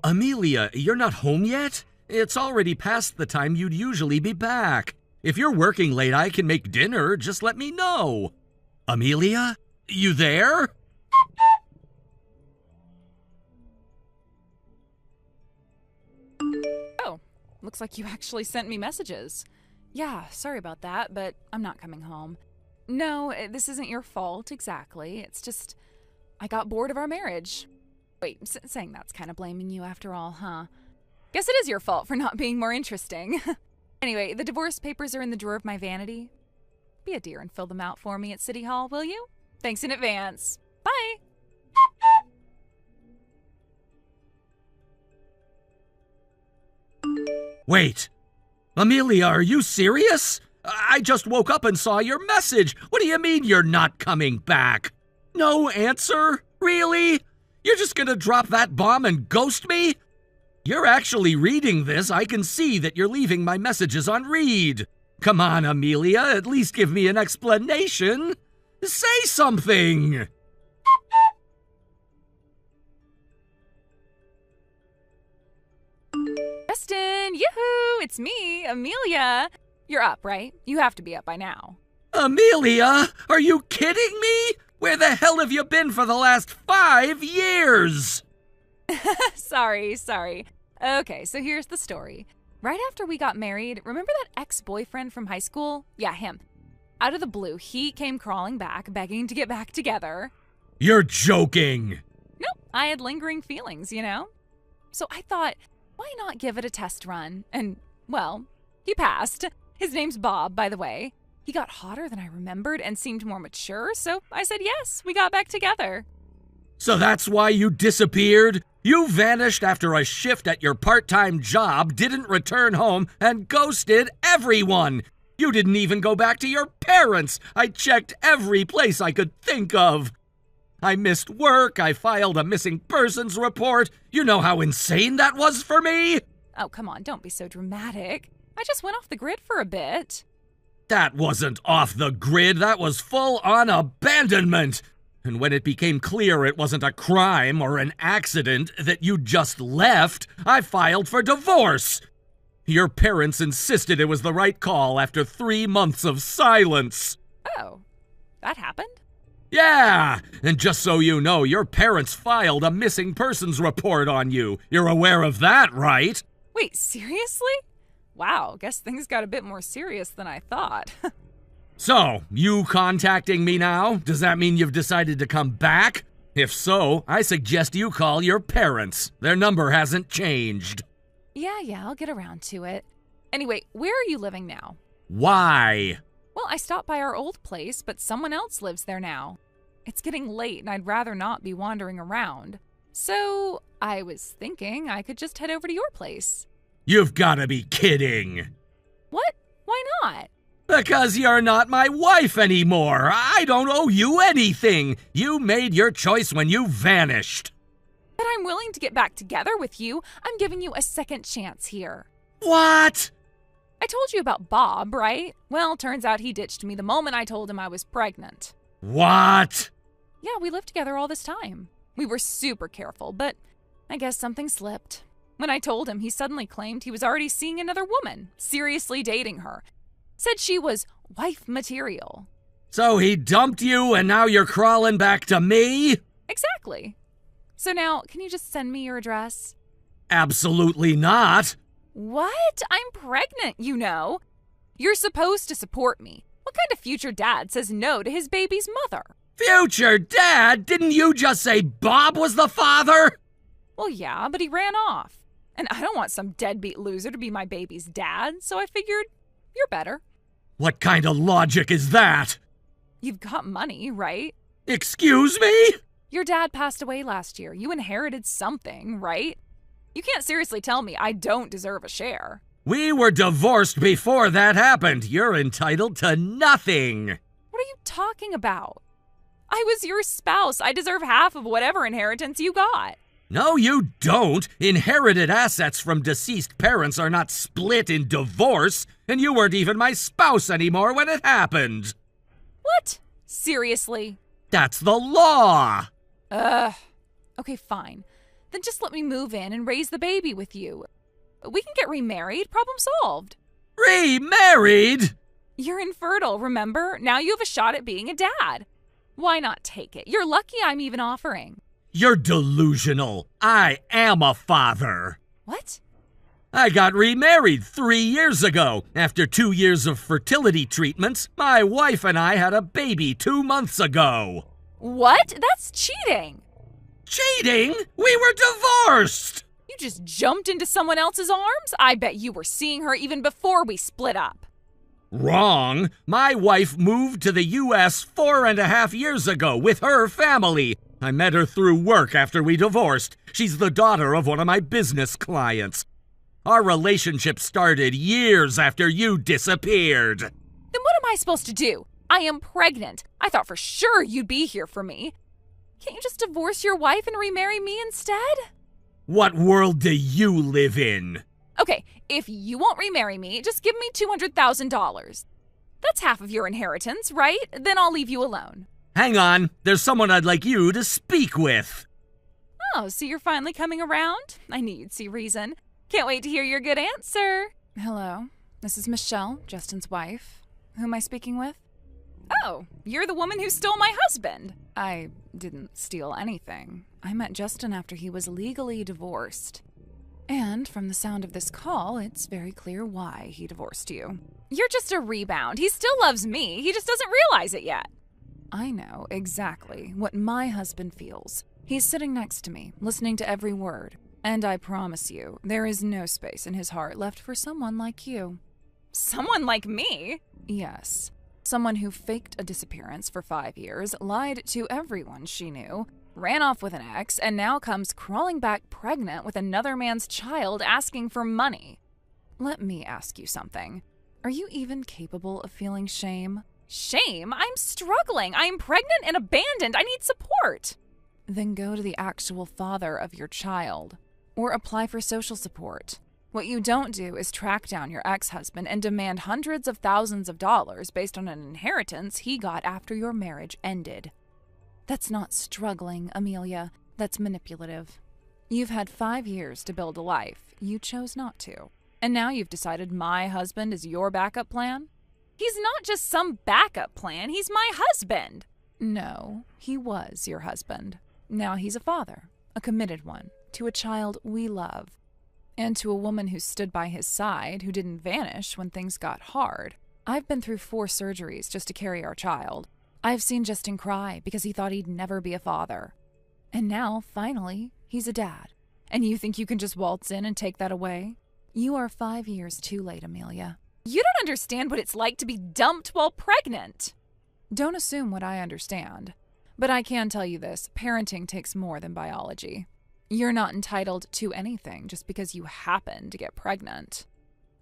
Amelia, you're not home yet? It's already past the time you'd usually be back. If you're working late, I can make dinner. Just let me know. Amelia? You there? Oh, looks like you actually sent me messages. Yeah, sorry about that, but I'm not coming home. No, this isn't your fault exactly. It's just, I got bored of our marriage. Wait, saying that's kind of blaming you after all, huh? Guess it is your fault for not being more interesting. Anyway, the divorce papers are in the drawer of my vanity. Be a dear and fill them out for me at City Hall, will you? Thanks in advance. Bye! Wait. Amelia, are you serious? I just woke up and saw your message. What do you mean you're not coming back? No answer? Really? You're just gonna drop that bomb and ghost me? You're actually reading this. I can see that you're leaving my messages on read. Come on, Amelia, at least give me an explanation. Say something. Justin, yoo-hoo, it's me, Amelia. You're up, right? You have to be up by now. Amelia, are you kidding me? Where the hell have you been for the last 5 years? Sorry. Okay, so here's the story. Right after we got married, remember that ex-boyfriend from high school? Yeah, him. Out of the blue, he came crawling back, begging to get back together. You're joking. Nope, I had lingering feelings, you know? So I thought, why not give it a test run? And, well, he passed. His name's Bob, by the way. He got hotter than I remembered and seemed more mature, so I said yes, we got back together. So that's why you disappeared? You vanished after a shift at your part-time job, didn't return home, and ghosted everyone. You didn't even go back to your parents. I checked every place I could think of. I missed work. I filed a missing persons report. You know how insane that was for me? Oh, come on, don't be so dramatic. I just went off the grid for a bit. That wasn't off the grid. That was full-on abandonment. And when it became clear it wasn't a crime or an accident, that you just left, I filed for divorce. Your parents insisted it was the right call after 3 months of silence. Oh, that happened? Yeah, and just so you know, your parents filed a missing persons report on you. You're aware of that, right? Wait, seriously? Wow, guess things got a bit more serious than I thought. So, you contacting me now? Does that mean you've decided to come back? If so, I suggest you call your parents. Their number hasn't changed. Yeah, I'll get around to it. Anyway, where are you living now? Why? Well, I stopped by our old place, but someone else lives there now. It's getting late and I'd rather not be wandering around. So, I was thinking I could just head over to your place. You've gotta be kidding. What? Why not? Because you're not my wife anymore. I don't owe you anything. You made your choice when you vanished. But I'm willing to get back together with you. I'm giving you a second chance here. What? I told you about Bob, right? Well, turns out he ditched me the moment I told him I was pregnant. What? Yeah, we lived together all this time. We were super careful, but I guess something slipped. When I told him, he suddenly claimed he was already seeing another woman, seriously dating her. Said she was wife material. So he dumped you and now you're crawling back to me? Exactly. So now, can you just send me your address? Absolutely not. What? I'm pregnant, you know. You're supposed to support me. What kind of future dad says no to his baby's mother? Future dad? Didn't you just say Bob was the father? Well, yeah, but he ran off. And I don't want some deadbeat loser to be my baby's dad, so I figured you're better. What kind of logic is that? You've got money, right? Excuse me? Your dad passed away last year. You inherited something, right? You can't seriously tell me I don't deserve a share. We were divorced before that happened. You're entitled to nothing. What are you talking about? I was your spouse. I deserve half of whatever inheritance you got. No, you don't. Inherited assets from deceased parents are not split in divorce, and you weren't even my spouse anymore when it happened. What? Seriously? That's the law. Okay, fine. Then just let me move in and raise the baby with you. We can get remarried. Problem solved. Remarried? You're infertile, remember? Now you have a shot at being a dad. Why not take it? You're lucky I'm even offering. You're delusional. I am a father. What? I got remarried 3 years ago. After 2 years of fertility treatments, my wife and I had a baby 2 months ago. What? That's cheating. Cheating? We were divorced! You just jumped into someone else's arms? I bet you were seeing her even before we split up. Wrong. My wife moved to the U.S. 4.5 years ago with her family. I met her through work after we divorced. She's the daughter of one of my business clients. Our relationship started years after you disappeared. Then what am I supposed to do? I am pregnant. I thought for sure you'd be here for me. Can't you just divorce your wife and remarry me instead? What world do you live in? Okay, if you won't remarry me, just give me $200,000. That's half of your inheritance, right? Then I'll leave you alone. Hang on, there's someone I'd like you to speak with. Oh, so you're finally coming around? I knew you'd see reason. Can't wait to hear your good answer. Hello, this is Michelle, Justin's wife. Who am I speaking with? Oh, you're the woman who stole my husband. I didn't steal anything. I met Justin after he was legally divorced. And from the sound of this call, it's very clear why he divorced you. You're just a rebound. He still loves me. He just doesn't realize it yet. I know exactly what my husband feels. He's sitting next to me, listening to every word. And I promise you, there is no space in his heart left for someone like you. Someone like me? Yes. Someone who faked a disappearance for 5 years, lied to everyone she knew, ran off with an ex, and now comes crawling back pregnant with another man's child asking for money. Let me ask you something. Are you even capable of feeling shame? Shame? I'm struggling. I'm pregnant and abandoned. I need support. Then go to the actual father of your child. Or apply for social support. What you don't do is track down your ex-husband and demand hundreds of thousands of dollars based on an inheritance he got after your marriage ended. That's not struggling, Amelia. That's manipulative. You've had 5 years to build a life. You chose not to. And now you've decided my husband is your backup plan? He's not just some backup plan. He's my husband. No, he was your husband. Now he's a father, a committed one, to a child we love. And to a woman who stood by his side, who didn't vanish when things got hard. I've been through 4 surgeries just to carry our child. I've seen Justin cry because he thought he'd never be a father. And now, finally, he's a dad. And you think you can just waltz in and take that away? You are 5 years too late, Amelia. You don't understand what it's like to be dumped while pregnant. Don't assume what I understand. But I can tell you this, parenting takes more than biology. You're not entitled to anything just because you happen to get pregnant.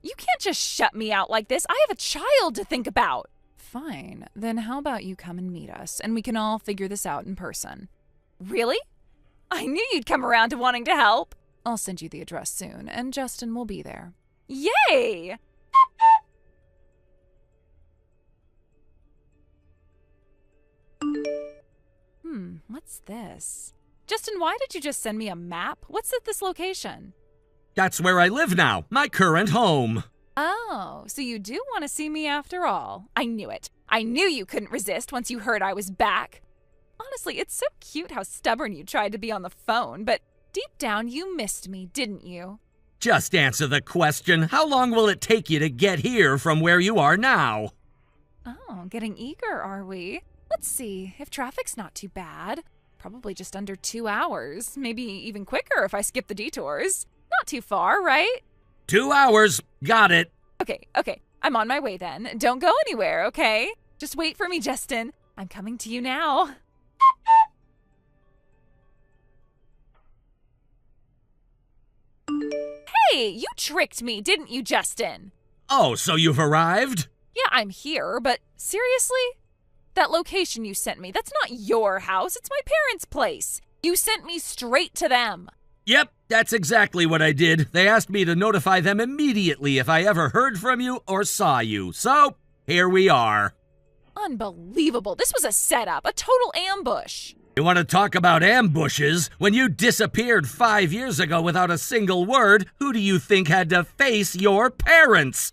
You can't just shut me out like this. I have a child to think about. Fine. Then how about you come and meet us, and we can all figure this out in person. Really? I knew you'd come around to wanting to help. I'll send you the address soon, and Justin will be there. Yay! What's this? Justin, why did you just send me a map? What's at this location? That's where I live now, my current home. Oh, so you do want to see me after all. I knew it. I knew you couldn't resist once you heard I was back. Honestly, it's so cute how stubborn you tried to be on the phone, but deep down you missed me, didn't you? Just answer the question. How long will it take you to get here from where you are now? Oh, getting eager, are we? Let's see, if traffic's not too bad. Probably just under 2 hours. Maybe even quicker if I skip the detours. Not too far, right? 2 hours. Got it. Okay. I'm on my way then. Don't go anywhere, okay? Just wait for me, Justin. I'm coming to you now. Hey, you tricked me, didn't you, Justin? Oh, so you've arrived? Yeah, I'm here, but seriously? That location you sent me, that's not your house. It's my parents' place. You sent me straight to them. Yep, that's exactly what I did. They asked me to notify them immediately if I ever heard from you or saw you. So, here we are. Unbelievable. This was a setup, a total ambush. You want to talk about ambushes? When you disappeared 5 years ago without a single word, who do you think had to face your parents?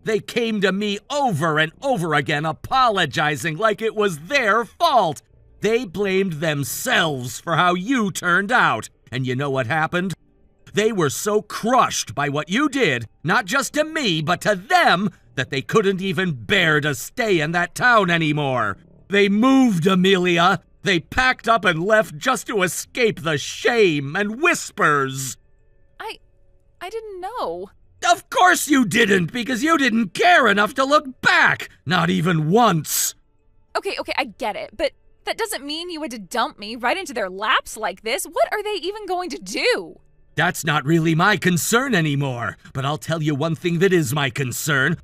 They came to me over and over again apologizing like it was their fault. They blamed themselves for how you turned out. And you know what happened? They were so crushed by what you did, not just to me, but to them, that they couldn't even bear to stay in that town anymore. They moved, Amelia. They packed up and left just to escape the shame and whispers. I didn't know. Of course you didn't, because you didn't care enough to look back. Not even once. Okay, I get it, but that doesn't mean you had to dump me right into their laps like this. What are they even going to do? That's not really my concern anymore, but I'll tell you one thing that is my concern.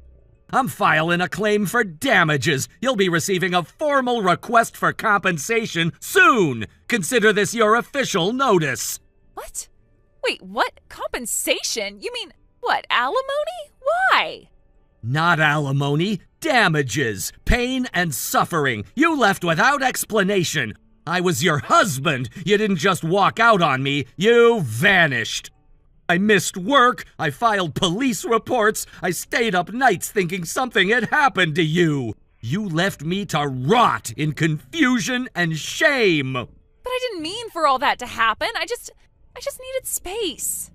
I'm filing a claim for damages. You'll be receiving a formal request for compensation soon. Consider this your official notice. What? Wait, what? Compensation? You mean, what, alimony? Why? Not alimony, damages, pain and suffering. You left without explanation. I was your husband. You didn't just walk out on me, you vanished. I missed work, I filed police reports, I stayed up nights thinking something had happened to you. You left me to rot in confusion and shame. But I didn't mean for all that to happen. I just needed space.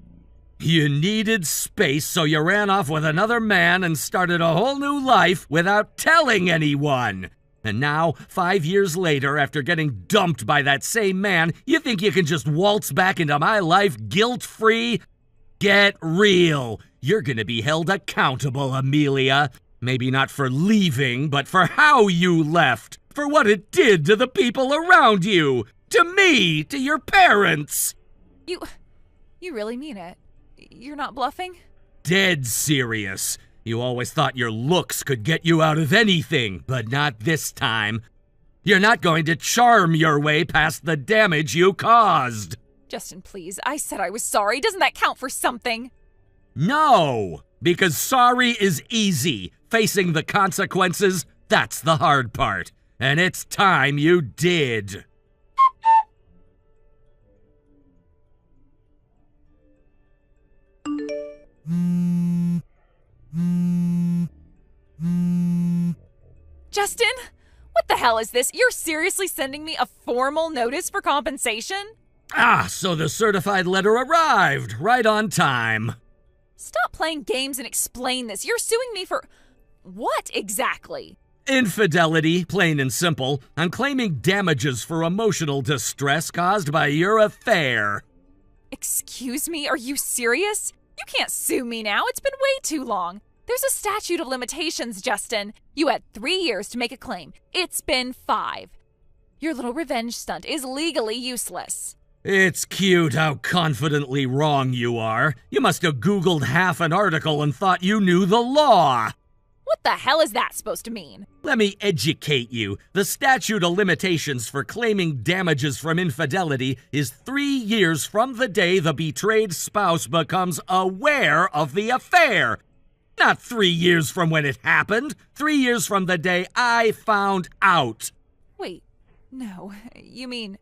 You needed space, so you ran off with another man and started a whole new life without telling anyone. And now, 5 years later, after getting dumped by that same man, you think you can just waltz back into my life guilt-free? Get real. You're gonna be held accountable, Amelia. Maybe not for leaving, but for how you left. For what it did to the people around you. To me, to your parents. You really mean it? You're not bluffing? Dead serious. You always thought your looks could get you out of anything, but not this time. You're not going to charm your way past the damage you caused. Justin, please. I said I was sorry. Doesn't that count for something? No, because sorry is easy. Facing the consequences, that's the hard part. And it's time you did. Justin? What the hell is this? You're seriously sending me a formal notice for compensation? So the certified letter arrived, right on time. Stop playing games and explain this. You're suing me for what exactly? Infidelity, plain and simple. I'm claiming damages for emotional distress caused by your affair. Excuse me? Are you serious? You can't sue me now. It's been way too long. There's a statute of limitations, Justin. You had 3 years to make a claim. It's been 5. Your little revenge stunt is legally useless. It's cute how confidently wrong you are. You must have Googled half an article and thought you knew the law. What the hell is that supposed to mean? Let me educate you. The statute of limitations for claiming damages from infidelity is 3 years from the day the betrayed spouse becomes aware of the affair. Not 3 years from when it happened. 3 years from the day I found out. Wait, no, you mean...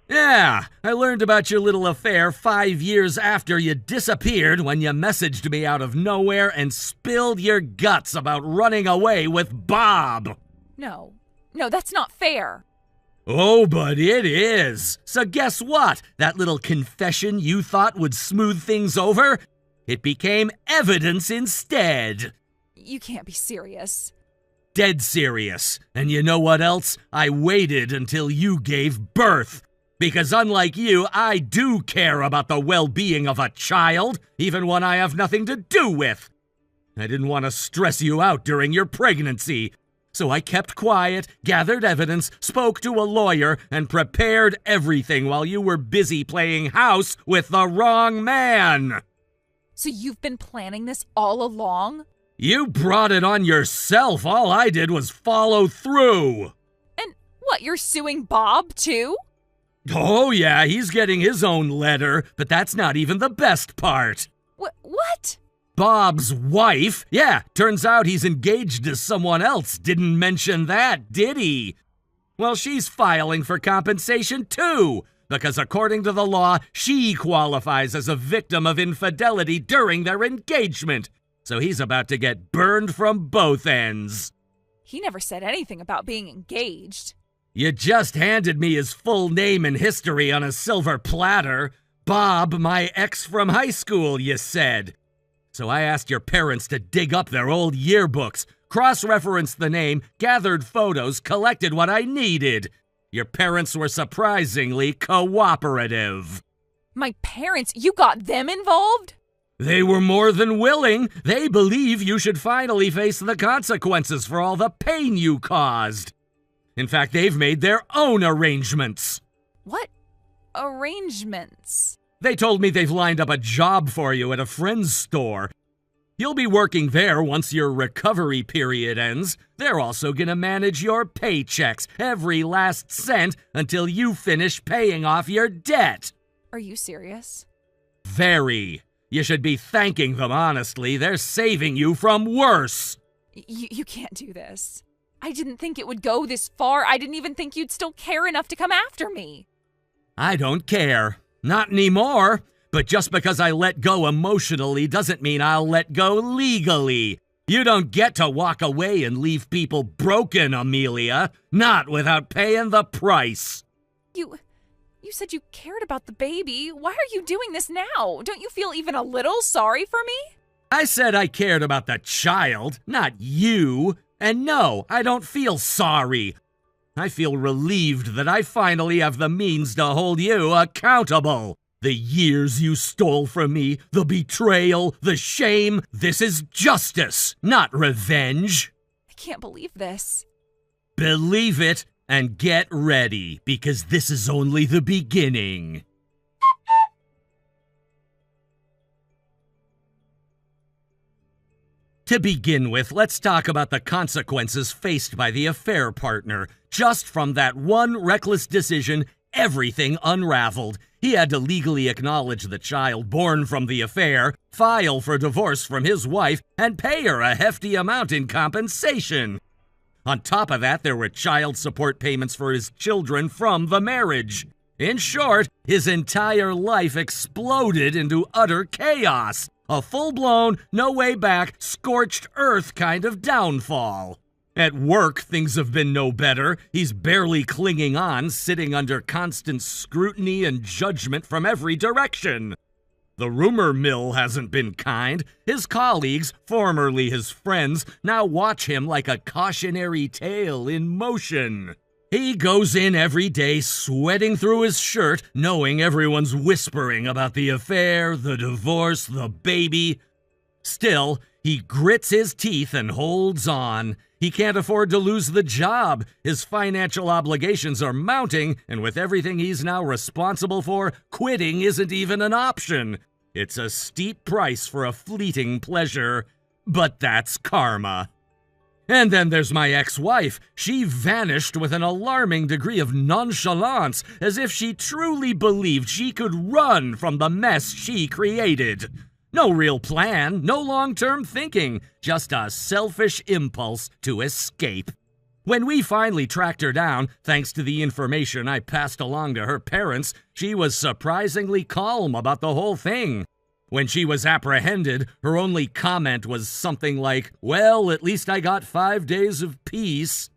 Yeah, I learned about your little affair 5 years after you disappeared when you messaged me out of nowhere and spilled your guts about running away with Bob. No, that's not fair. Oh, but it is. So guess what? That little confession you thought would smooth things over? It became evidence instead. You can't be serious. Dead serious. And you know what else? I waited until you gave birth. Because unlike you, I do care about the well-being of a child, even one I have nothing to do with. I didn't want to stress you out during your pregnancy. So I kept quiet, gathered evidence, spoke to a lawyer, and prepared everything while you were busy playing house with the wrong man. So you've been planning this all along? You brought it on yourself. All I did was follow through. And what, you're suing Bob, too? Oh, yeah, he's getting his own letter, but that's not even the best part. What? Bob's wife? Yeah, turns out he's engaged to someone else. Didn't mention that, did he? Well, she's filing for compensation too, because according to the law, she qualifies as a victim of infidelity during their engagement. So he's about to get burned from both ends. He never said anything about being engaged. You just handed me his full name and history on a silver platter. Bob, my ex from high school, you said. So I asked your parents to dig up their old yearbooks, cross-referenced the name, gathered photos, collected what I needed. Your parents were surprisingly cooperative. My parents? You got them involved? They were more than willing. They believe you should finally face the consequences for all the pain you caused. In fact, they've made their own arrangements. What arrangements? They told me they've lined up a job for you at a friend's store. You'll be working there once your recovery period ends. They're also gonna manage your paychecks, every last cent, until you finish paying off your debt. Are you serious? Very. You should be thanking them, honestly. They're saving you from worse. You can't do this. I didn't think it would go this far. I didn't even think you'd still care enough to come after me. I don't care. Not anymore. But just because I let go emotionally doesn't mean I'll let go legally. You don't get to walk away and leave people broken, Amelia. Not without paying the price. You said you cared about the baby. Why are you doing this now? Don't you feel even a little sorry for me? I said I cared about the child, not you. And no, I don't feel sorry. I feel relieved that I finally have the means to hold you accountable. The years you stole from me, the betrayal, the shame, this is justice, not revenge. I can't believe this. Believe it and get ready, because this is only the beginning. To begin with, let's talk about the consequences faced by the affair partner. Just from that one reckless decision, everything unraveled. He had to legally acknowledge the child born from the affair, file for divorce from his wife, and pay her a hefty amount in compensation. On top of that, there were child support payments for his children from the marriage. In short, his entire life exploded into utter chaos. A full-blown, no-way-back, scorched earth kind of downfall. At work, things have been no better. He's barely clinging on, sitting under constant scrutiny and judgment from every direction. The rumor mill hasn't been kind. His colleagues, formerly his friends, now watch him like a cautionary tale in motion. He goes in every day sweating through his shirt, knowing everyone's whispering about the affair, the divorce, the baby. Still, he grits his teeth and holds on. He can't afford to lose the job. His financial obligations are mounting, and with everything he's now responsible for, quitting isn't even an option. It's a steep price for a fleeting pleasure, but that's karma. And then there's my ex-wife. She vanished with an alarming degree of nonchalance, as if she truly believed she could run from the mess she created. No real plan, no long-term thinking, just a selfish impulse to escape. When we finally tracked her down, thanks to the information I passed along to her parents, she was surprisingly calm about the whole thing. When she was apprehended, her only comment was something like, "Well, at least I got 5 days of peace."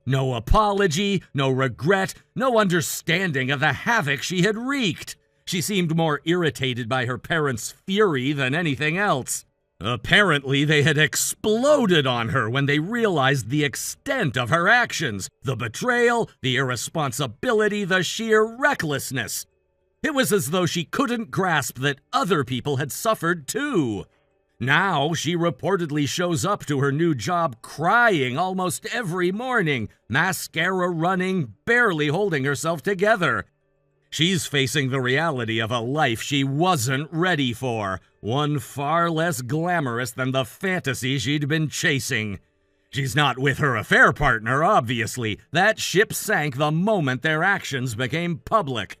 No apology, no regret, no understanding of the havoc she had wreaked. She seemed more irritated by her parents' fury than anything else. Apparently, they had exploded on her when they realized the extent of her actions, the betrayal, the irresponsibility, the sheer recklessness. It was as though she couldn't grasp that other people had suffered too. Now, she reportedly shows up to her new job crying almost every morning, mascara running, barely holding herself together. She's facing the reality of a life she wasn't ready for, one far less glamorous than the fantasy she'd been chasing. She's not with her affair partner, obviously. That ship sank the moment their actions became public.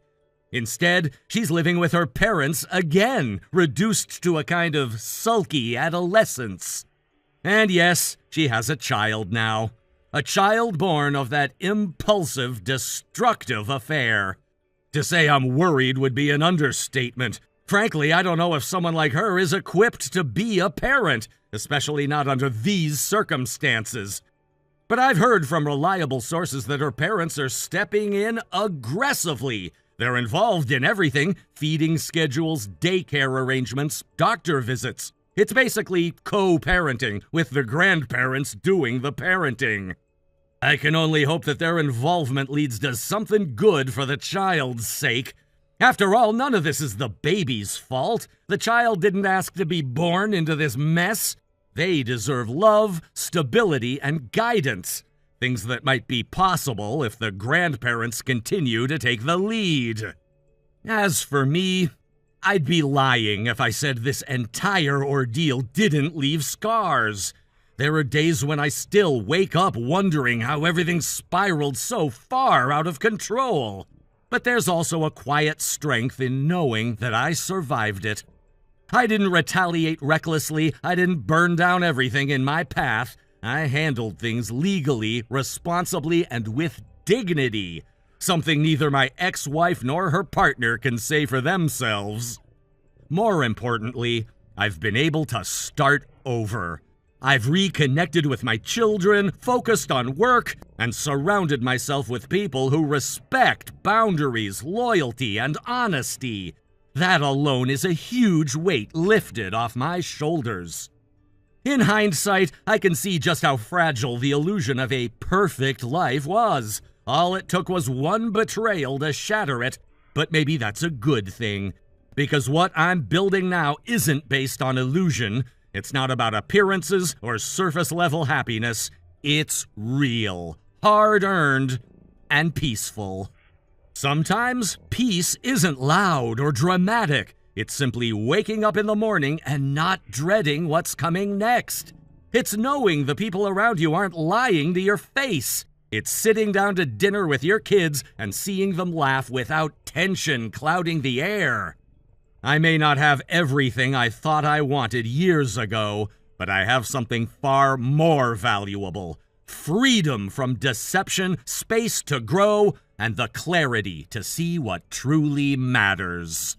Instead, she's living with her parents again, reduced to a kind of sulky adolescence. And yes, she has a child now. A child born of that impulsive, destructive affair. To say I'm worried would be an understatement. Frankly, I don't know if someone like her is equipped to be a parent, especially not under these circumstances. But I've heard from reliable sources that her parents are stepping in aggressively. They're involved in everything: feeding schedules, daycare arrangements, doctor visits. It's basically co-parenting, with the grandparents doing the parenting. I can only hope that their involvement leads to something good for the child's sake. After all, none of this is the baby's fault. The child didn't ask to be born into this mess. They deserve love, stability, and guidance. Things that might be possible if the grandparents continue to take the lead. As for me, I'd be lying if I said this entire ordeal didn't leave scars. There are days when I still wake up wondering how everything spiraled so far out of control. But there's also a quiet strength in knowing that I survived it. I didn't retaliate recklessly. I didn't burn down everything in my path. I handled things legally, responsibly, and with dignity. Something neither my ex-wife nor her partner can say for themselves. More importantly, I've been able to start over. I've reconnected with my children, focused on work, and surrounded myself with people who respect boundaries, loyalty, and honesty. That alone is a huge weight lifted off my shoulders. In hindsight, I can see just how fragile the illusion of a perfect life was. All it took was one betrayal to shatter it, but maybe that's a good thing. Because what I'm building now isn't based on illusion. It's not about appearances or surface-level happiness. It's real, hard-earned, and peaceful. Sometimes peace isn't loud or dramatic. It's simply waking up in the morning and not dreading what's coming next. It's knowing the people around you aren't lying to your face. It's sitting down to dinner with your kids and seeing them laugh without tension clouding the air. I may not have everything I thought I wanted years ago, but I have something far more valuable: freedom from deception, space to grow, and the clarity to see what truly matters.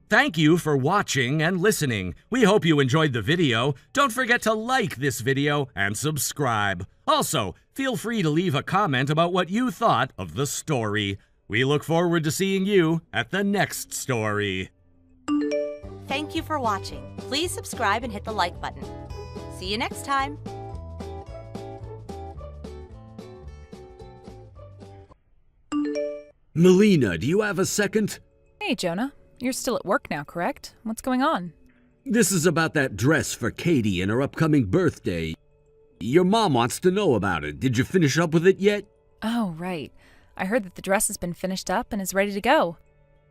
Thank you for watching and listening. We hope you enjoyed the video. Don't forget to like this video and subscribe. Also, feel free to leave a comment about what you thought of the story. We look forward to seeing you at the next story. Thank you for watching. Please subscribe and hit the like button. See you next time. Melina, do you have a second? Hey, Jonah. You're still at work now, correct? What's going on? This is about that dress for Katie and her upcoming birthday. Your mom wants to know about it. Did you finish up with it yet? Oh, right. I heard that the dress has been finished up and is ready to go.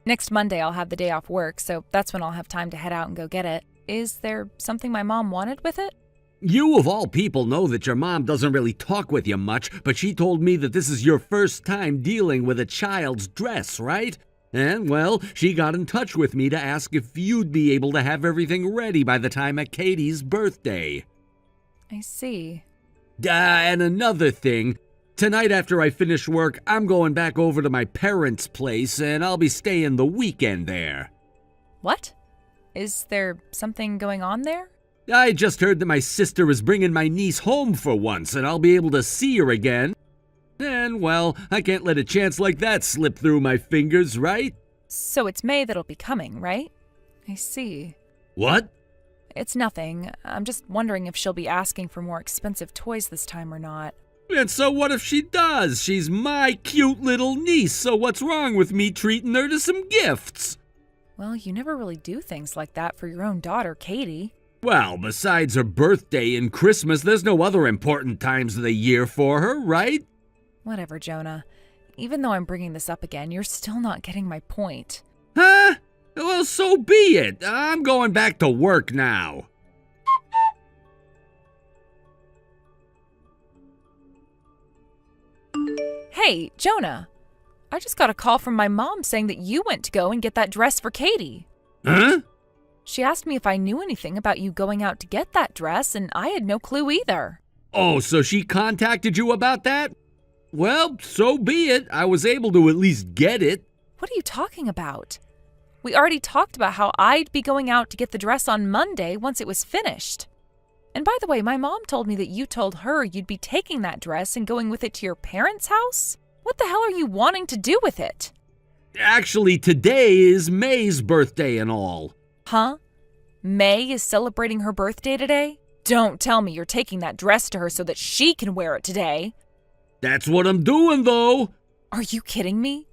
Next Monday I'll have the day off work, so that's when I'll have time to head out and go get it. Is there something my mom wanted with it? You of all people know that your mom doesn't really talk with you much, but she told me that this is your first time dealing with a child's dress, right? And, well, she got in touch with me to ask if you'd be able to have everything ready by the time of Katie's birthday. I see. And another thing, tonight after I finish work, I'm going back over to my parents' place and I'll be staying the weekend there. What? Is there something going on there? I just heard that my sister is bringing my niece home for once and I'll be able to see her again. And, well, I can't let a chance like that slip through my fingers, right? So it's May that'll be coming, right? I see. What? It's nothing. I'm just wondering if she'll be asking for more expensive toys this time or not. And so what if she does? She's my cute little niece, so what's wrong with me treating her to some gifts? Well, you never really do things like that for your own daughter, Katie. Well, besides her birthday and Christmas, there's no other important times of the year for her, right? Whatever, Jonah. Even though I'm bringing this up again, you're still not getting my point. Huh? Well, so be it. I'm going back to work now. Hey, Jonah. I just got a call from my mom saying that you went to go and get that dress for Katie. Huh? She asked me if I knew anything about you going out to get that dress, and I had no clue either. Oh, so she contacted you about that? Well, so be it. I was able to at least get it. What are you talking about? We already talked about how I'd be going out to get the dress on Monday once it was finished. And by the way, my mom told me that you told her you'd be taking that dress and going with it to your parents' house? What the hell are you wanting to do with it? Actually, today is May's birthday and all. Huh? May is celebrating her birthday today? Don't tell me you're taking that dress to her so that she can wear it today. That's what I'm doing, though. Are you kidding me?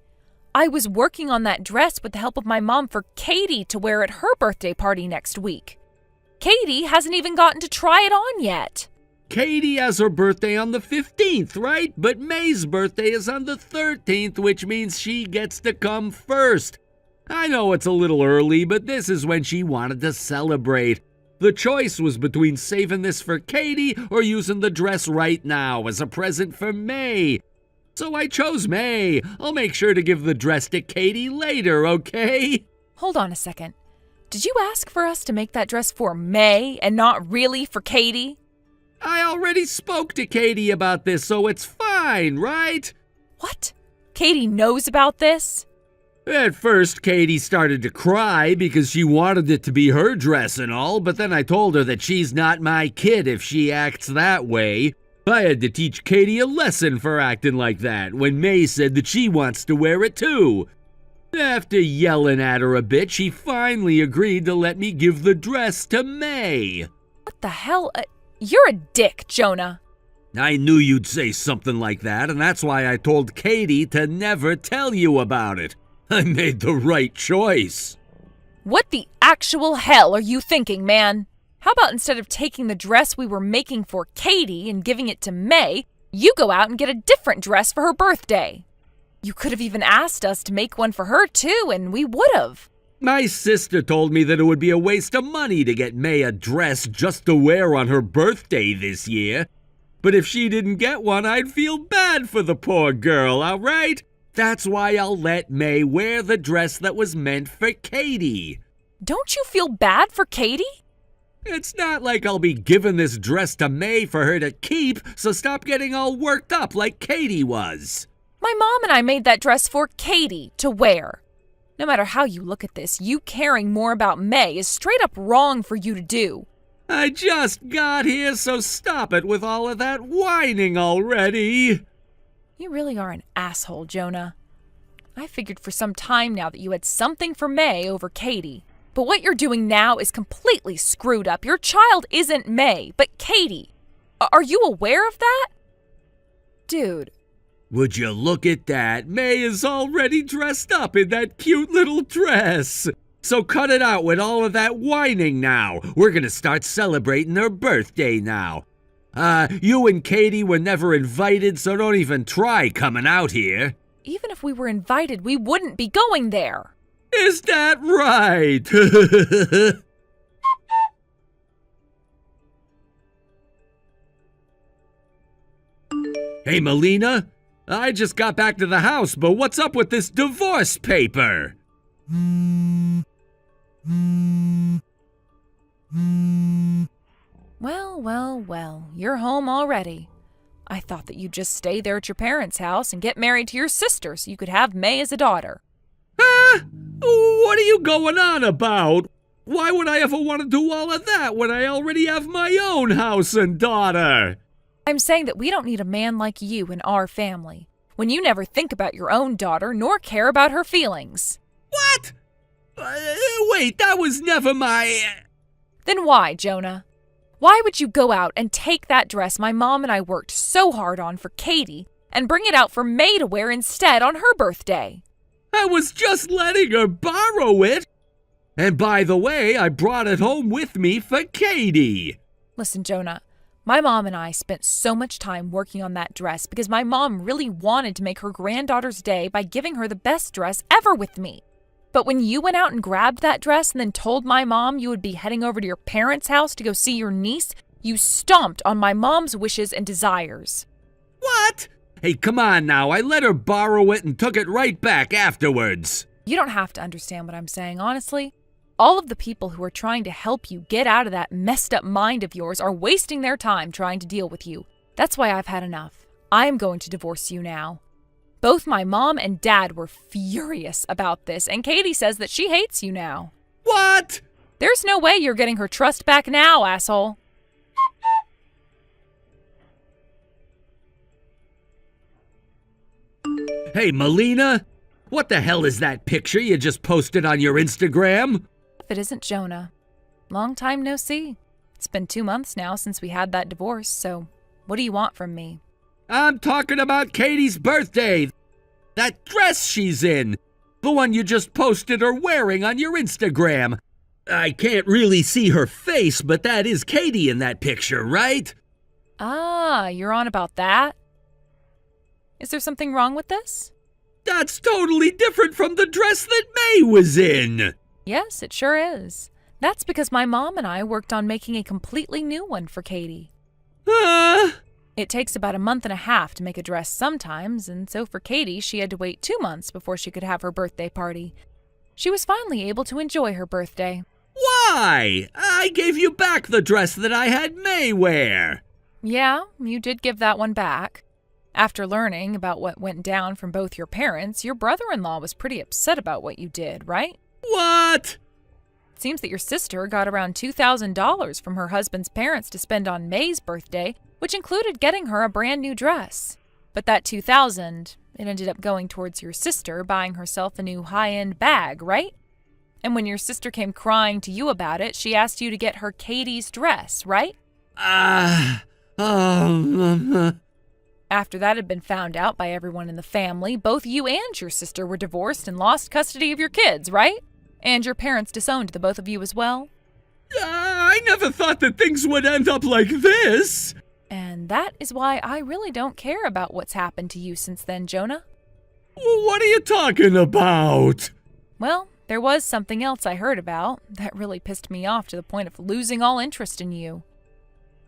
I was working on that dress with the help of my mom for Katie to wear at her birthday party next week. Katie hasn't even gotten to try it on yet. Katie has her birthday on the 15th, right? But May's birthday is on the 13th, which means she gets to come first. I know it's a little early, but this is when she wanted to celebrate. The choice was between saving this for Katie or using the dress right now as a present for May. So I chose May. I'll make sure to give the dress to Katie later, okay? Hold on a second. Did you ask for us to make that dress for May and not really for Katie? I already spoke to Katie about this, so it's fine, right? What? Katie knows about this? At first, Katie started to cry because she wanted it to be her dress and all, but then I told her that she's not my kid if she acts that way. I had to teach Katie a lesson for acting like that when May said that she wants to wear it too. After yelling at her a bit, she finally agreed to let me give the dress to May. What the hell? You're a dick, Jonah. I knew you'd say something like that, and that's why I told Katie to never tell you about it. I made the right choice. What the actual hell are you thinking, man? How about instead of taking the dress we were making for Katie and giving it to May, you go out and get a different dress for her birthday? You could have even asked us to make one for her too, and we would have. My sister told me that it would be a waste of money to get May a dress just to wear on her birthday this year. But if she didn't get one, I'd feel bad for the poor girl, all right? That's why I'll let May wear the dress that was meant for Katie. Don't you feel bad for Katie? It's not like I'll be giving this dress to May for her to keep, so stop getting all worked up like Katie was. My mom and I made that dress for Katie to wear. No matter how you look at this, you caring more about May is straight up wrong for you to do. I just got here, so stop it with all of that whining already. You really are an asshole, Jonah. I figured for some time now that you had something for May over Katie. But what you're doing now is completely screwed up. Your child isn't May, but Katie. Are you aware of that? Dude. Would you look at that? May is already dressed up in that cute little dress. So cut it out with all of that whining now. We're gonna start celebrating her birthday now. You and Katie were never invited, so don't even try coming out here. Even if we were invited, we wouldn't be going there. Is that right? Hey, Melina. I just got back to the house, but what's up with this divorce paper? Well, you're home already. I thought that you'd just stay there at your parents' house and get married to your sister so you could have May as a daughter. What are you going on about? Why would I ever want to do all of that when I already have my own house and daughter? I'm saying that we don't need a man like you in our family, when you never think about your own daughter nor care about her feelings. What? Wait, that was never my... Then why, Jonah? Why would you go out and take that dress my mom and I worked so hard on for Katie and bring it out for May to wear instead on her birthday? I was just letting her borrow it. And by the way, I brought it home with me for Katie. Listen, Jonah, my mom and I spent so much time working on that dress because my mom really wanted to make her granddaughter's day by giving her the best dress ever with me. But when you went out and grabbed that dress and then told my mom you would be heading over to your parents' house to go see your niece, you stomped on my mom's wishes and desires. What? Hey, come on now. I let her borrow it and took it right back afterwards. You don't have to understand what I'm saying, honestly. All of the people who are trying to help you get out of that messed up mind of yours are wasting their time trying to deal with you. That's why I've had enough. I'm going to divorce you now. Both my mom and dad were furious about this, and Katie says that she hates you now. What? There's no way you're getting her trust back now, asshole. Hey, Melina, what the hell is that picture you just posted on your Instagram? If it isn't Jonah. Long time no see. It's been 2 months now since we had that divorce, so what do you want from me? I'm talking about Katie's birthday. That dress she's in. The one you just posted her wearing on your Instagram. I can't really see her face, but that is Katie in that picture, right? Ah, you're on about that? Is there something wrong with this? That's totally different from the dress that May was in. Yes, it sure is. That's because my mom and I worked on making a completely new one for Katie. It takes about 1.5 months to make a dress sometimes, and so for Katie, she had to wait 2 months before she could have her birthday party. She was finally able to enjoy her birthday. Why? I gave you back the dress that I had May wear. Yeah, you did give that one back. After learning about what went down from both your parents, your brother-in-law was pretty upset about what you did, right? What? It seems that your sister got around $2,000 from her husband's parents to spend on May's birthday, which included getting her a brand new dress. But that $2,000, it ended up going towards your sister buying herself a new high-end bag, right? And when your sister came crying to you about it, she asked you to get her Katie's dress, right? After that had been found out by everyone in the family, both you and your sister were divorced and lost custody of your kids, right? And your parents disowned the both of you as well? I never thought that things would end up like this. And that is why I really don't care about what's happened to you since then, Jonah. What are you talking about? Well, there was something else I heard about that really pissed me off to the point of losing all interest in you.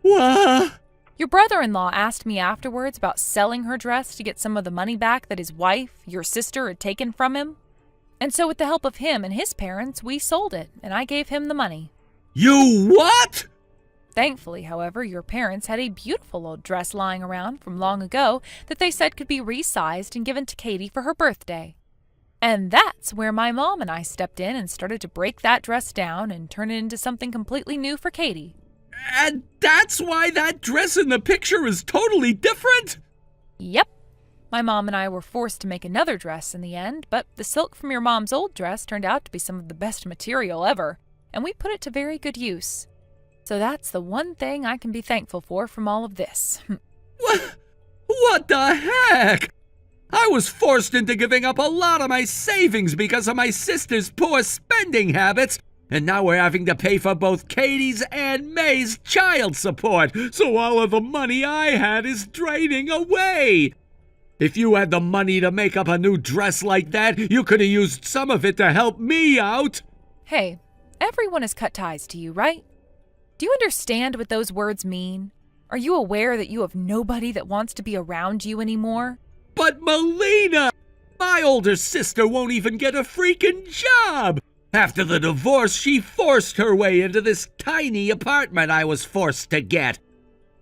What? Your brother-in-law asked me afterwards about selling her dress to get some of the money back that his wife, your sister, had taken from him. And so with the help of him and his parents, we sold it, and I gave him the money. You what? Thankfully, however, your parents had a beautiful old dress lying around from long ago that they said could be resized and given to Katie for her birthday. And that's where my mom and I stepped in and started to break that dress down and turn it into something completely new for Katie. And that's why that dress in the picture is totally different? Yep. My mom and I were forced to make another dress in the end, but the silk from your mom's old dress turned out to be some of the best material ever, and we put it to very good use. So that's the one thing I can be thankful for from all of this. What the heck? I was forced into giving up a lot of my savings because of my sister's poor spending habits, and now we're having to pay for both Katie's and May's child support, so all of the money I had is draining away. If you had the money to make up a new dress like that, you could have used some of it to help me out. Hey, everyone has cut ties to you, right? Do you understand what those words mean? Are you aware that you have nobody that wants to be around you anymore? But Melina, my older sister won't even get a freaking job. After the divorce, she forced her way into this tiny apartment I was forced to get.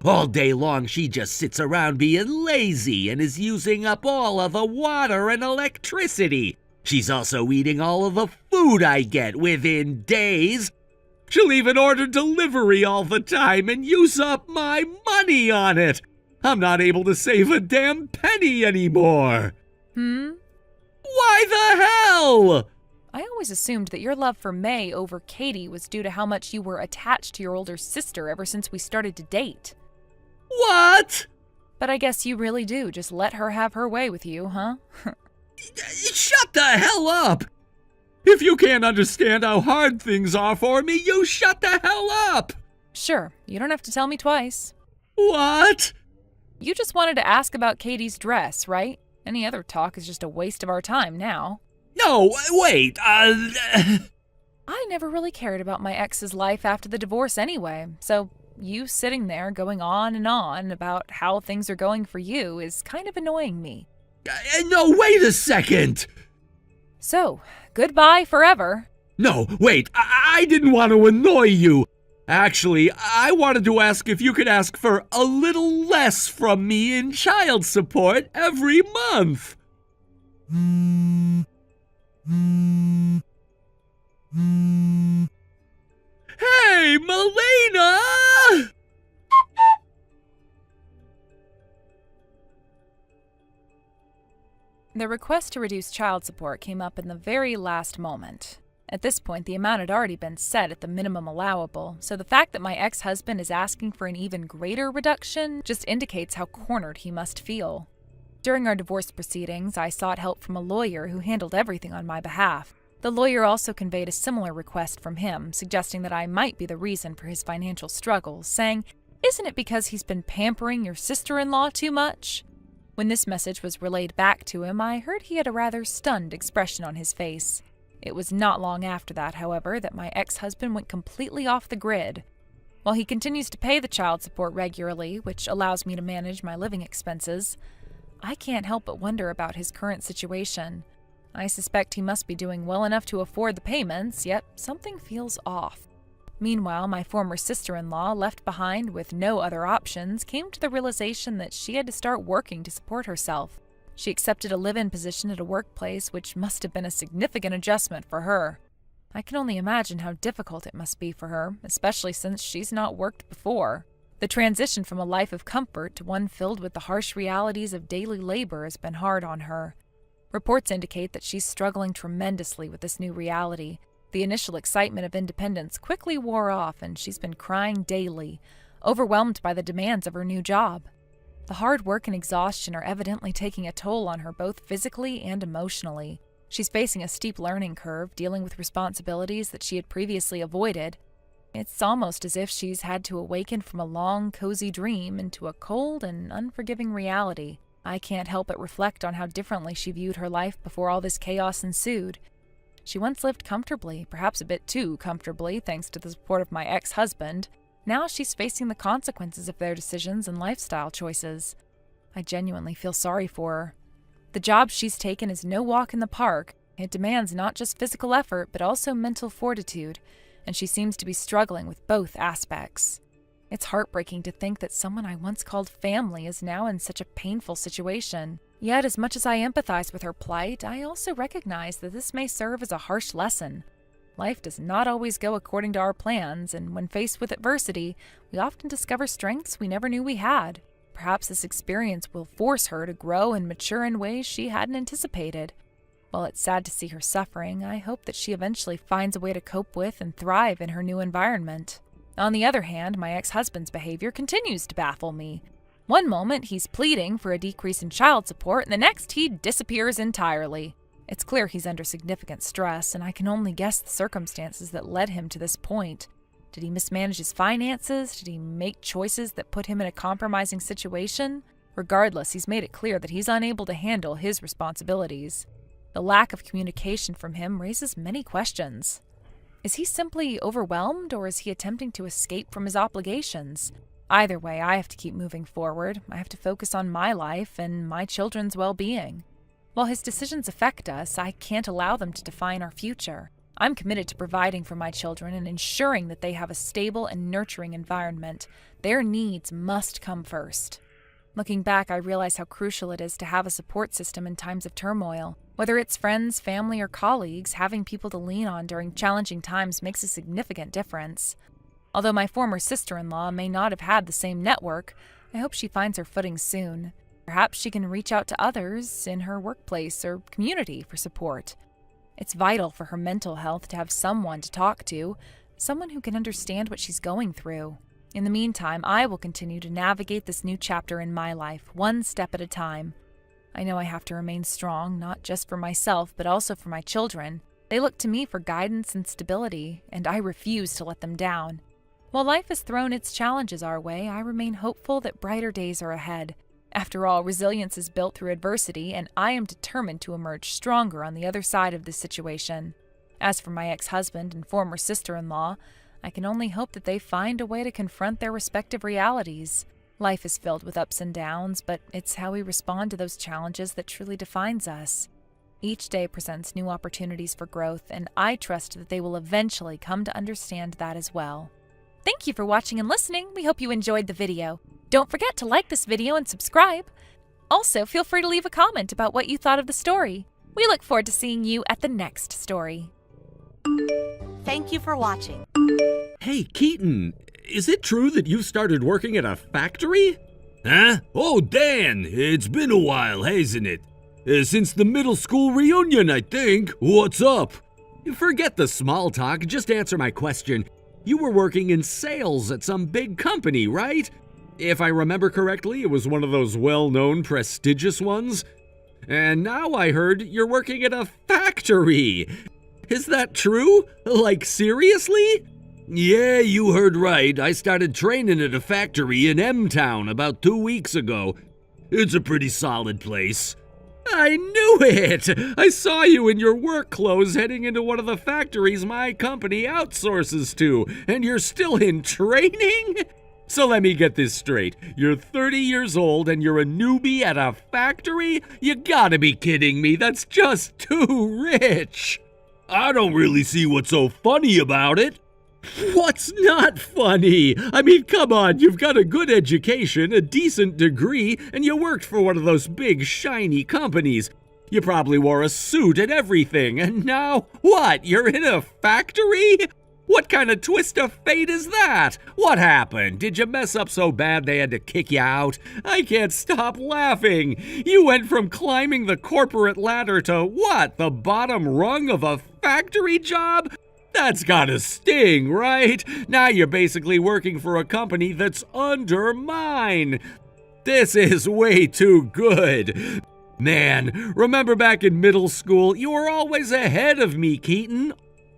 All day long, she just sits around being lazy and is using up all of the water and electricity. She's also eating all of the food I get within days. She'll even order delivery all the time and use up my money on it. I'm not able to save a damn penny anymore. Why the hell? I always assumed that your love for May over Katie was due to how much you were attached to your older sister ever since we started to date. What? But I guess you really do just let her have her way with you, huh? Shut the hell up! If you can't understand how hard things are for me, you shut the hell up! Sure, you don't have to tell me twice. What? You just wanted to ask about Katie's dress, right? Any other talk is just a waste of our time now. No, wait, I never really cared about my ex's life after the divorce anyway, so you sitting there going on and on about how things are going for you is kind of annoying me. No, wait a second! So, goodbye forever. No, wait, I didn't want to annoy you. Actually, I wanted to ask if you could ask for a little less from me in child support every month. Hey, Melena! The request to reduce child support came up in the very last moment. At this point, the amount had already been set at the minimum allowable, so the fact that my ex-husband is asking for an even greater reduction just indicates how cornered he must feel. During our divorce proceedings, I sought help from a lawyer who handled everything on my behalf. The lawyer also conveyed a similar request from him, suggesting that I might be the reason for his financial struggles, saying, "Isn't it because he's been pampering your sister-in-law too much?" When this message was relayed back to him, I heard he had a rather stunned expression on his face. It was not long after that, however, that my ex-husband went completely off the grid. While he continues to pay the child support regularly, which allows me to manage my living expenses, I can't help but wonder about his current situation. I suspect he must be doing well enough to afford the payments, yet something feels off. Meanwhile, my former sister-in-law, left behind with no other options, came to the realization that she had to start working to support herself. She accepted a live-in position at a workplace, which must have been a significant adjustment for her. I can only imagine how difficult it must be for her, especially since she's not worked before. The transition from a life of comfort to one filled with the harsh realities of daily labor has been hard on her. Reports indicate that she's struggling tremendously with this new reality. The initial excitement of independence quickly wore off, and she's been crying daily, overwhelmed by the demands of her new job. The hard work and exhaustion are evidently taking a toll on her both physically and emotionally. She's facing a steep learning curve, dealing with responsibilities that she had previously avoided. It's almost as if she's had to awaken from a long, cozy dream into a cold and unforgiving reality. I can't help but reflect on how differently she viewed her life before all this chaos ensued. She once lived comfortably, perhaps a bit too comfortably, thanks to the support of my ex-husband. Now she's facing the consequences of their decisions and lifestyle choices. I genuinely feel sorry for her. The job she's taken is no walk in the park. It demands not just physical effort, but also mental fortitude, and she seems to be struggling with both aspects. It's heartbreaking to think that someone I once called family is now in such a painful situation. Yet, as much as I empathize with her plight, I also recognize that this may serve as a harsh lesson. Life does not always go according to our plans, and when faced with adversity, we often discover strengths we never knew we had. Perhaps this experience will force her to grow and mature in ways she hadn't anticipated. While it's sad to see her suffering, I hope that she eventually finds a way to cope with and thrive in her new environment. On the other hand, my ex-husband's behavior continues to baffle me. One moment, he's pleading for a decrease in child support, and the next, he disappears entirely. It's clear he's under significant stress, and I can only guess the circumstances that led him to this point. Did he mismanage his finances? Did he make choices that put him in a compromising situation? Regardless, he's made it clear that he's unable to handle his responsibilities. The lack of communication from him raises many questions. Is he simply overwhelmed, or is he attempting to escape from his obligations? Either way, I have to keep moving forward. I have to focus on my life and my children's well-being. While his decisions affect us, I can't allow them to define our future. I'm committed to providing for my children and ensuring that they have a stable and nurturing environment. Their needs must come first. Looking back, I realize how crucial it is to have a support system in times of turmoil. Whether it's friends, family, or colleagues, having people to lean on during challenging times makes a significant difference. Although my former sister-in-law may not have had the same network, I hope she finds her footing soon. Perhaps she can reach out to others in her workplace or community for support. It's vital for her mental health to have someone to talk to, someone who can understand what she's going through. In the meantime, I will continue to navigate this new chapter in my life, one step at a time. I know I have to remain strong, not just for myself, but also for my children. They look to me for guidance and stability, and I refuse to let them down. While life has thrown its challenges our way, I remain hopeful that brighter days are ahead. After all, resilience is built through adversity, and I am determined to emerge stronger on the other side of this situation. As for my ex-husband and former sister-in-law, I can only hope that they find a way to confront their respective realities. Life is filled with ups and downs, but it's how we respond to those challenges that truly defines us. Each day presents new opportunities for growth, and I trust that they will eventually come to understand that as well. Thank you for watching and listening. We hope you enjoyed the video. Don't forget to like this video and subscribe. Also, feel free to leave a comment about what you thought of the story. We look forward to seeing you at the next story. Thank you for watching. Hey, Keaton, is it true that you've started working at a factory? Huh? Oh, Dan, it's been a while, hasn't it? Since the middle school reunion, I think. What's up? Forget the small talk, just answer my question. You were working in sales at some big company, right? If I remember correctly, it was one of those well-known, prestigious ones. And now I heard you're working at a factory. Is that true? Like, seriously? Yeah, you heard right. I started training at a factory in M-Town about 2 weeks ago. It's a pretty solid place. I knew it! I saw you in your work clothes heading into one of the factories my company outsources to, and you're still in training? So let me get this straight. You're 30 years old and you're a newbie at a factory? You gotta be kidding me. That's just too rich. I don't really see what's so funny about it. What's not funny? I mean, come on, you've got a good education, a decent degree, and you worked for one of those big, shiny companies. You probably wore a suit and everything, and now, what, you're in a factory? What kind of twist of fate is that? What happened? Did you mess up so bad they had to kick you out? I can't stop laughing. You went from climbing the corporate ladder to what, the bottom rung of a factory job? That's gotta sting, right? Now you're basically working for a company that's under mine. This is way too good. Man, remember back in middle school, you were always ahead of me, Keaton.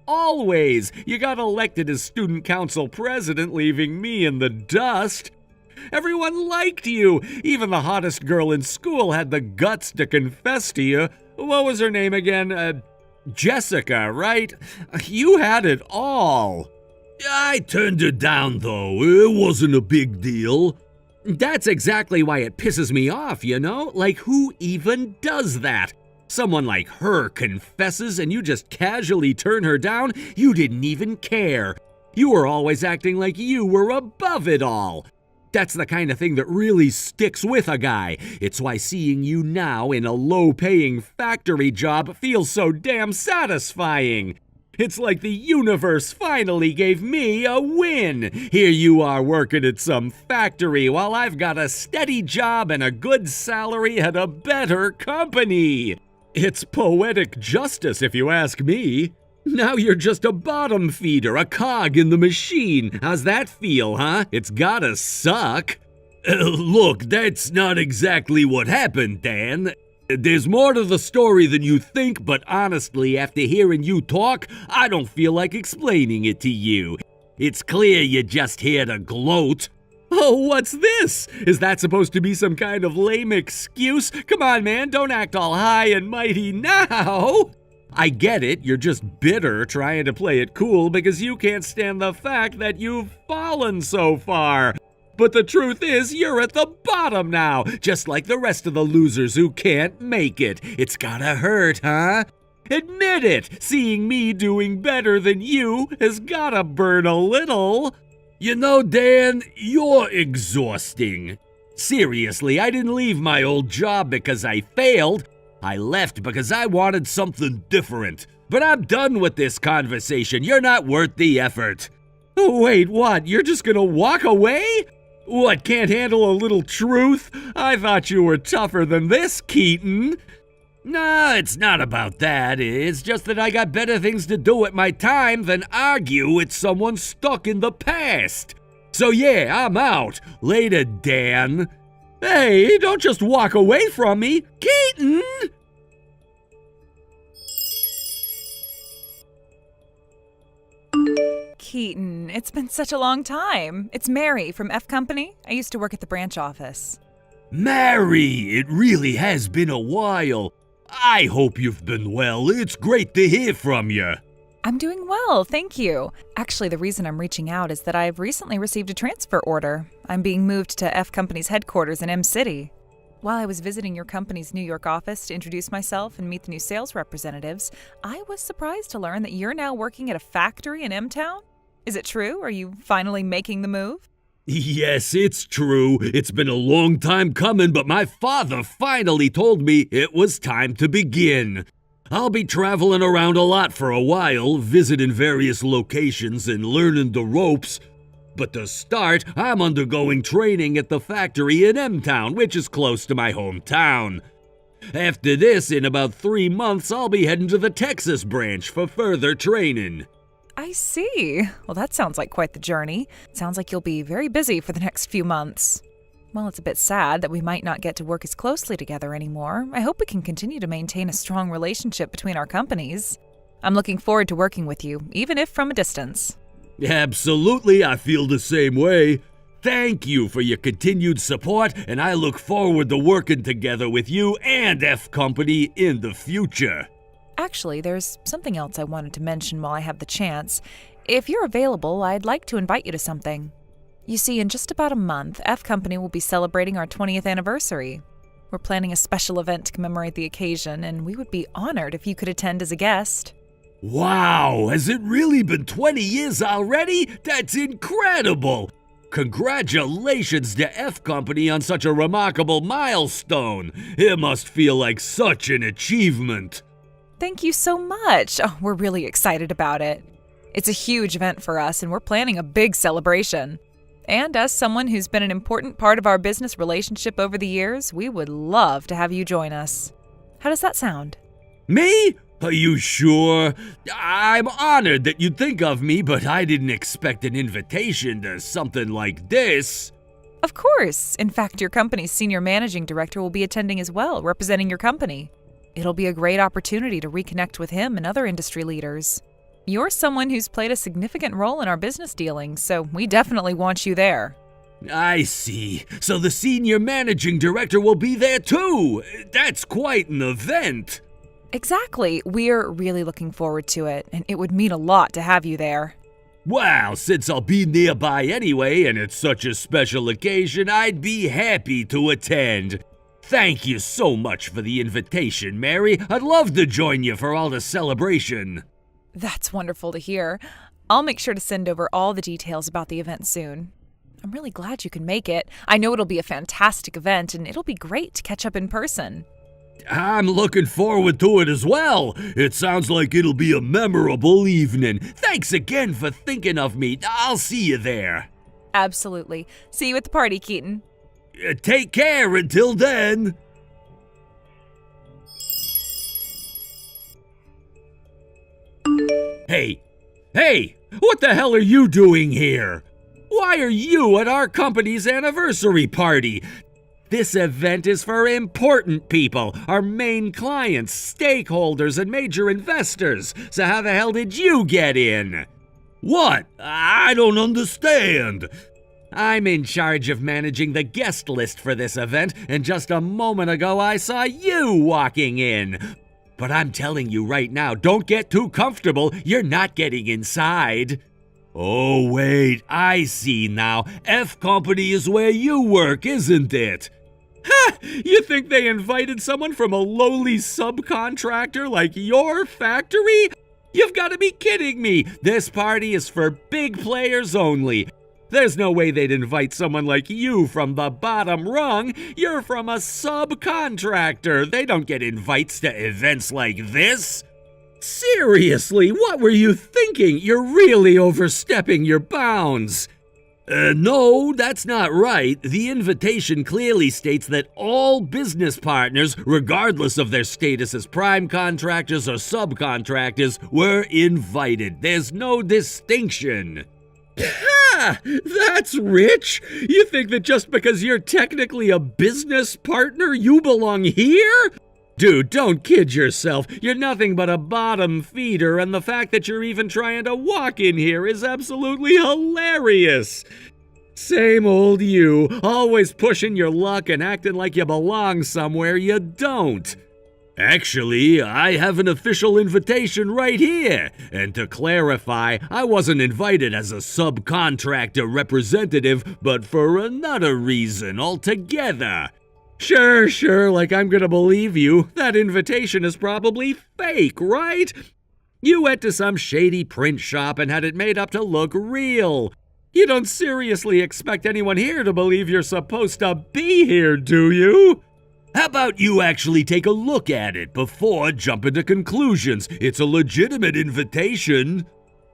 Always. You got elected as student council president, leaving me in the dust. Everyone liked you. Even the hottest girl in school had the guts to confess to you. What was her name again? Jessica, right? You had it all. I turned her down, though. It wasn't a big deal. That's exactly why it pisses me off, you know? Like, who even does that? Someone like her confesses and you just casually turn her down? You didn't even care. You were always acting like you were above it all. That's the kind of thing that really sticks with a guy. It's why seeing you now in a low-paying factory job feels so damn satisfying. It's like the universe finally gave me a win. Here you are working at some factory while I've got a steady job and a good salary at a better company. It's poetic justice if you ask me. Now you're just a bottom feeder, a cog in the machine. How's that feel, huh? It's gotta suck. Look, that's not exactly what happened, Dan. There's more to the story than you think, but honestly, after hearing you talk, I don't feel like explaining it to you. It's clear you're just here to gloat. Oh, what's this? Is that supposed to be some kind of lame excuse? Come on, man, don't act all high and mighty now. I get it, you're just bitter trying to play it cool because you can't stand the fact that you've fallen so far. But the truth is, you're at the bottom now, just like the rest of the losers who can't make it. It's gotta hurt, huh? Admit it, seeing me doing better than you has gotta burn a little. You know, Dan, you're exhausting. Seriously, I didn't leave my old job because I failed. I left because I wanted something different. But I'm done with this conversation. You're not worth the effort. Wait, what? You're just gonna walk away? What, can't handle a little truth? I thought you were tougher than this, Keaton. Nah, it's not about that. It's just that I got better things to do with my time than argue with someone stuck in the past. So yeah, I'm out. Later, Dan. Hey, don't just walk away from me. Keaton! Keaton, it's been such a long time. It's Mary from F Company. I used to work at the branch office. Mary, it really has been a while. I hope you've been well. It's great to hear from you. I'm doing well, thank you. Actually, the reason I'm reaching out is that I've recently received a transfer order. I'm being moved to F Company's headquarters in M City. While I was visiting your company's New York office to introduce myself and meet the new sales representatives, I was surprised to learn that you're now working at a factory in M-Town. Is it true? Are you finally making the move? Yes, it's true. It's been a long time coming, but my father finally told me it was time to begin. I'll be traveling around a lot for a while, visiting various locations and learning the ropes. But to start, I'm undergoing training at the factory in M-Town, which is close to my hometown. After this, in about 3 months, I'll be heading to the Texas branch for further training. I see. Well, that sounds like quite the journey. Sounds like you'll be very busy for the next few months. Well, it's a bit sad that we might not get to work as closely together anymore. I hope we can continue to maintain a strong relationship between our companies. I'm looking forward to working with you, even if from a distance. Absolutely, I feel the same way. Thank you for your continued support, and I look forward to working together with you and F Company in the future. Actually, there's something else I wanted to mention while I have the chance. If you're available, I'd like to invite you to something. You see, in just about a month, F Company will be celebrating our 20th anniversary. We're planning a special event to commemorate the occasion, and we would be honored if you could attend as a guest. Wow, has it really been 20 years already? That's incredible! Congratulations to F Company on such a remarkable milestone. It must feel like such an achievement. Thank you so much. Oh, we're really excited about it. It's a huge event for us, and we're planning a big celebration. And as someone who's been an important part of our business relationship over the years, we would love to have you join us. How does that sound? Me? Are you sure? I'm honored that you'd think of me, but I didn't expect an invitation to something like this. Of course. In fact, your company's senior managing director will be attending as well, representing your company. It'll be a great opportunity to reconnect with him and other industry leaders. You're someone who's played a significant role in our business dealings, so we definitely want you there. I see. So the senior managing director will be there too. That's quite an event. Exactly. We're really looking forward to it, and it would mean a lot to have you there. Well, since I'll be nearby anyway, and it's such a special occasion, I'd be happy to attend. Thank you so much for the invitation, Mary. I'd love to join you for all the celebration. That's wonderful to hear. I'll make sure to send over all the details about the event soon. I'm really glad you can make it. I know it'll be a fantastic event, and it'll be great to catch up in person. I'm looking forward to it as well. It sounds like it'll be a memorable evening. Thanks again for thinking of me. I'll see you there. Absolutely. See you at the party, Keaton. Take care until then. Hey, what the hell are you doing here? Why are you at our company's anniversary party? This event is for important people, our main clients, stakeholders, and major investors. So how the hell did you get in? What? I don't understand. I'm in charge of managing the guest list for this event, and just a moment ago I saw you walking in. But I'm telling you right now, don't get too comfortable. You're not getting inside. Oh, wait, I see now. F Company is where you work, isn't it? Ha! You think they invited someone from a lowly subcontractor like your factory? You've got to be kidding me. This party is for big players only. There's no way they'd invite someone like you from the bottom rung. You're from a subcontractor. They don't get invites to events like this. Seriously, what were you thinking? You're really overstepping your bounds. No, that's not right. The invitation clearly states that all business partners, regardless of their status as prime contractors or subcontractors, were invited. There's no distinction. Ha! That's rich! You think that just because you're technically a business partner, you belong here? Dude, don't kid yourself. You're nothing but a bottom feeder, and the fact that you're even trying to walk in here is absolutely hilarious. Same old you, always pushing your luck and acting like you belong somewhere you don't. Actually, I have an official invitation right here. And to clarify, I wasn't invited as a subcontractor representative, but for another reason altogether. Sure, like I'm gonna believe you. That invitation is probably fake, right? You went to some shady print shop and had it made up to look real. You don't seriously expect anyone here to believe you're supposed to be here, do you? How about you actually take a look at it before jumping to conclusions? It's a legitimate invitation.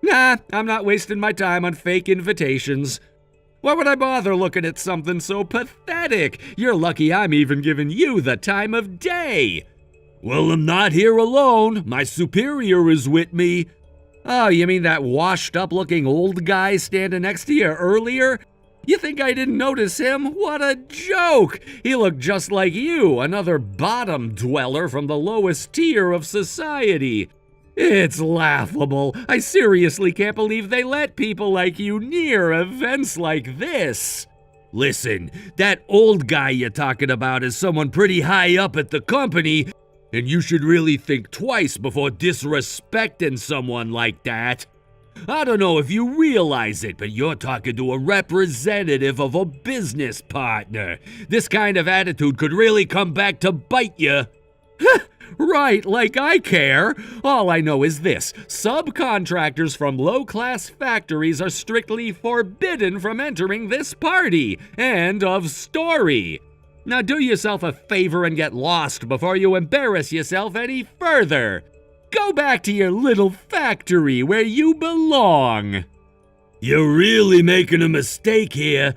Nah, I'm not wasting my time on fake invitations. Why would I bother looking at something so pathetic? You're lucky I'm even giving you the time of day. Well, I'm not here alone. My superior is with me. Oh, you mean that washed-up-looking old guy standing next to you earlier? You think I didn't notice him? What a joke! He looked just like you, another bottom dweller from the lowest tier of society. It's laughable. I seriously can't believe they let people like you near events like this. Listen, that old guy you're talking about is someone pretty high up at the company, and you should really think twice before disrespecting someone like that. I don't know if you realize it, but you're talking to a representative of a business partner. This kind of attitude could really come back to bite you. Right, like I care. All I know is this: subcontractors from low-class factories are strictly forbidden from entering this party. End of story. Now do yourself a favor and get lost before you embarrass yourself any further. Go back to your little factory where you belong. You're really making a mistake here.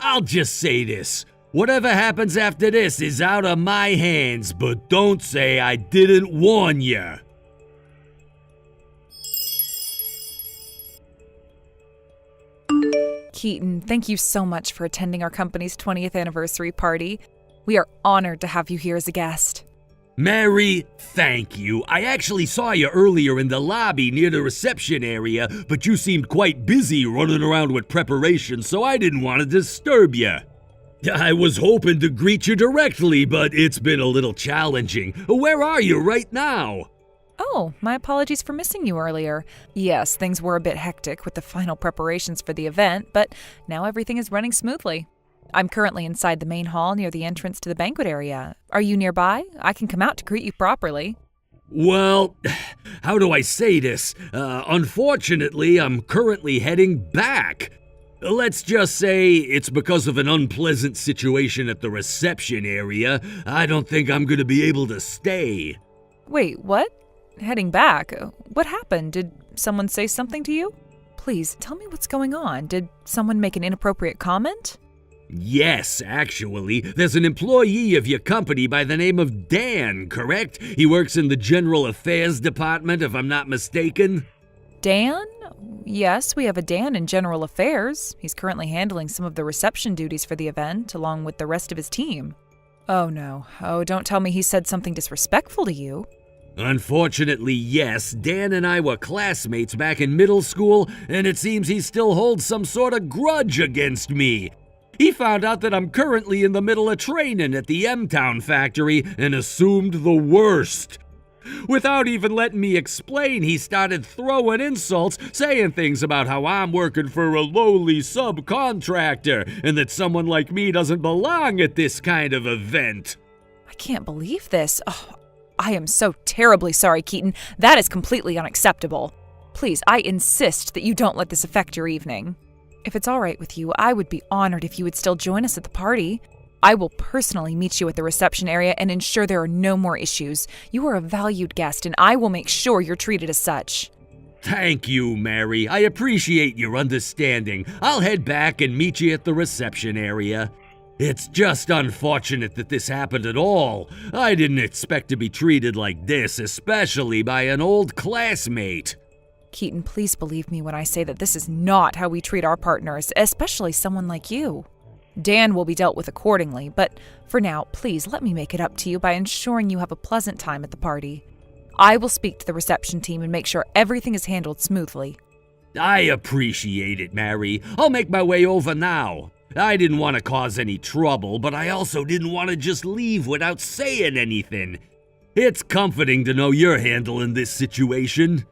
I'll just say this. Whatever happens after this is out of my hands, but don't say I didn't warn you. Keaton, thank you so much for attending our company's 20th anniversary party. We are honored to have you here as a guest. Mary, thank you. I actually saw you earlier in the lobby near the reception area, but you seemed quite busy running around with preparations, so I didn't want to disturb you. I was hoping to greet you directly, but it's been a little challenging. Where are you right now? Oh, my apologies for missing you earlier. Yes, things were a bit hectic with the final preparations for the event, but now everything is running smoothly. I'm currently inside the main hall near the entrance to the banquet area. Are you nearby? I can come out to greet you properly. Well, how do I say this? Unfortunately, I'm currently heading back. Let's just say it's because of an unpleasant situation at the reception area. I don't think I'm going to be able to stay. Wait, what? Heading back? What happened? Did someone say something to you? Please, tell me what's going on. Did someone make an inappropriate comment? Yes, actually. There's an employee of your company by the name of Dan, correct? He works in the General Affairs Department, if I'm not mistaken. Dan? Yes, we have a Dan in General Affairs. He's currently handling some of the reception duties for the event, along with the rest of his team. Oh no. Oh, don't tell me he said something disrespectful to you. Unfortunately, yes. Dan and I were classmates back in middle school, and it seems he still holds some sort of grudge against me. He found out that I'm currently in the middle of training at the M-Town factory and assumed the worst. Without even letting me explain, he started throwing insults, saying things about how I'm working for a lowly subcontractor and that someone like me doesn't belong at this kind of event. I can't believe this. Oh, I am so terribly sorry, Keaton. That is completely unacceptable. Please, I insist that you don't let this affect your evening. If it's all right with you, I would be honored if you would still join us at the party. I will personally meet you at the reception area and ensure there are no more issues. You are a valued guest, and I will make sure you're treated as such. Thank you, Mary. I appreciate your understanding. I'll head back and meet you at the reception area. It's just unfortunate that this happened at all. I didn't expect to be treated like this, especially by an old classmate. Keaton, please believe me when I say that this is not how we treat our partners, especially someone like you. Dan will be dealt with accordingly, but for now, please let me make it up to you by ensuring you have a pleasant time at the party. I will speak to the reception team and make sure everything is handled smoothly. I appreciate it, Mary. I'll make my way over now. I didn't want to cause any trouble, but I also didn't want to just leave without saying anything. It's comforting to know you're handling this situation.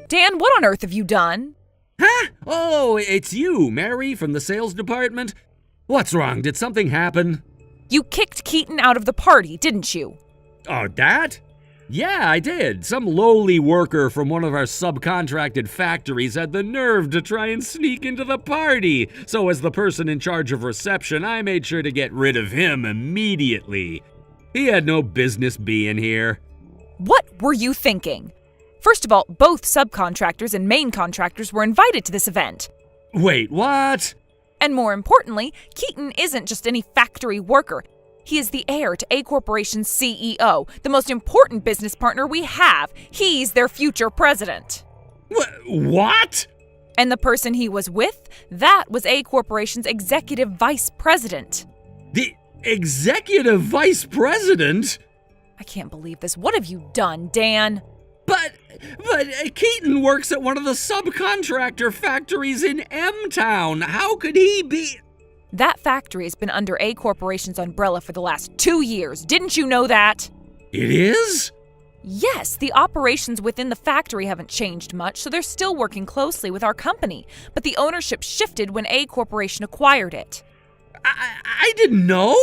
Dan, what on earth have you done? Huh? Oh, it's you, Mary, from the sales department? What's wrong? Did something happen? You kicked Keaton out of the party, didn't you? Oh, that? Yeah, I did. Some lowly worker from one of our subcontracted factories had the nerve to try and sneak into the party. So as the person in charge of reception, I made sure to get rid of him immediately. He had no business being here. What were you thinking? First of all, both subcontractors and main contractors were invited to this event. Wait, what? And more importantly, Keaton isn't just any factory worker. He is the heir to A Corporation's CEO, the most important business partner we have. He's their future president. What? And the person he was with, that was A Corporation's executive vice president. The executive vice president? I can't believe this. What have you done, Dan? But Keaton works at one of the subcontractor factories in M-Town. How could he be? That factory has been under A Corporation's umbrella for the last 2 years. Didn't you know that? It is? Yes, the operations within the factory haven't changed much, so they're still working closely with our company. But the ownership shifted when A Corporation acquired it. I didn't know.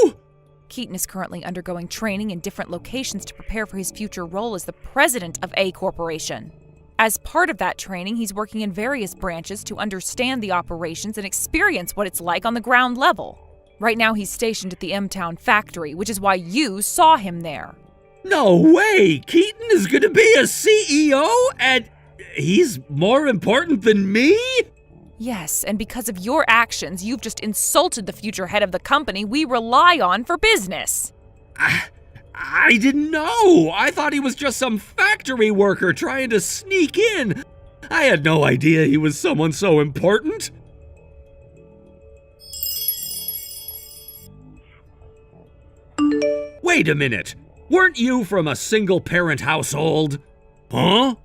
Keaton is currently undergoing training in different locations to prepare for his future role as the president of A Corporation. As part of that training, he's working in various branches to understand the operations and experience what it's like on the ground level. Right now, he's stationed at the M-Town factory, which is why you saw him there. No way! Keaton is gonna be a CEO and he's more important than me? Yes, and because of your actions, you've just insulted the future head of the company we rely on for business. I didn't know. I thought he was just some factory worker trying to sneak in. I had no idea he was someone so important. Wait a minute. Weren't you from a single-parent household? Huh?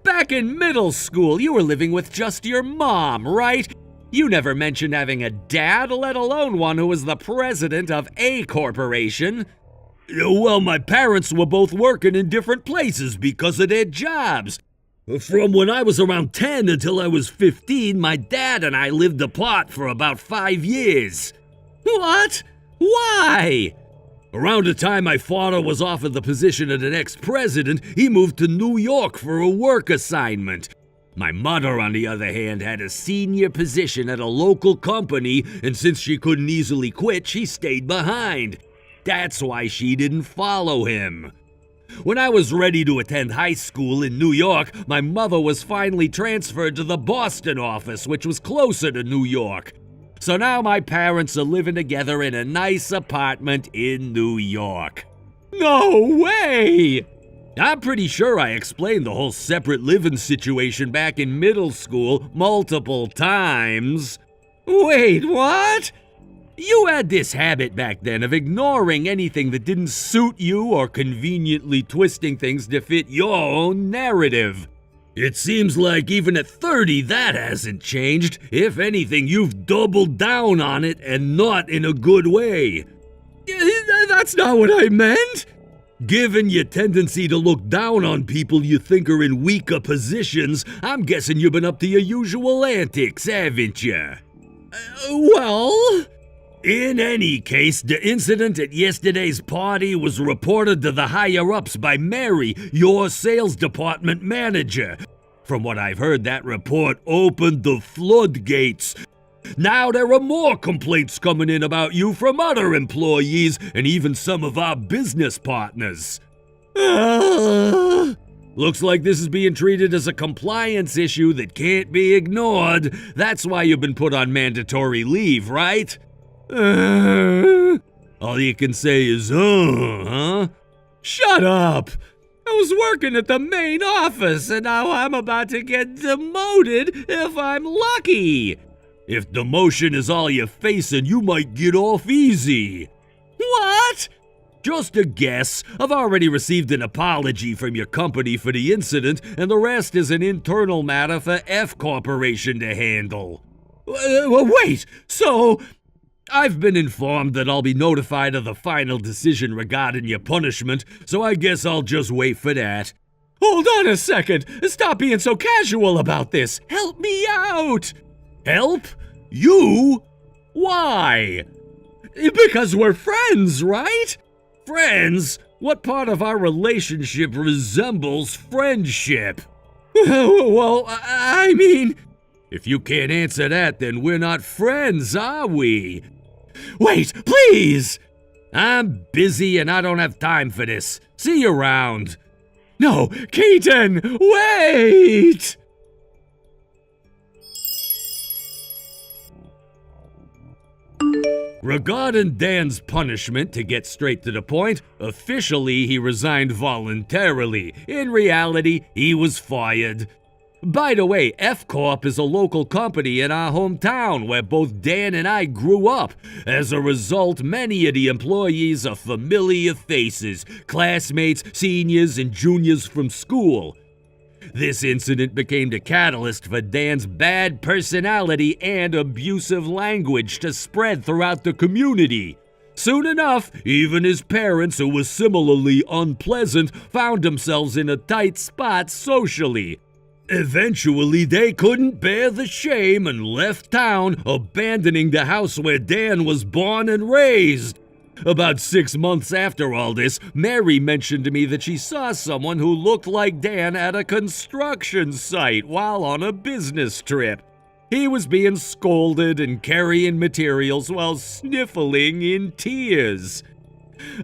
Back in middle school, you were living with just your mom, right? You never mentioned having a dad, let alone one who was the president of A Corporation. Well, my parents were both working in different places because of their jobs. From when I was around 10 until I was 15, my dad and I lived apart for about 5 years. What? Why? Around the time my father was offered the position of the next president, he moved to New York for a work assignment. My mother, on the other hand, had a senior position at a local company, and since she couldn't easily quit, she stayed behind. That's why she didn't follow him. When I was ready to attend high school in New York, my mother was finally transferred to the Boston office, which was closer to New York. So now my parents are living together in a nice apartment in New York. No way! I'm pretty sure I explained the whole separate living situation back in middle school multiple times. Wait, what? You had this habit back then of ignoring anything that didn't suit you or conveniently twisting things to fit your own narrative. It seems like even at 30 that hasn't changed. If anything, you've doubled down on it and not in a good way. That's not what I meant. Given your tendency to look down on people you think are in weaker positions, I'm guessing you've been up to your usual antics, haven't you? Well... In any case, the incident at yesterday's party was reported to the higher-ups by Mary, your sales department manager. From what I've heard, that report opened the floodgates. Now there are more complaints coming in about you from other employees and even some of our business partners. Looks like this is being treated as a compliance issue that can't be ignored. That's why you've been put on mandatory leave, right? All you can say is, huh? Shut up! I was working at the main office, and now I'm about to get demoted if I'm lucky. If demotion is all you're facing, you might get off easy. What? Just a guess. I've already received an apology from your company for the incident, and the rest is an internal matter for F Corporation to handle. Wait, so... I've been informed that I'll be notified of the final decision regarding your punishment, so I guess I'll just wait for that. Hold on a second! Stop being so casual about this! Help me out! Help? You? Why? Because we're friends, right? Friends? What part of our relationship resembles friendship? Well, I mean, if you can't answer that, then we're not friends, are we? Wait, please! I'm busy and I don't have time for this. See you around. No, Keaton, wait! Regarding Dan's punishment, to get straight to the point, officially he resigned voluntarily. In reality, he was fired. By the way, F Corp is a local company in our hometown where both Dan and I grew up. As a result, many of the employees are familiar faces, classmates, seniors, and juniors from school. This incident became the catalyst for Dan's bad personality and abusive language to spread throughout the community. Soon enough, even his parents, who were similarly unpleasant, found themselves in a tight spot socially. Eventually, they couldn't bear the shame and left town, abandoning the house where Dan was born and raised. About 6 months after all this, Mary mentioned to me that she saw someone who looked like Dan at a construction site while on a business trip. He was being scolded and carrying materials while sniffling in tears.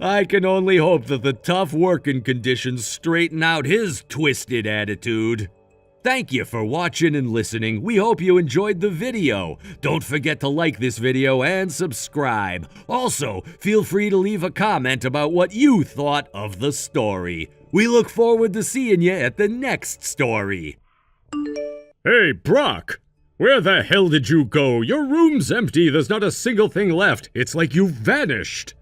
I can only hope that the tough working conditions straighten out his twisted attitude. Thank you for watching and listening. We hope you enjoyed the video. Don't forget to like this video and subscribe. Also, feel free to leave a comment about what you thought of the story. We look forward to seeing you at the next story. Hey, Brock! Where the hell did you go? Your room's empty. There's not a single thing left. It's like you vanished.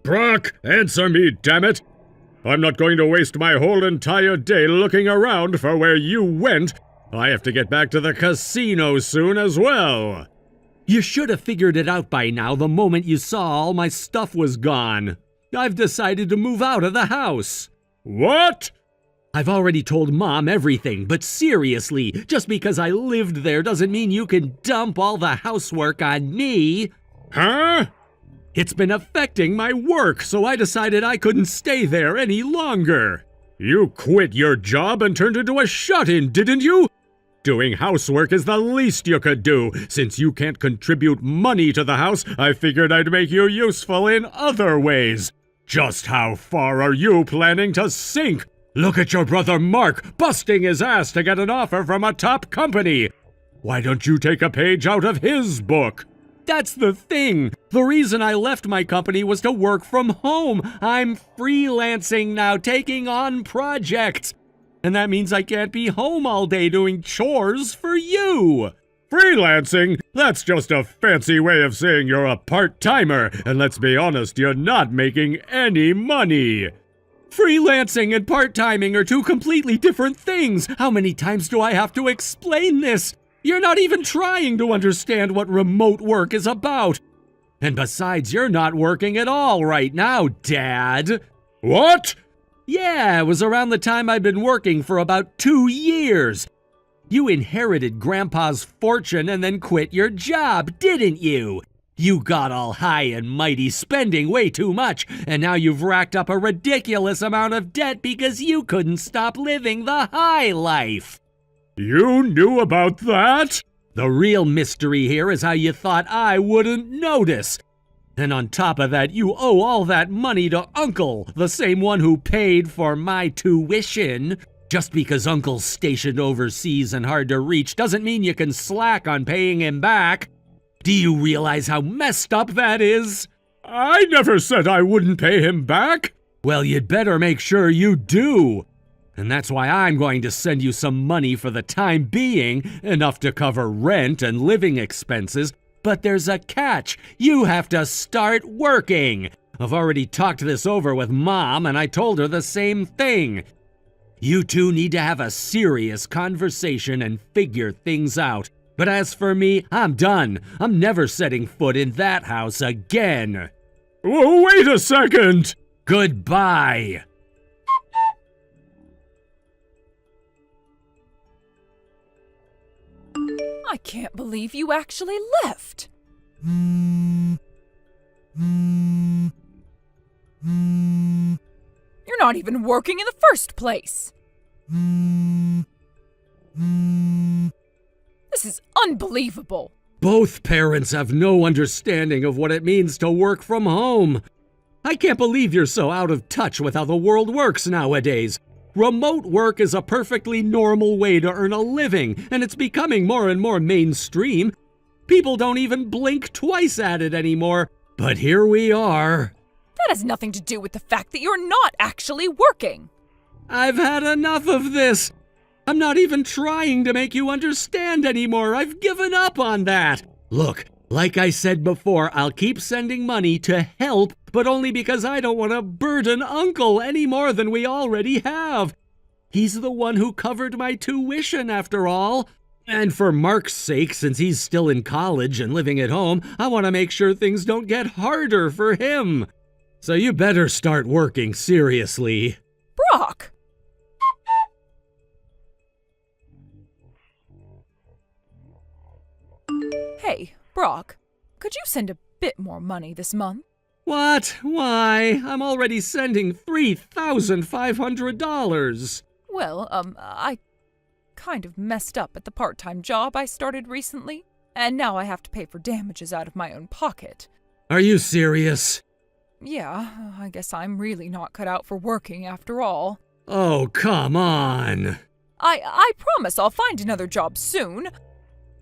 Brock, answer me, damn it! I'm not going to waste my whole entire day looking around for where you went. I have to get back to the casino soon as well. You should have figured it out by now the moment you saw all my stuff was gone. I've decided to move out of the house. What? I've already told Mom everything, but seriously, just because I lived there doesn't mean you can dump all the housework on me. Huh? It's been affecting my work, so I decided I couldn't stay there any longer. You quit your job and turned into a shut-in, didn't you? Doing housework is the least you could do. Since you can't contribute money to the house, I figured I'd make you useful in other ways. Just how far are you planning to sink? Look at your brother Mark, busting his ass to get an offer from a top company. Why don't you take a page out of his book? That's the thing. The reason I left my company was to work from home. I'm freelancing now, taking on projects. And that means I can't be home all day doing chores for you. Freelancing? That's just a fancy way of saying you're a part-timer. And let's be honest, you're not making any money. Freelancing and part-timing are two completely different things. How many times do I have to explain this? You're not even trying to understand what remote work is about. And besides, you're not working at all right now, Dad. What? Yeah, it was around the time I'd been working for about 2 years. You inherited Grandpa's fortune and then quit your job, didn't you? You got all high and mighty, spending way too much, and now you've racked up a ridiculous amount of debt because you couldn't stop living the high life. You knew about that? The real mystery here is how you thought I wouldn't notice. And on top of that, you owe all that money to Uncle, the same one who paid for my tuition. Just because Uncle's stationed overseas and hard to reach doesn't mean you can slack on paying him back. Do you realize how messed up that is? I never said I wouldn't pay him back. Well, you'd better make sure you do. And that's why I'm going to send you some money for the time being, enough to cover rent and living expenses. But there's a catch. You have to start working. I've already talked this over with Mom, and I told her the same thing. You two need to have a serious conversation and figure things out. But as for me, I'm done. I'm never setting foot in that house again. Wait a second. Goodbye. I can't believe you actually left. You're not even working in the first place. This is unbelievable. Both parents have no understanding of what it means to work from home. I can't believe you're so out of touch with how the world works nowadays. Remote work is a perfectly normal way to earn a living, and it's becoming more and more mainstream. People don't even blink twice at it anymore, but here we are. That has nothing to do with the fact that you're not actually working. I've had enough of this. I'm not even trying to make you understand anymore. I've given up on that. Look, like I said before, I'll keep sending money to help, but only because I don't want to burden Uncle any more than we already have. He's the one who covered my tuition, after all. And for Mark's sake, since he's still in college and living at home, I want to make sure things don't get harder for him. So you better start working seriously. Brock! Hey, Brock, could you send a bit more money this month? What? Why? I'm already sending $3,500. Well, I kind of messed up at the part-time job I started recently, and now I have to pay for damages out of my own pocket. Are you serious? Yeah, I guess I'm really not cut out for working after all. Oh, come on. I promise I'll find another job soon.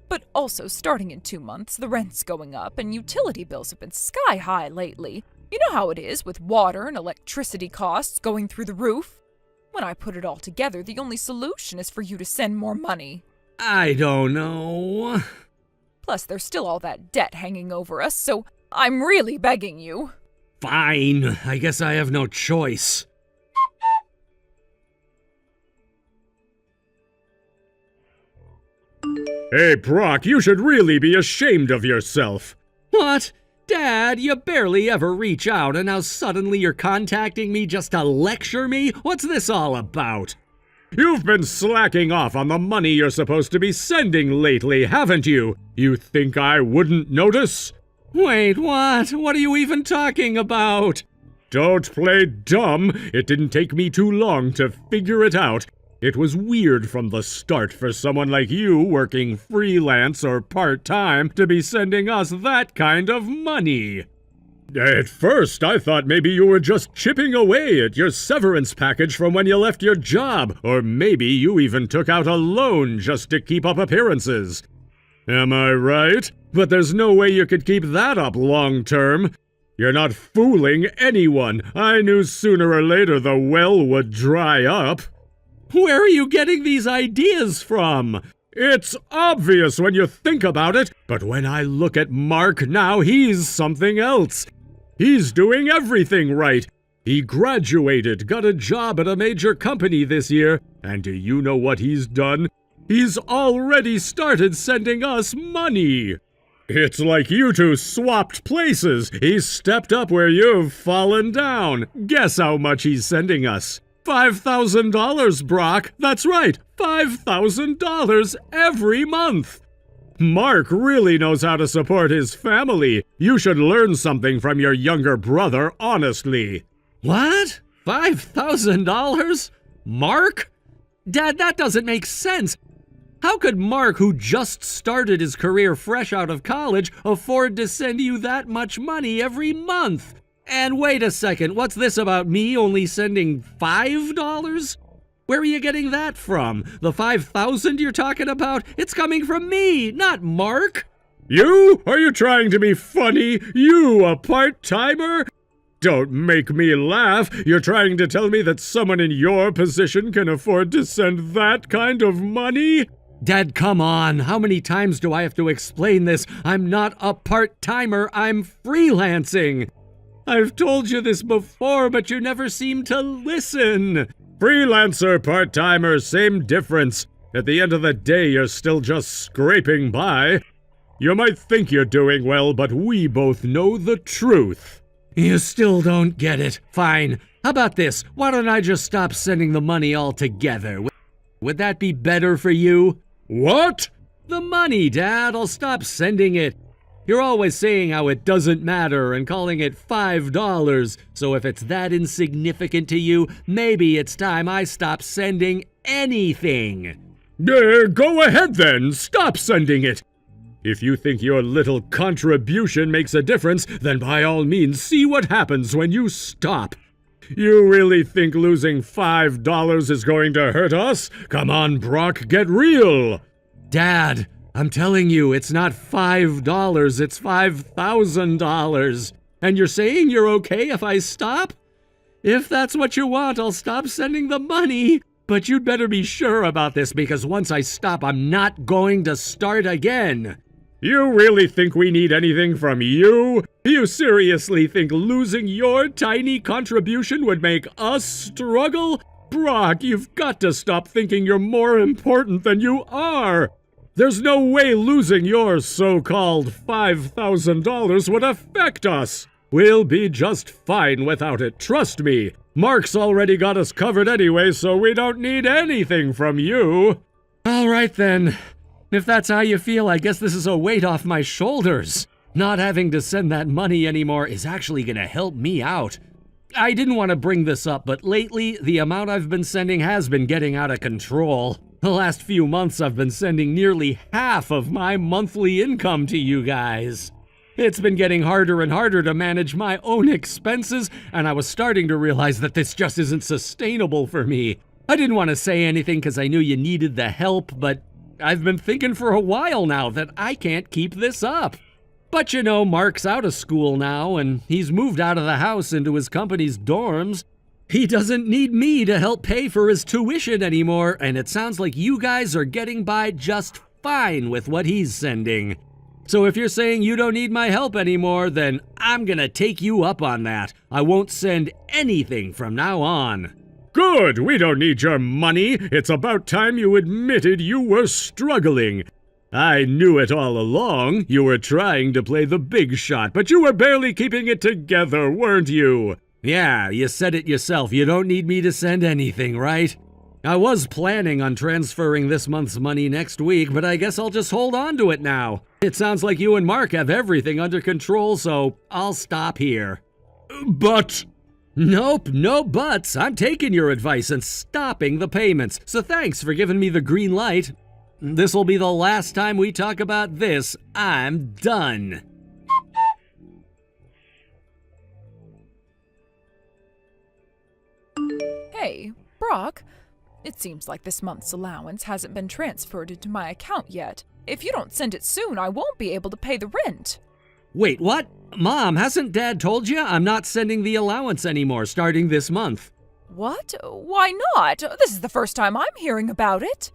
But also, starting in 2 months, the rent's going up and utility bills have been sky high lately. You know how it is with water and electricity costs going through the roof? When I put it all together, the only solution is for you to send more money. I don't know. Plus, there's still all that debt hanging over us, so I'm really begging you. Fine, I guess I have no choice. Hey, Brock, you should really be ashamed of yourself. What? Dad, you barely ever reach out, and now suddenly you're contacting me just to lecture me? What's this all about? You've been slacking off on the money you're supposed to be sending lately, haven't you? You think I wouldn't notice? Wait, what? What are you even talking about? Don't play dumb. It didn't take me too long to figure it out. It was weird from the start for someone like you working freelance or part-time to be sending us that kind of money. At first, I thought maybe you were just chipping away at your severance package from when you left your job, or maybe you even took out a loan just to keep up appearances. Am I right? But there's no way you could keep that up long-term. You're not fooling anyone. I knew sooner or later the well would dry up. Where are you getting these ideas from? It's obvious when you think about it, but when I look at Mark now, he's something else. He's doing everything right. He graduated, got a job at a major company this year, and do you know what he's done? He's already started sending us money. It's like you two swapped places. He's stepped up where you've fallen down. Guess how much he's sending us? $5,000, Brock. That's right, $5,000 every month. Mark really knows how to support his family. You should learn something from your younger brother, honestly. What? $5,000? Mark? Dad, that doesn't make sense. How could Mark, who just started his career fresh out of college, afford to send you that much money every month? And wait a second, what's this about me only sending $5? Where are you getting that from? The $5,000 you're talking about? It's coming from me, not Mark. You? Are you trying to be funny? You, a part-timer? Don't make me laugh. You're trying to tell me that someone in your position can afford to send that kind of money? Dad, come on. How many times do I have to explain this? I'm not a part-timer, I'm freelancing. I've told you this before, but you never seem to listen. Freelancer, part-timer, same difference. At the end of the day, you're still just scraping by. You might think you're doing well, but we both know the truth. You still don't get it. Fine. How about this? Why don't I just stop sending the money altogether? Would that be better for you? What? The money, Dad. I'll stop sending it. You're always saying how it doesn't matter and calling it $5. So if it's that insignificant to you, maybe it's time I stop sending anything. Go ahead then. Stop sending it. If you think your little contribution makes a difference, then by all means see what happens when you stop. You really think losing $5 is going to hurt us? Come on, Brock, get real. Dad, I'm telling you, it's not $5, it's $5,000. And you're saying you're okay if I stop? If that's what you want, I'll stop sending the money. But you'd better be sure about this, because once I stop, I'm not going to start again. You really think we need anything from you? You seriously think losing your tiny contribution would make us struggle? Brock, you've got to stop thinking you're more important than you are. There's no way losing your so-called $5,000 would affect us. We'll be just fine without it, trust me. Mark's already got us covered anyway, so we don't need anything from you. All right then. If that's how you feel, I guess this is a weight off my shoulders. Not having to send that money anymore is actually going to help me out. I didn't want to bring this up, but lately, the amount I've been sending has been getting out of control. The last few months, I've been sending nearly half of my monthly income to you guys. It's been getting harder and harder to manage my own expenses, and I was starting to realize that this just isn't sustainable for me. I didn't want to say anything because I knew you needed the help, but I've been thinking for a while now that I can't keep this up. But you know, Mark's out of school now, and he's moved out of the house into his company's dorms. He doesn't need me to help pay for his tuition anymore, and it sounds like you guys are getting by just fine with what he's sending. So if you're saying you don't need my help anymore, then I'm gonna take you up on that. I won't send anything from now on. Good! We don't need your money. It's about time you admitted you were struggling. I knew it all along. You were trying to play the big shot, but you were barely keeping it together, weren't you? Yeah, you said it yourself. You don't need me to send anything, right? I was planning on transferring this month's money next week, but I guess I'll just hold on to it now. It sounds like you and Mark have everything under control, so I'll stop here. But... Nope, no buts. I'm taking your advice and stopping the payments, so thanks for giving me the green light. This'll be the last time we talk about this. I'm done. Hey, Brock. It seems like this month's allowance hasn't been transferred into my account yet. If you don't send it soon, I won't be able to pay the rent. Wait, what? Mom, hasn't Dad told you I'm not sending the allowance anymore starting this month? What? Why not? This is the first time I'm hearing about it.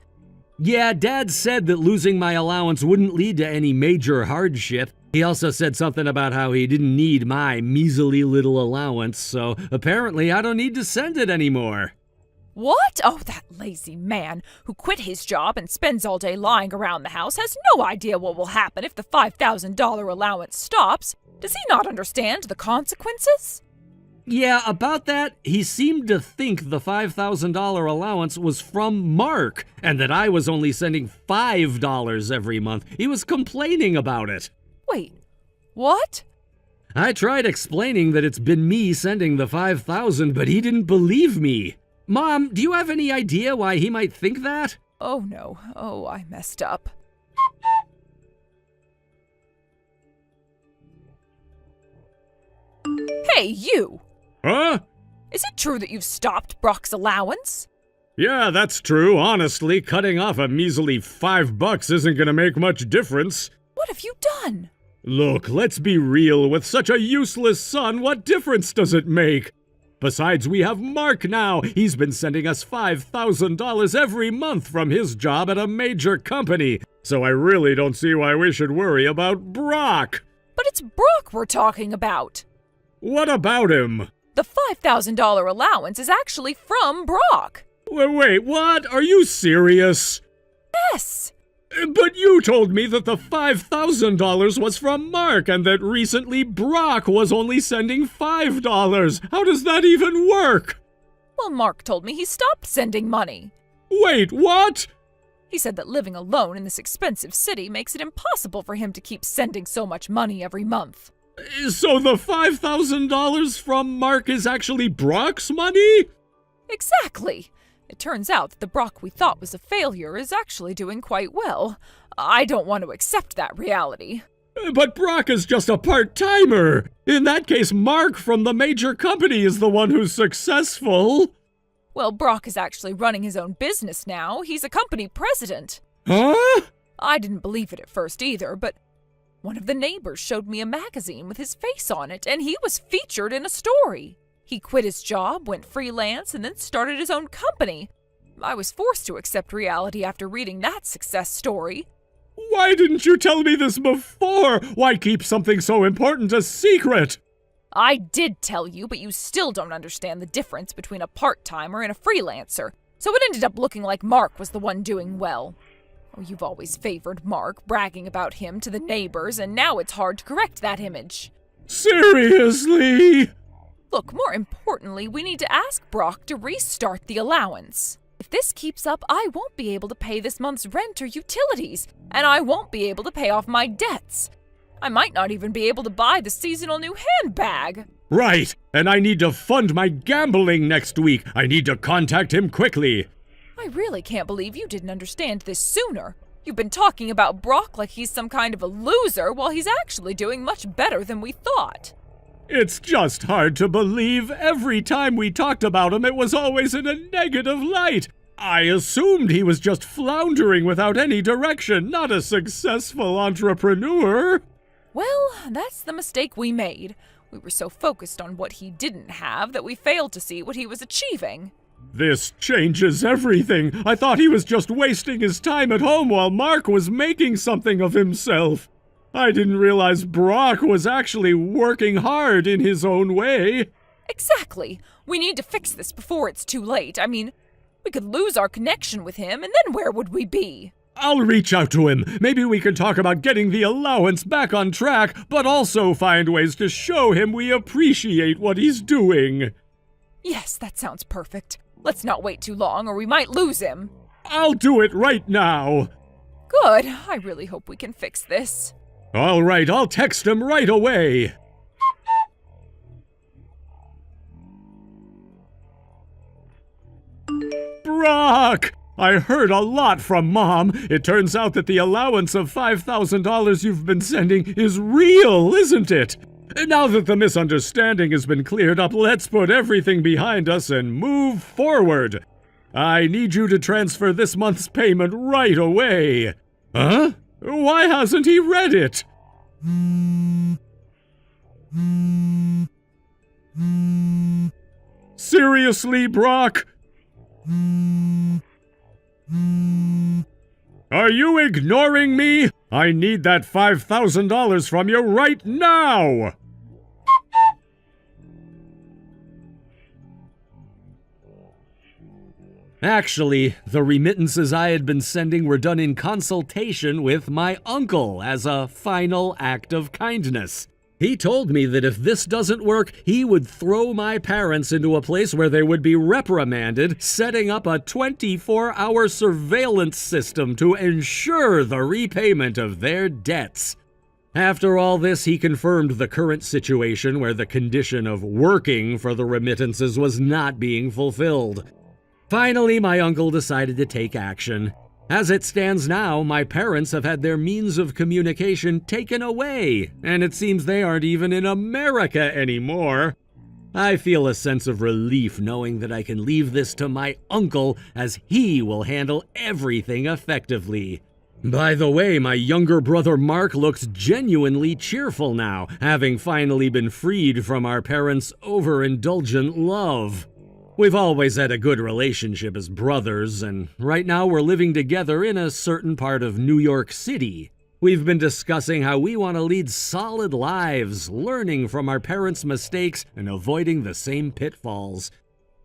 Yeah, Dad said that losing my allowance wouldn't lead to any major hardship. He also said something about how he didn't need my measly little allowance, so apparently I don't need to send it anymore. What? Oh, that lazy man who quit his job and spends all day lying around the house has no idea what will happen if the $5,000 allowance stops. Does he not understand the consequences? Yeah, about that, he seemed to think the $5,000 allowance was from Mark, and that I was only sending $5 every month. He was complaining about it. Wait, what? I tried explaining that it's been me sending the $5,000, but he didn't believe me. Mom, do you have any idea why he might think that? Oh no, oh, I messed up. Hey, you! Huh? Is it true that you've stopped Brock's allowance? Yeah, that's true. Honestly, cutting off a measly $5 isn't gonna make much difference. What have you done? Look, let's be real. With such a useless son, what difference does it make? Besides, we have Mark now. He's been sending us $5,000 every month from his job at a major company. So I really don't see why we should worry about Brock. But it's Brock we're talking about. What about him? The $5,000 allowance is actually from Brock. Wait, what? Are you serious? Yes. But you told me that the $5,000 was from Mark and that recently Brock was only sending $5. How does that even work? Well, Mark told me he stopped sending money. Wait, what? He said that living alone in this expensive city makes it impossible for him to keep sending so much money every month. So the $5,000 from Mark is actually Brock's money? Exactly. It turns out that the Brock we thought was a failure is actually doing quite well. I don't want to accept that reality. But Brock is just a part-timer. In that case, Mark from the major company is the one who's successful. Well, Brock is actually running his own business now. He's a company president. Huh? I didn't believe it at first either, but one of the neighbors showed me a magazine with his face on it, and he was featured in a story. He quit his job, went freelance, and then started his own company. I was forced to accept reality after reading that success story. Why didn't you tell me this before? Why keep something so important a secret? I did tell you, but you still don't understand the difference between a part-timer and a freelancer, so it ended up looking like Mark was the one doing well. Oh, you've always favored Mark, bragging about him to the neighbors, and now it's hard to correct that image. Seriously? Look, more importantly, we need to ask Brock to restart the allowance. If this keeps up, I won't be able to pay this month's rent or utilities, and I won't be able to pay off my debts. I might not even be able to buy the seasonal new handbag. Right, and I need to fund my gambling next week. I need to contact him quickly. I really can't believe you didn't understand this sooner. You've been talking about Brock like he's some kind of a loser, while he's actually doing much better than we thought. It's just hard to believe. Every time we talked about him, it was always in a negative light. I assumed he was just floundering without any direction, not a successful entrepreneur. Well, that's the mistake we made. We were so focused on what he didn't have that we failed to see what he was achieving. This changes everything. I thought he was just wasting his time at home while Mark was making something of himself. I didn't realize Brock was actually working hard in his own way. Exactly. We need to fix this before it's too late. I mean, we could lose our connection with him, and then where would we be? I'll reach out to him. Maybe we can talk about getting the allowance back on track, but also find ways to show him we appreciate what he's doing. Yes, that sounds perfect. Let's not wait too long, or we might lose him. I'll do it right now. Good. I really hope we can fix this. All right, I'll text him right away. Brock! I heard a lot from Mom. It turns out that the allowance of $5,000 you've been sending is real, isn't it? Now that the misunderstanding has been cleared up, let's put everything behind us and move forward. I need you to transfer this month's payment right away. Huh? Why hasn't he read it? Seriously, Brock? Are you ignoring me? I need that $5,000 from you right now! Actually, the remittances I had been sending were done in consultation with my uncle as a final act of kindness. He told me that if this doesn't work, he would throw my parents into a place where they would be reprimanded, setting up a 24-hour surveillance system to ensure the repayment of their debts. After all this, he confirmed the current situation where the condition of working for the remittances was not being fulfilled. Finally, my uncle decided to take action. As it stands now, my parents have had their means of communication taken away, and it seems they aren't even in America anymore. I feel a sense of relief knowing that I can leave this to my uncle, as he will handle everything effectively. By the way, my younger brother Mark looks genuinely cheerful now, having finally been freed from our parents' overindulgent love. We've always had a good relationship as brothers, and right now we're living together in a certain part of New York City. We've been discussing how we want to lead solid lives, learning from our parents' mistakes and avoiding the same pitfalls.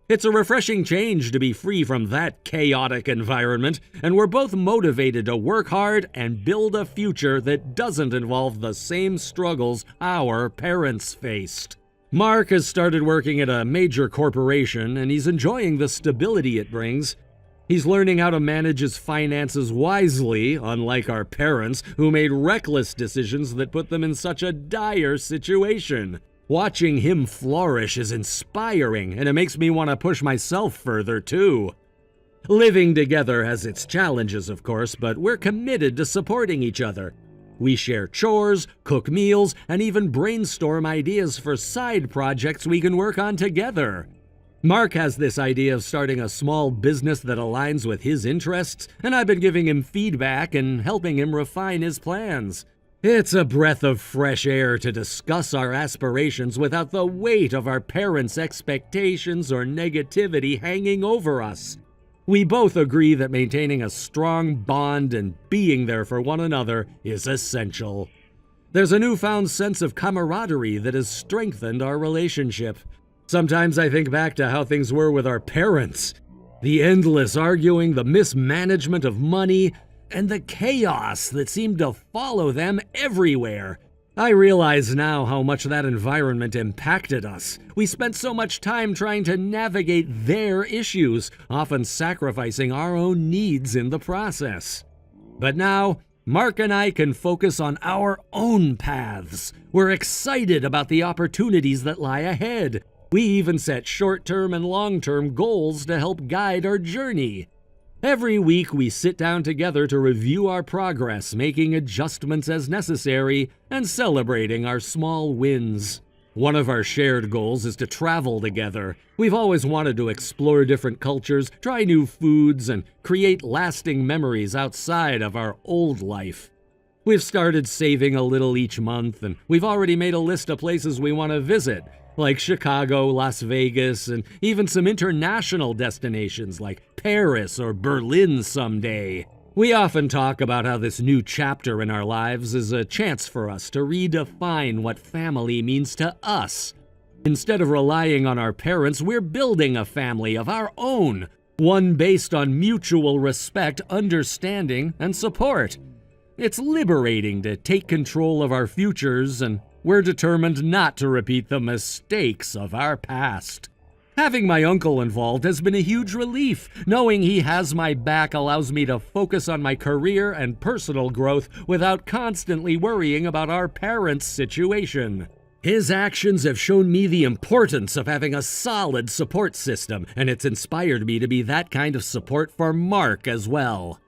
It's a refreshing change to be free from that chaotic environment, and we're both motivated to work hard and build a future that doesn't involve the same struggles our parents faced. Mark has started working at a major corporation, and he's enjoying the stability it brings. He's learning how to manage his finances wisely, unlike our parents, who made reckless decisions that put them in such a dire situation. Watching him flourish is inspiring, and it makes me want to push myself further, too. Living together has its challenges, of course, but we're committed to supporting each other. We share chores, cook meals, and even brainstorm ideas for side projects we can work on together. Mark has this idea of starting a small business that aligns with his interests, and I've been giving him feedback and helping him refine his plans. It's a breath of fresh air to discuss our aspirations without the weight of our parents' expectations or negativity hanging over us. We both agree that maintaining a strong bond and being there for one another is essential. There's a newfound sense of camaraderie that has strengthened our relationship. Sometimes I think back to how things were with our parents. The endless arguing, the mismanagement of money, and the chaos that seemed to follow them everywhere. I realize now how much that environment impacted us. We spent so much time trying to navigate their issues, often sacrificing our own needs in the process. But now, Mark and I can focus on our own paths. We're excited about the opportunities that lie ahead. We even set short-term and long-term goals to help guide our journey. Every week we sit down together to review our progress, making adjustments as necessary, and celebrating our small wins. One of our shared goals is to travel together. We've always wanted to explore different cultures, try new foods, and create lasting memories outside of our old life. We've started saving a little each month, and we've already made a list of places we want to visit, like Chicago, Las Vegas, and even some international destinations like Paris or Berlin someday. We often talk about how this new chapter in our lives is a chance for us to redefine what family means to us. Instead of relying on our parents, we're building a family of our own, one based on mutual respect, understanding, and support. It's liberating to take control of our futures, and we're determined not to repeat the mistakes of our past. Having my uncle involved has been a huge relief. Knowing he has my back allows me to focus on my career and personal growth without constantly worrying about our parents' situation. His actions have shown me the importance of having a solid support system, and it's inspired me to be that kind of support for Mark as well.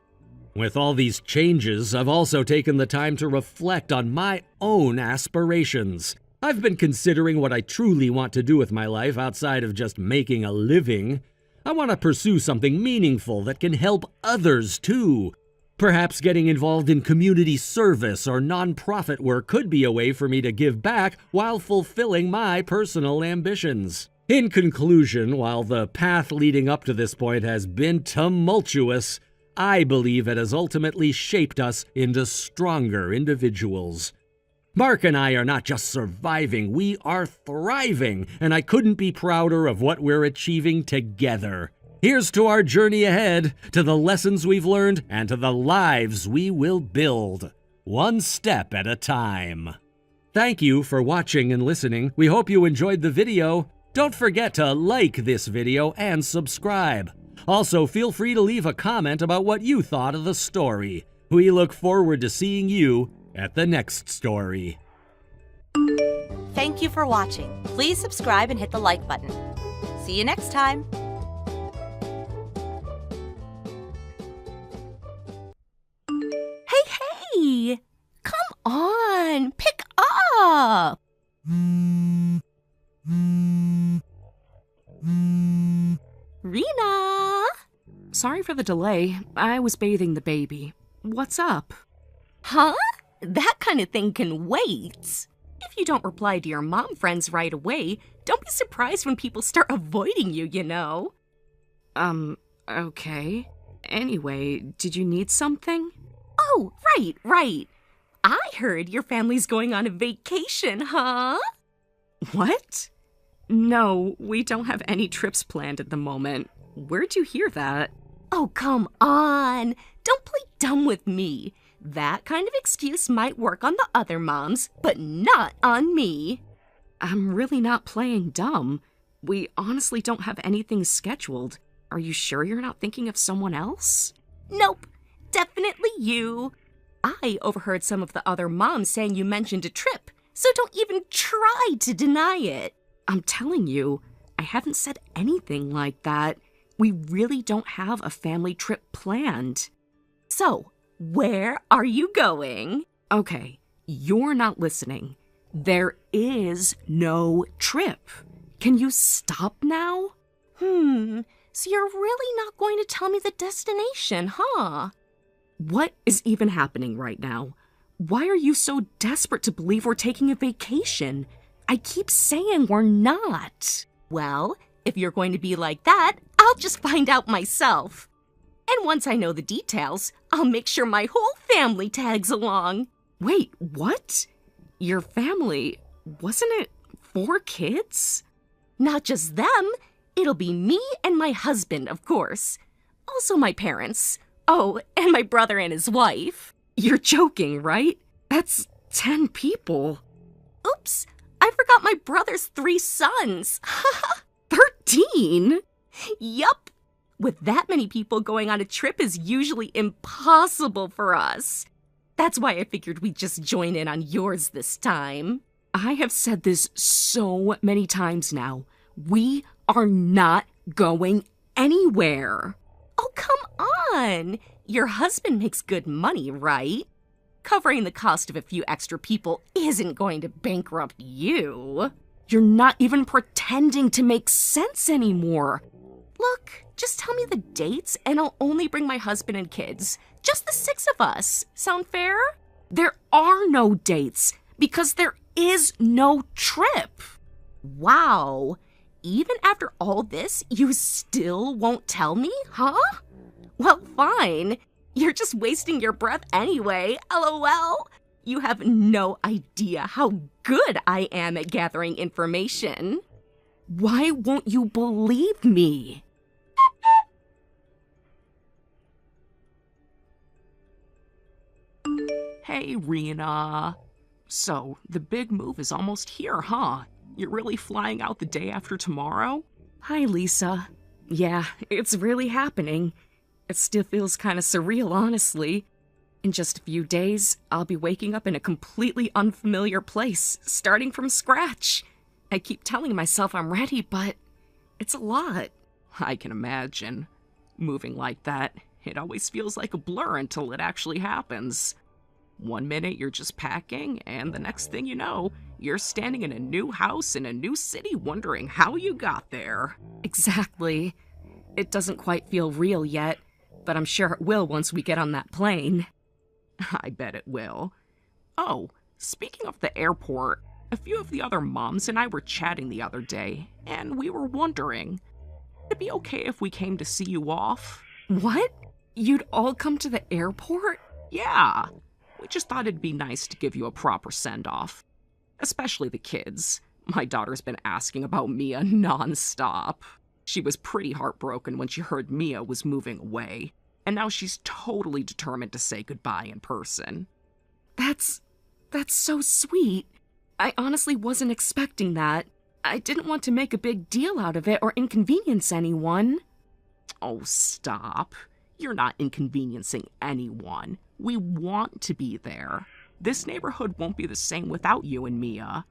With all these changes, I've also taken the time to reflect on my own aspirations. I've been considering what I truly want to do with my life outside of just making a living. I want to pursue something meaningful that can help others too. Perhaps getting involved in community service or nonprofit work could be a way for me to give back while fulfilling my personal ambitions. In conclusion, while the path leading up to this point has been tumultuous, I believe it has ultimately shaped us into stronger individuals. Mark and I are not just surviving, we are thriving, and I couldn't be prouder of what we're achieving together. Here's to our journey ahead, to the lessons we've learned, and to the lives we will build, one step at a time. Thank you for watching and listening. We hope you enjoyed the video. Don't forget to like this video and subscribe. Also, feel free to leave a comment about what you thought of the story. We look forward to seeing you at the next story. Thank you for watching. Please subscribe and hit the like button. See you next time. Hey! Come on! Pick up! Rena! Sorry for the delay. I was bathing the baby. What's up? Huh? That kind of thing can wait. If you don't reply to your mom friends right away, don't be surprised when people start avoiding you, you know. Okay. Anyway, did you need something? Oh, right. I heard your family's going on a vacation, huh? What? No, we don't have any trips planned at the moment. Where'd you hear that? Oh, come on. Don't play dumb with me. That kind of excuse might work on the other moms, but not on me. I'm really not playing dumb. We honestly don't have anything scheduled. Are you sure you're not thinking of someone else? Nope, definitely you. I overheard some of the other moms saying you mentioned a trip, so don't even try to deny it. I'm telling you, I haven't said anything like that. We really don't have a family trip planned. So, where are you going? Okay, you're not listening. There is no trip. Can you stop now? So you're really not going to tell me the destination, huh? What is even happening right now? Why are you so desperate to believe we're taking a vacation? I keep saying we're not. Well, if you're going to be like that, I'll just find out myself. And once I know the details, I'll make sure my whole family tags along. Wait, what? Your family, wasn't it 4 kids? Not just them. It'll be me and my husband, of course. Also my parents. Oh, and my brother and his wife. You're joking, right? That's 10 people. Oops, I forgot my brother's 3 sons. 13? Yup. With that many people, going on a trip is usually impossible for us. That's why I figured we'd just join in on yours this time. I have said this so many times now. We are not going anywhere. Oh, come on. Your husband makes good money, right? Covering the cost of a few extra people isn't going to bankrupt you. You're not even pretending to make sense anymore. Look, just tell me the dates and I'll only bring my husband and kids. Just the 6 of us. Sound fair? There are no dates because there is no trip. Wow. Even after all this, you still won't tell me, huh? Well, fine. You're just wasting your breath anyway, LOL. You have no idea how good I am at gathering information. Why won't you believe me? Hey, Rena. So, the big move is almost here, huh? You're really flying out the day after tomorrow? Hi, Lisa. Yeah, it's really happening. It still feels kind of surreal, honestly. In just a few days, I'll be waking up in a completely unfamiliar place, starting from scratch. I keep telling myself I'm ready, but it's a lot. I can imagine. Moving like that, it always feels like a blur until it actually happens. One minute you're just packing, and the next thing you know, you're standing in a new house in a new city wondering how you got there. Exactly. It doesn't quite feel real yet, but I'm sure it will once we get on that plane. I bet it will. Oh, speaking of the airport, a few of the other moms and I were chatting the other day, and we were wondering, would it be okay if we came to see you off? What? You'd all come to the airport? Yeah. We just thought it'd be nice to give you a proper send-off. Especially the kids. My daughter's been asking about Mia non-stop. She was pretty heartbroken when she heard Mia was moving away, and now she's totally determined to say goodbye in person. That's so sweet. I honestly wasn't expecting that. I didn't want to make a big deal out of it or inconvenience anyone. Oh, stop. You're not inconveniencing anyone. We want to be there. This neighborhood won't be the same without you and Mia.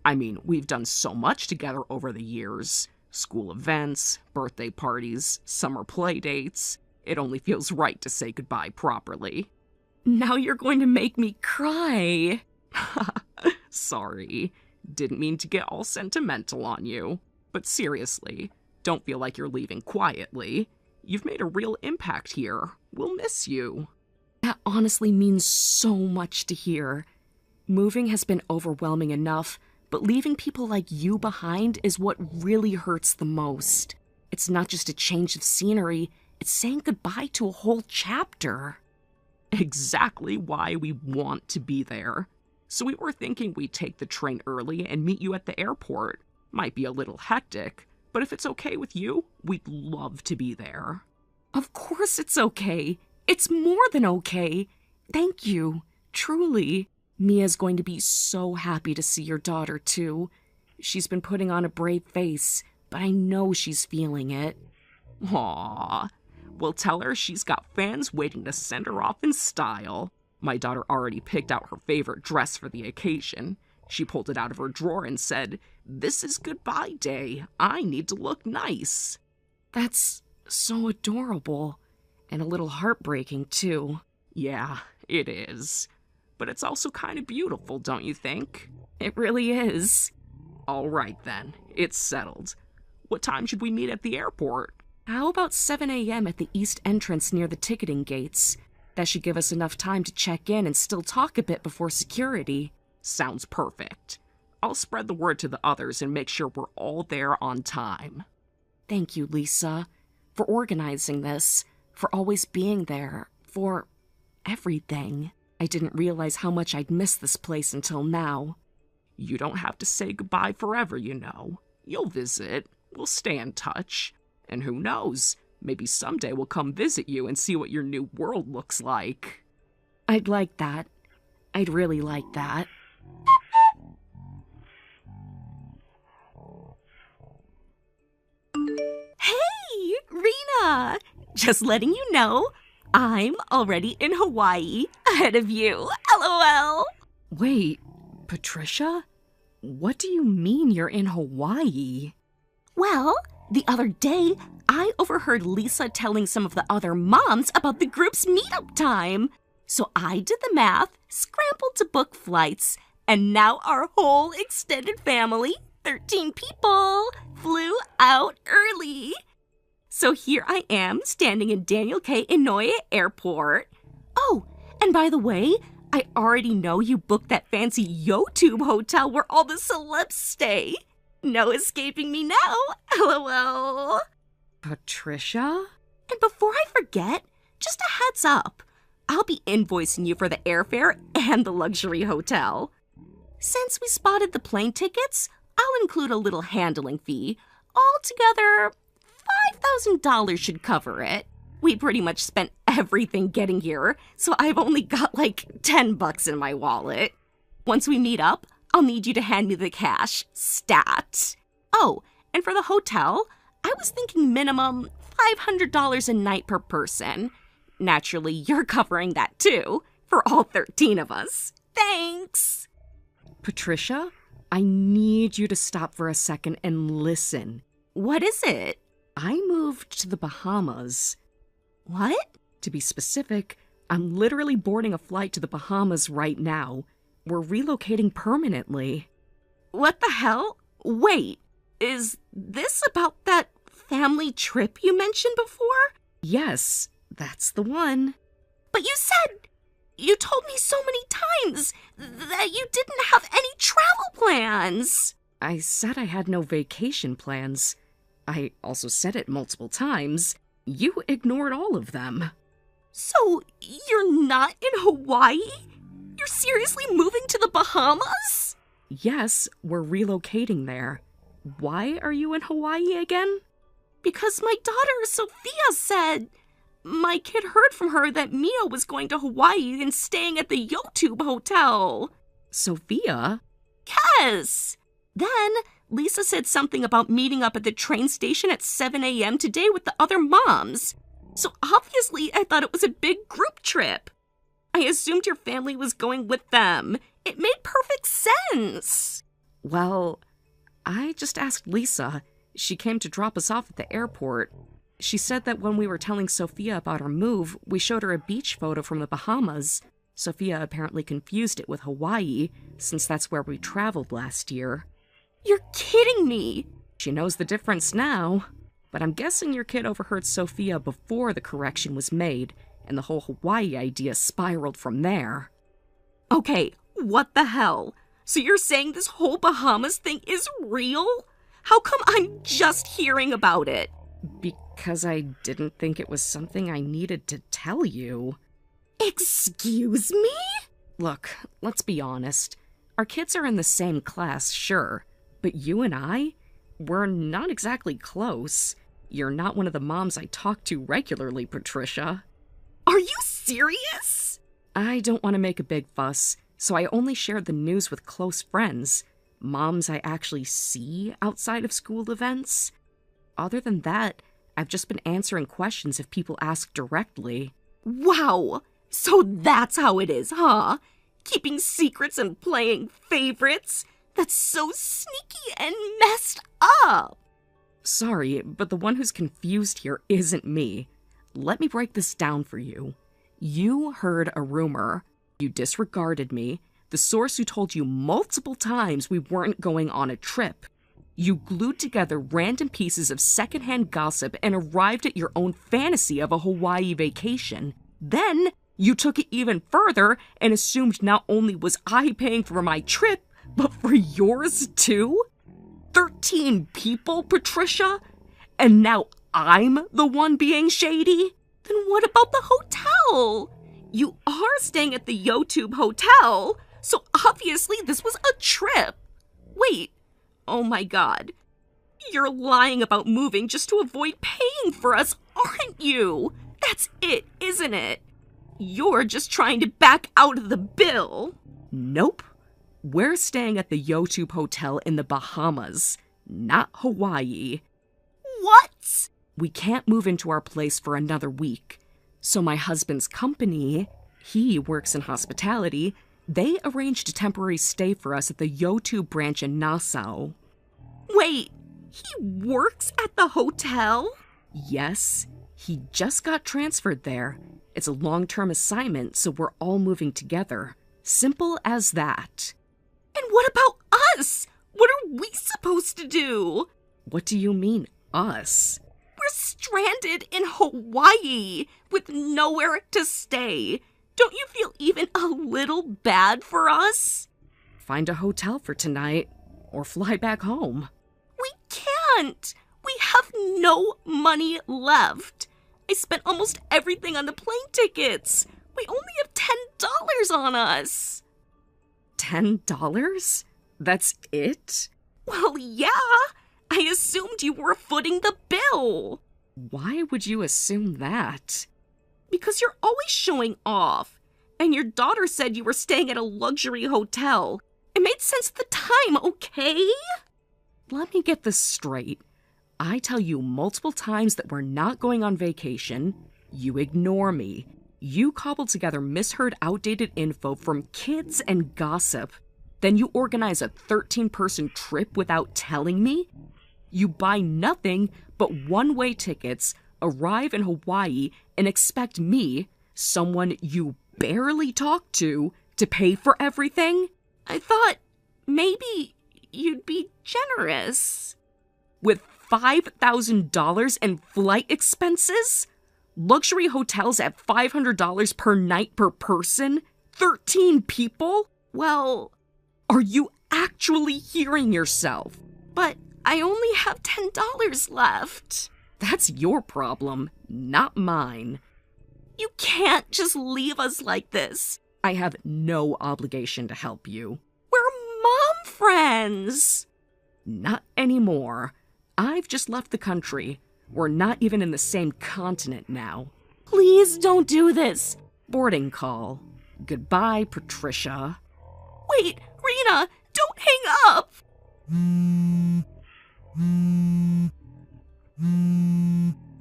I mean, we've done so much together over the years. School events, birthday parties, summer play dates. It only feels right to say goodbye properly. Now you're going to make me cry. Sorry. Didn't mean to get all sentimental on you. But seriously, don't feel like you're leaving quietly. You've made a real impact here. We'll miss you. That honestly means so much to hear. Moving has been overwhelming enough, but leaving people like you behind is what really hurts the most. It's not just a change of scenery, it's saying goodbye to a whole chapter. Exactly why we want to be there. So we were thinking we'd take the train early and meet you at the airport. Might be a little hectic, but if it's okay with you, we'd love to be there. Of course it's okay. It's more than okay. Thank you. Truly. Mia's going to be so happy to see your daughter, too. She's been putting on a brave face, but I know she's feeling it. Aww. Well, tell her she's got fans waiting to send her off in style. My daughter already picked out her favorite dress for the occasion. She pulled it out of her drawer and said, "This is goodbye day. I need to look nice." That's so adorable. And a little heartbreaking, too. Yeah, it is. But it's also kind of beautiful, don't you think? It really is. All right, then. It's settled. What time should we meet at the airport? How about 7 a.m. at the east entrance near the ticketing gates? That should give us enough time to check in and still talk a bit before security. Sounds perfect. I'll spread the word to the others and make sure we're all there on time. Thank you, Lisa, for organizing this, for always being there, for everything. I didn't realize how much I'd missed this place until now. You don't have to say goodbye forever, you know. You'll visit. We'll stay in touch. And who knows, maybe someday we'll come visit you and see what your new world looks like. I'd like that. I'd really like that. Hey, Rena! Just letting you know, I'm already in Hawaii ahead of you. LOL! Wait, Patricia? What do you mean you're in Hawaii? Well, the other day, I overheard Lisa telling some of the other moms about the group's meetup time. So I did the math, scrambled to book flights, and now our whole extended family, 13 people, flew out early. So here I am, standing in Daniel K. Inouye Airport. Oh, and by the way, I already know you booked that fancy YoTube hotel where all the celebs stay. No escaping me now, LOL. Patricia? And before I forget, just a heads up, I'll be invoicing you for the airfare and the luxury hotel. Since we spotted the plane tickets, I'll include a little handling fee. Altogether, $5,000 should cover it. We pretty much spent everything getting here, so I've only got like $10 in my wallet. Once we meet up, I'll need you to hand me the cash, stat. Oh, and for the hotel, I was thinking minimum $500 a night per person. Naturally, you're covering that too, for all 13 of us. Thanks! Patricia, I need you to stop for a second and listen. What is it? I moved to the Bahamas. What? To be specific, I'm literally boarding a flight to the Bahamas right now. We're relocating permanently. What the hell? Wait, is this about that family trip you mentioned before? Yes, that's the one. But you told me so many times that you didn't have any travel plans. I said I had no vacation plans. I also said it multiple times. You ignored all of them. So, you're not in Hawaii? You're seriously moving to the Bahamas? Yes, we're relocating there. Why are you in Hawaii again? Because my daughter Sophia said... My kid heard from her that Mia was going to Hawaii and staying at the YoTube hotel. Sophia? Yes! Then, Lisa said something about meeting up at the train station at 7 a.m. today with the other moms. So obviously, I thought it was a big group trip. I assumed your family was going with them. It made perfect sense. Well, I just asked Lisa. She came to drop us off at the airport. She said that when we were telling Sophia about our move, we showed her a beach photo from the Bahamas. Sophia apparently confused it with Hawaii, since that's where we traveled last year. You're kidding me! She knows the difference now. But I'm guessing your kid overheard Sophia before the correction was made, and the whole Hawaii idea spiraled from there. Okay, what the hell? So you're saying this whole Bahamas thing is real? How come I'm just hearing about it? Because I didn't think it was something I needed to tell you. Excuse me? Look, let's be honest. Our kids are in the same class, sure. But you and I, we're not exactly close. You're not one of the moms I talk to regularly, Patricia. Are you serious? I don't want to make a big fuss, so I only shared the news with close friends. Moms I actually see outside of school events. Other than that, I've just been answering questions if people ask directly. Wow! So that's how it is, huh? Keeping secrets and playing favorites? That's so sneaky and messed up! Sorry, but the one who's confused here isn't me. Let me break this down for you. You heard a rumor. You disregarded me, the source who told you multiple times we weren't going on a trip. You glued together random pieces of secondhand gossip and arrived at your own fantasy of a Hawaii vacation. Then, you took it even further and assumed not only was I paying for my trip, but for yours too? 13 people, Patricia? And now I'm the one being shady? Then what about the hotel? You are staying at the YoTube hotel, so obviously this was a trip. Wait, oh my god. You're lying about moving just to avoid paying for us, aren't you? That's it, isn't it? You're just trying to back out of the bill. Nope. We're staying at the YoTube hotel in the Bahamas, not Hawaii. What? We can't move into our place for another week. So my husband's company, he works in hospitality, they arranged a temporary stay for us at the YoTube branch in Nassau. Wait, he works at the hotel? Yes, he just got transferred there. It's a long-term assignment, so we're all moving together. Simple as that. And what about us? What are we supposed to do? What do you mean, us? We're stranded in Hawaii with nowhere to stay. Don't you feel even a little bad for us? Find a hotel for tonight, or fly back home. We can't. We have no money left. I spent almost everything on the plane tickets. We only have $10 on us. $10? That's it? Well, yeah. I assumed you were footing the bill. Why would you assume that? Because you're always showing off. And your daughter said you were staying at a luxury hotel. It made sense at the time, okay? Let me get this straight. I tell you multiple times that we're not going on vacation. You ignore me. You cobble together misheard, outdated info from kids and gossip. Then you organize a 13-person trip without telling me? You buy nothing but one-way tickets, arrive in Hawaii, and expect me, someone you barely talk to pay for everything? I thought maybe you'd be generous. With $5,000 in flight expenses? Luxury hotels at $500 per night per person? 13 people? Well, are you actually hearing yourself? But I only have $10 left. That's your problem, not mine. You can't just leave us like this. I have no obligation to help you. We're mom friends. Not anymore. I've just left the country. We're not even in the same continent now. Please don't do this. Boarding call. Goodbye, Patricia. Wait, Rena, don't hang up.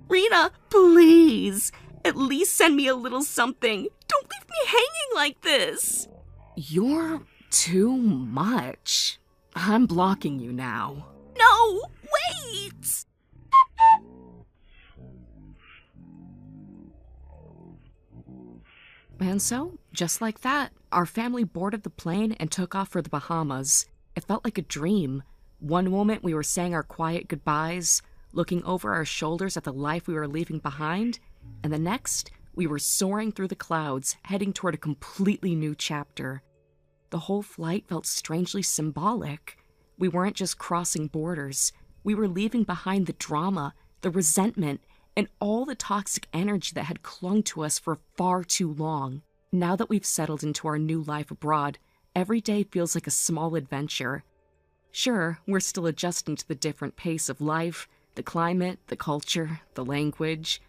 Rena, please. At least send me a little something. Don't leave me hanging like this. You're too much. I'm blocking you now. No, wait! And so, just like that, our family boarded the plane and took off for the Bahamas. It felt like a dream. One moment we were saying our quiet goodbyes, looking over our shoulders at the life we were leaving behind, and the next, we were soaring through the clouds, heading toward a completely new chapter. The whole flight felt strangely symbolic. We weren't just crossing borders. We were leaving behind the drama, the resentment, and all the toxic energy that had clung to us for far too long. Now that we've settled into our new life abroad, every day feels like a small adventure. Sure, we're still adjusting to the different pace of life, the climate, the culture, the language.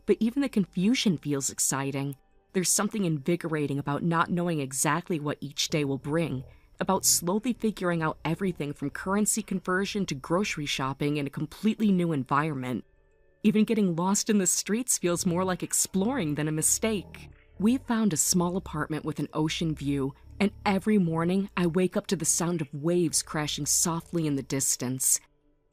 But even the confusion feels exciting. There's something invigorating about not knowing exactly what each day will bring, about slowly figuring out everything from currency conversion to grocery shopping in a completely new environment. Even getting lost in the streets feels more like exploring than a mistake. We found a small apartment with an ocean view, and every morning I wake up to the sound of waves crashing softly in the distance.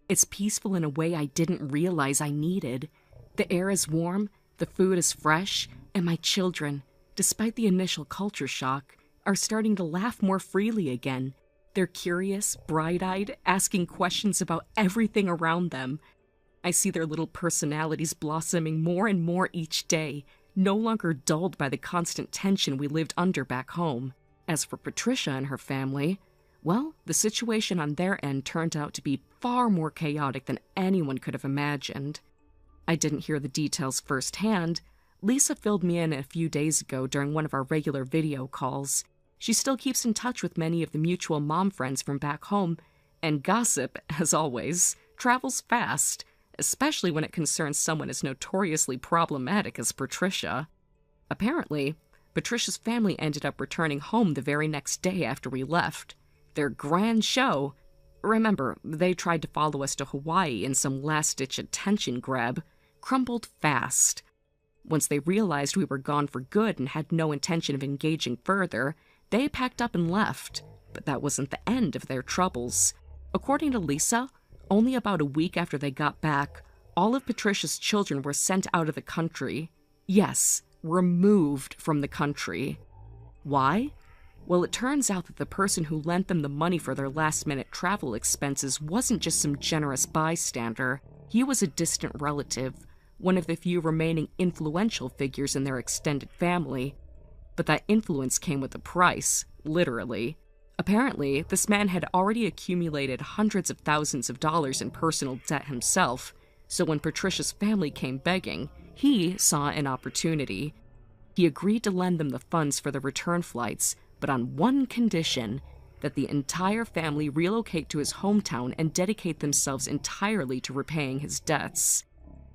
It's peaceful in a way I didn't realize I needed. The air is warm, the food is fresh, and my children, despite the initial culture shock, are starting to laugh more freely again. They're curious, bright-eyed, asking questions about everything around them. I see their little personalities blossoming more and more each day, no longer dulled by the constant tension we lived under back home. As for Patricia and her family, well, the situation on their end turned out to be far more chaotic than anyone could have imagined. I didn't hear the details firsthand. Lisa filled me in a few days ago during one of our regular video calls. She still keeps in touch with many of the mutual mom friends from back home, and gossip, as always, travels fast, especially when it concerns someone as notoriously problematic as Patricia. Apparently, Patricia's family ended up returning home the very next day after we left. Their grand show. Remember, they tried to follow us to Hawaii in some last-ditch attention grab, crumbled fast. Once they realized we were gone for good and had no intention of engaging further, they packed up and left. But that wasn't the end of their troubles. According to Lisa, only about a week after they got back, all of Patricia's children were sent out of the country. Yes, removed from the country. Why? Well, it turns out that the person who lent them the money for their last-minute travel expenses wasn't just some generous bystander. He was a distant relative, one of the few remaining influential figures in their extended family. But that influence came with a price, literally. Apparently, this man had already accumulated hundreds of thousands of dollars in personal debt himself, so when Patricia's family came begging, he saw an opportunity. He agreed to lend them the funds for the return flights, but on one condition, that the entire family relocate to his hometown and dedicate themselves entirely to repaying his debts.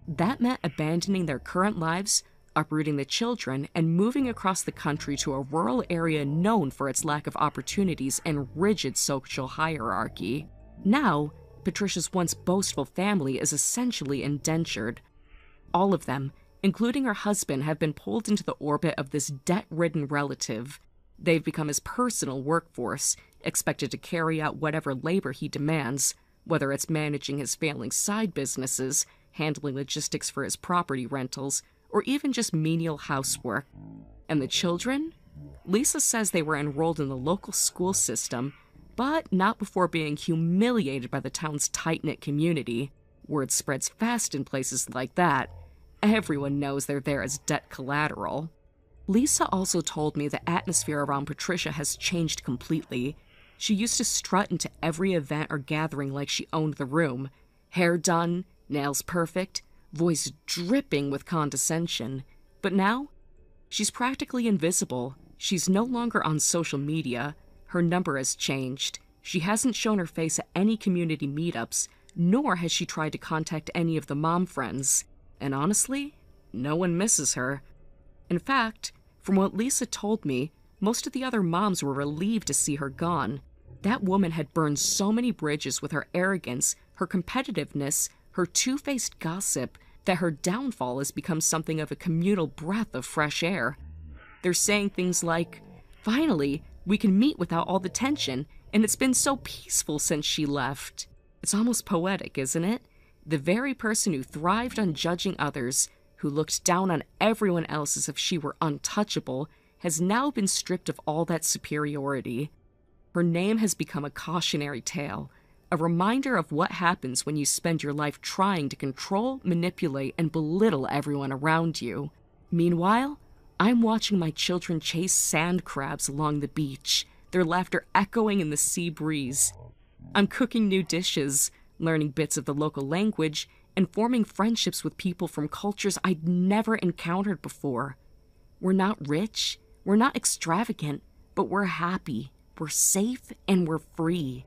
That meant abandoning their current lives, uprooting the children, and moving across the country to a rural area known for its lack of opportunities and rigid social hierarchy. Now, Patricia's once boastful family is essentially indentured. All of them, including her husband, have been pulled into the orbit of this debt-ridden relative. They've become his personal workforce, expected to carry out whatever labor he demands, whether it's managing his failing side businesses, handling logistics for his property rentals, or even just menial housework. And the children? Lisa says they were enrolled in the local school system, but not before being humiliated by the town's tight-knit community. Word spreads fast in places like that. Everyone knows they're there as debt collateral. Lisa also told me the atmosphere around Patricia has changed completely. She used to strut into every event or gathering like she owned the room. Hair done, nails perfect, voice dripping with condescension. But now, she's practically invisible. She's no longer on social media. Her number has changed. She hasn't shown her face at any community meetups, nor has she tried to contact any of the mom friends. And honestly, no one misses her. In fact, from what Lisa told me, most of the other moms were relieved to see her gone. That woman had burned so many bridges with her arrogance, her competitiveness, her two-faced gossip, that her downfall has become something of a communal breath of fresh air. They're saying things like, "Finally, we can meet without all the tension, and it's been so peaceful since she left." It's almost poetic, isn't it? The very person who thrived on judging others, who looked down on everyone else as if she were untouchable, has now been stripped of all that superiority. Her name has become a cautionary tale, a reminder of what happens when you spend your life trying to control, manipulate, and belittle everyone around you. Meanwhile, I'm watching my children chase sand crabs along the beach, their laughter echoing in the sea breeze. I'm cooking new dishes, learning bits of the local language, and forming friendships with people from cultures I'd never encountered before. We're not rich, we're not extravagant, but we're happy, we're safe, and we're free.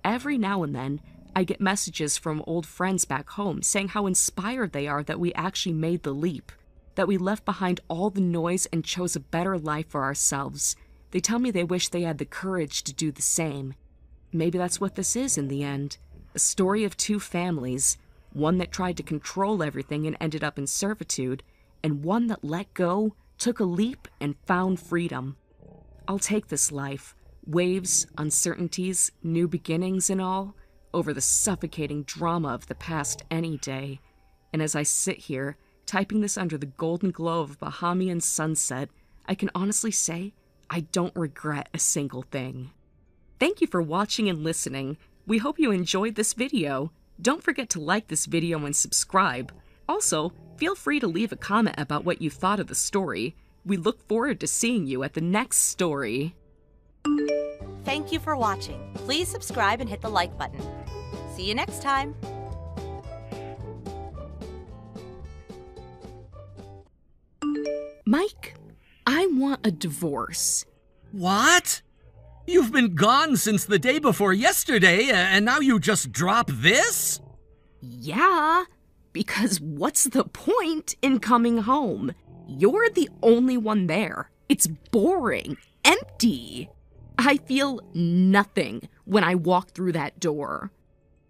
Every now and then, I get messages from old friends back home saying how inspired they are that we actually made the leap, that we left behind all the noise and chose a better life for ourselves. They tell me they wish they had the courage to do the same. Maybe that's what this is in the end. A story of two families, one that tried to control everything and ended up in servitude, and one that let go, took a leap, and found freedom. I'll take this life, waves, uncertainties, new beginnings and all, over the suffocating drama of the past any day. And as I sit here, typing this under the golden glow of a Bahamian sunset, I can honestly say I don't regret a single thing. Thank you for watching and listening. We hope you enjoyed this video. Don't forget to like this video and subscribe. Also, feel free to leave a comment about what you thought of the story. We look forward to seeing you at the next story. Thank you for watching. Please subscribe and hit the like button. See you next time. Mike, I want a divorce. What? You've been gone since the day before yesterday, and now you just drop this? Yeah, because what's the point in coming home? You're the only one there. It's boring, empty. I feel nothing when I walk through that door.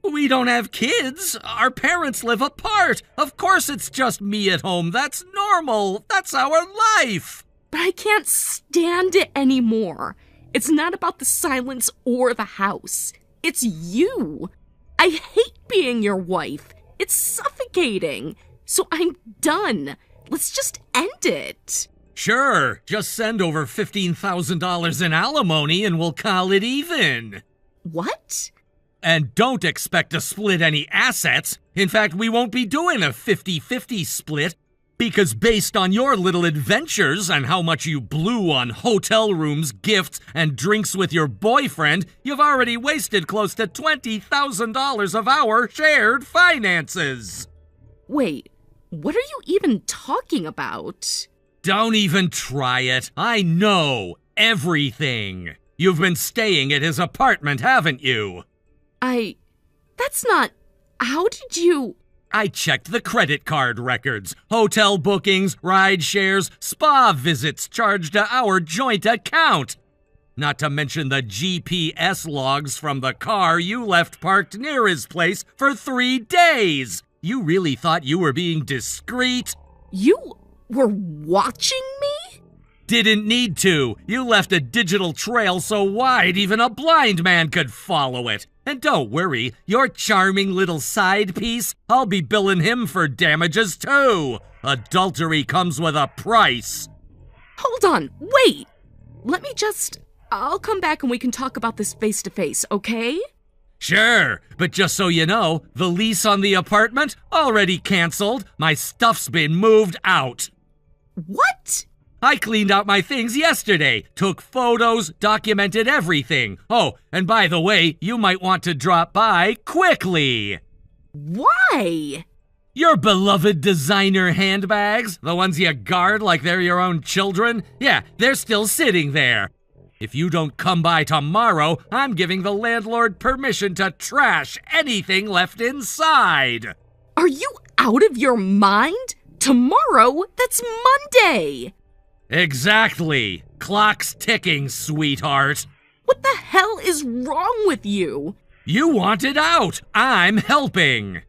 We don't have kids. Our parents live apart. Of course it's just me at home. That's normal. That's our life. But I can't stand it anymore. It's not about the silence or the house. It's you. I hate being your wife. It's suffocating. So I'm done. Let's just end it. Sure, just send over $15,000 in alimony and we'll call it even. What? And don't expect to split any assets. In fact, we won't be doing a 50-50 split because based on your little adventures and how much you blew on hotel rooms, gifts, and drinks with your boyfriend, you've already wasted close to $20,000 of our shared finances. Wait, what are you even talking about? Don't even try it. I know everything. You've been staying at his apartment, haven't you? That's not... How did you... I checked the credit card records, hotel bookings, ride shares, spa visits charged to our joint account. Not to mention the GPS logs from the car you left parked near his place for 3 days. You really thought you were being discreet? You were watching me? Didn't need to. You left a digital trail so wide even a blind man could follow it. And don't worry, your charming little side piece, I'll be billing him for damages too. Adultery comes with a price. Hold on, wait. I'll come back and we can talk about this face to face, okay? Sure, but just so you know, the lease on the apartment already canceled. My stuff's been moved out. What? I cleaned out my things yesterday, took photos, documented everything. Oh, and by the way, you might want to drop by quickly. Why? Your beloved designer handbags, the ones you guard like they're your own children, yeah, they're still sitting there. If you don't come by tomorrow, I'm giving the landlord permission to trash anything left inside. Are you out of your mind? Tomorrow? That's Monday! Exactly. Clock's ticking, sweetheart. What the hell is wrong with you? You wanted out. I'm helping.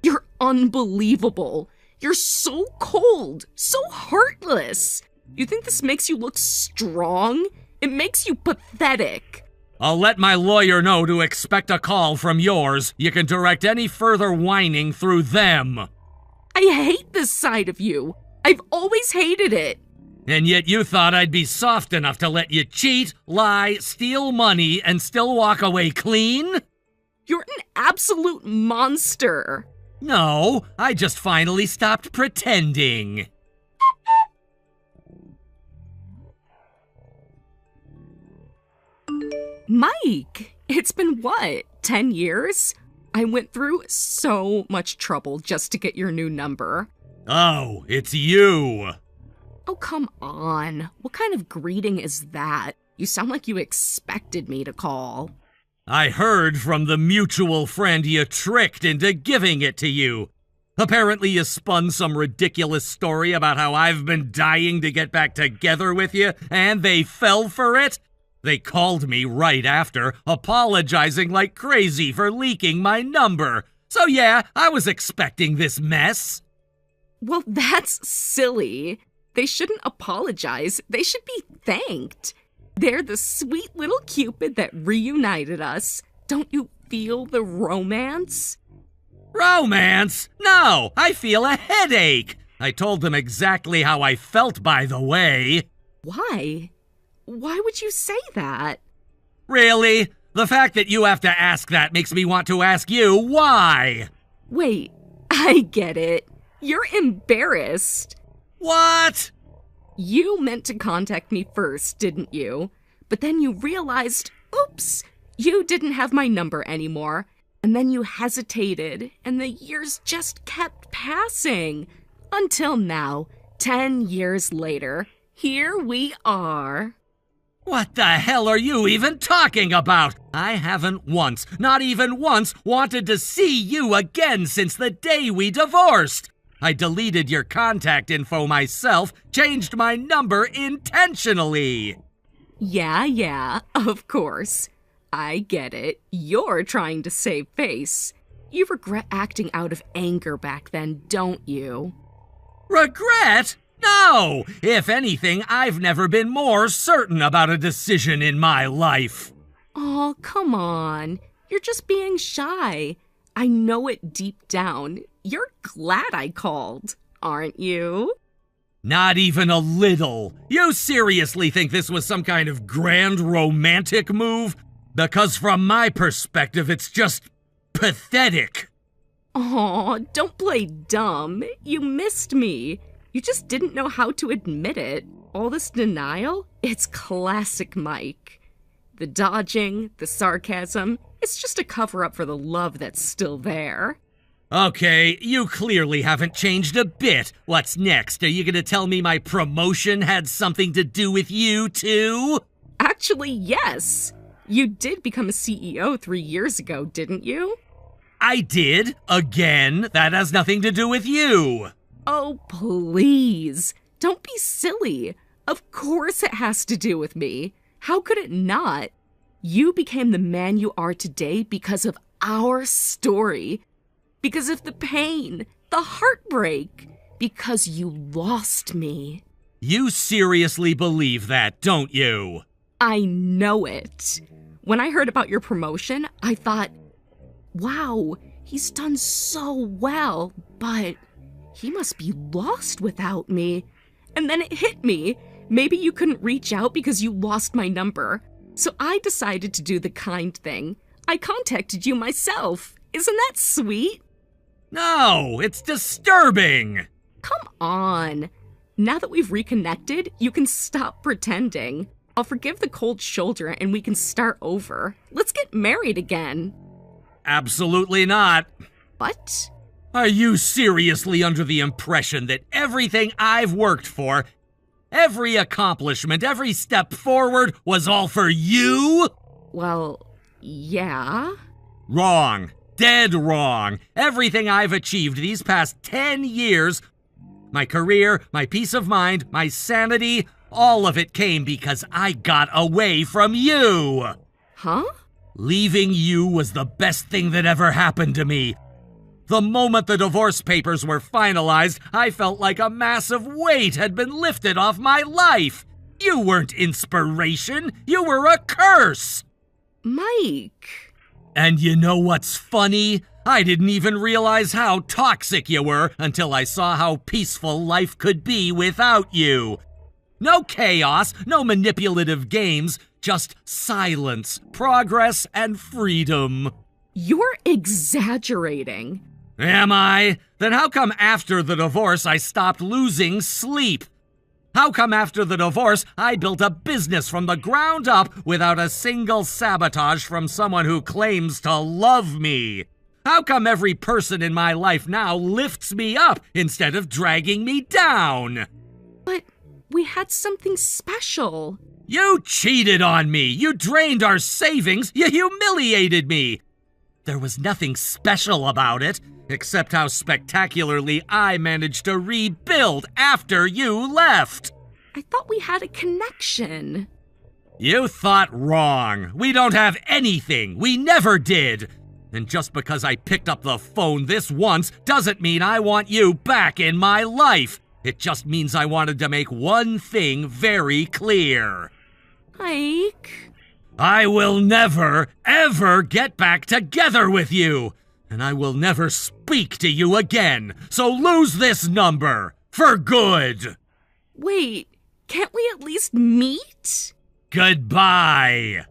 You're unbelievable. You're so cold, so heartless. You think this makes you look strong? It makes you pathetic. I'll let my lawyer know to expect a call from yours. You can direct any further whining through them. I hate this side of you. I've always hated it. And yet you thought I'd be soft enough to let you cheat, lie, steal money, and still walk away clean? You're an absolute monster. No, I just finally stopped pretending. Mike, it's been what, 10 years? I went through so much trouble just to get your new number. Oh, it's you. Oh, come on. What kind of greeting is that? You sound like you expected me to call. I heard from the mutual friend you tricked into giving it to you. Apparently you spun some ridiculous story about how I've been dying to get back together with you, and they fell for it. They called me right after, apologizing like crazy for leaking my number. So yeah, I was expecting this mess. Well, that's silly. They shouldn't apologize. They should be thanked. They're the sweet little Cupid that reunited us. Don't you feel the romance? Romance? No, I feel a headache. I told them exactly how I felt, by the way. Why? Why would you say that? Really? The fact that you have to ask that makes me want to ask you why. Wait, I get it. You're embarrassed. What? You meant to contact me first, didn't you? But then you realized, oops, you didn't have my number anymore. And then you hesitated, and the years just kept passing. Until now, 10 years later, here we are. What the hell are you even talking about? I haven't once, not even once, wanted to see you again since the day we divorced. I deleted your contact info myself, changed my number intentionally. Yeah, of course. I get it. You're trying to save face. You regret acting out of anger back then, don't you? Regret? No! If anything, I've never been more certain about a decision in my life. Oh, come on. You're just being shy. I know it deep down. You're glad I called, aren't you? Not even a little. You seriously think this was some kind of grand romantic move? Because from my perspective, it's just pathetic. Aw, don't play dumb. You missed me. You just didn't know how to admit it. All this denial? It's classic Mike. The dodging, the sarcasm, it's just a cover-up for the love that's still there. Okay, you clearly haven't changed a bit. What's next? Are you gonna tell me my promotion had something to do with you, too? Actually, yes. You did become a CEO 3 years ago, didn't you? I did. Again. That has nothing to do with you. Oh, please. Don't be silly. Of course it has to do with me. How could it not? You became the man you are today because of our story. Because of the pain, the heartbreak. Because you lost me. You seriously believe that, don't you? I know it. When I heard about your promotion, I thought, wow, he's done so well, but he must be lost without me. And then it hit me. Maybe you couldn't reach out because you lost my number. So I decided to do the kind thing. I contacted you myself. Isn't that sweet? No, it's disturbing. Come on. Now that we've reconnected, you can stop pretending. I'll forgive the cold shoulder and we can start over. Let's get married again. Absolutely not. What? Are you seriously under the impression that everything I've worked for, every accomplishment, every step forward was all for you? Well, yeah. Wrong. Dead wrong. Everything I've achieved these past 10 years, my career, my peace of mind, my sanity, all of it came because I got away from you. Huh? Leaving you was the best thing that ever happened to me. The moment the divorce papers were finalized, I felt like a massive weight had been lifted off my life. You weren't inspiration. You were a curse. Mike. And you know what's funny? I didn't even realize how toxic you were until I saw how peaceful life could be without you. No chaos, no manipulative games, just silence, progress, and freedom. You're exaggerating. Am I? Then how come after the divorce I stopped losing sleep? How come after the divorce I built a business from the ground up without a single sabotage from someone who claims to love me? How come every person in my life now lifts me up instead of dragging me down? But we had something special. You cheated on me. You drained our savings. You humiliated me. There was nothing special about it, except how spectacularly I managed to rebuild after you left. I thought we had a connection. You thought wrong. We don't have anything. We never did. And just because I picked up the phone this once doesn't mean I want you back in my life. It just means I wanted to make one thing very clear. Mike. I will never, ever get back together with you. And I will never speak to you again. So lose this number. For good. Wait, can't we at least meet? Goodbye.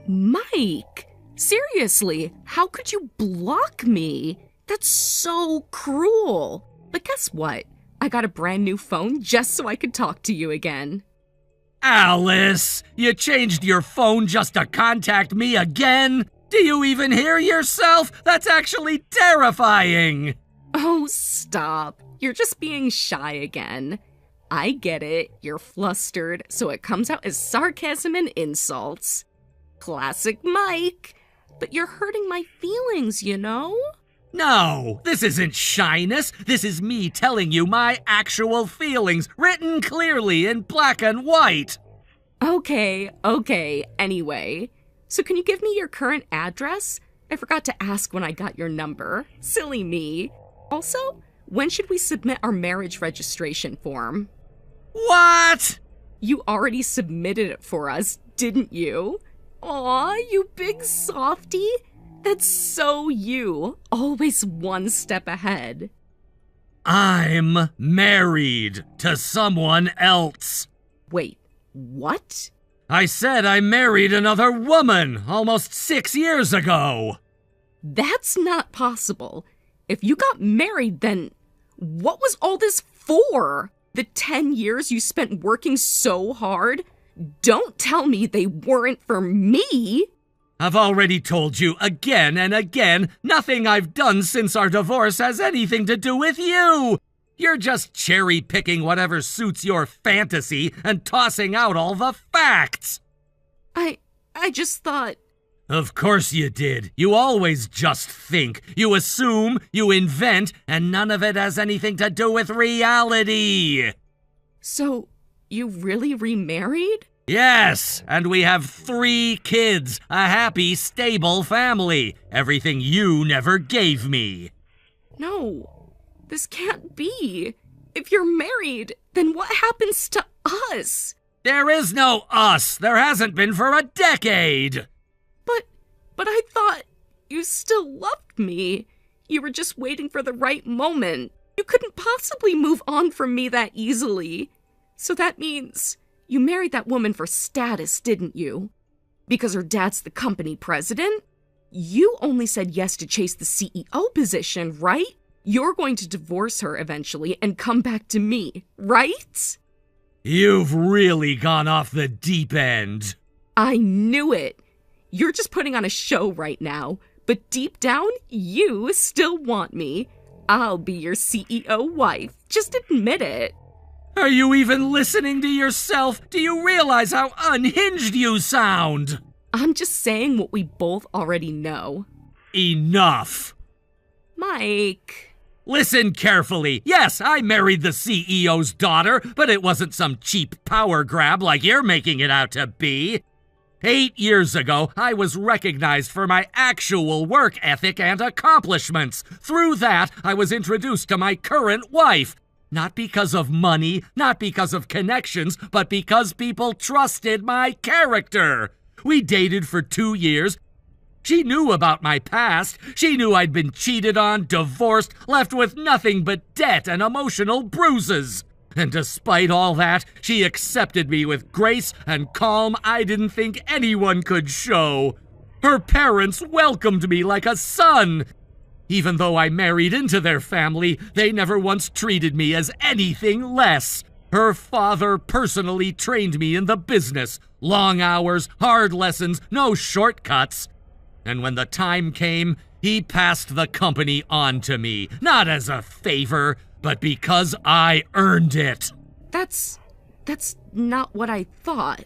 Mike, seriously, how could you block me? That's so cruel. But guess what? I got a brand new phone just so I could talk to you again. Alice, you changed your phone just to contact me again? Do you even hear yourself? That's actually terrifying. Oh, stop. You're just being shy again. I get it. You're flustered, so it comes out as sarcasm and insults. Classic Mike. But you're hurting my feelings, you know? No, this isn't shyness. This is me telling you my actual feelings, written clearly in black and white. Okay. Anyway, so can you give me your current address? I forgot to ask when I got your number. Silly me. Also, when should we submit our marriage registration form? What? You already submitted it for us, didn't you? Aw, you big softy. That's so you. Always one step ahead. I'm married to someone else. Wait, what? I said I married another woman almost 6 years ago. That's not possible. If you got married, then what was all this for? The 10 years you spent working so hard? Don't tell me they weren't for me. I've already told you again and again, nothing I've done since our divorce has anything to do with you. You're just cherry-picking whatever suits your fantasy and tossing out all the facts. I just thought... Of course you did. You always just think. You assume, you invent, and none of it has anything to do with reality. So, you really remarried? Yes, and we have 3 kids, a happy, stable family. Everything you never gave me. No, this can't be. If you're married, then what happens to us? There is no us. There hasn't been for a decade. But I thought you still loved me. You were just waiting for the right moment. You couldn't possibly move on from me that easily. So that means you married that woman for status, didn't you? Because her dad's the company president? You only said yes to chase the CEO position, right? You're going to divorce her eventually and come back to me, right? You've really gone off the deep end. I knew it. You're just putting on a show right now, but deep down, you still want me. I'll be your CEO wife. Just admit it. Are you even listening to yourself? Do you realize how unhinged you sound? I'm just saying what we both already know. Enough. Mike. Listen carefully. Yes, I married the CEO's daughter, but it wasn't some cheap power grab like you're making it out to be. 8 years ago, I was recognized for my actual work ethic and accomplishments. Through that, I was introduced to my current wife. Not because of money, not because of connections, but because people trusted my character. We dated for 2 years. She knew about my past. She knew I'd been cheated on, divorced, left with nothing but debt and emotional bruises. And despite all that, she accepted me with grace and calm I didn't think anyone could show. Her parents welcomed me like a son. Even though I married into their family, they never once treated me as anything less. Her father personally trained me in the business. Long hours, hard lessons, no shortcuts. And when the time came, he passed the company on to me, not as a favor, but because I earned it. That's not what I thought.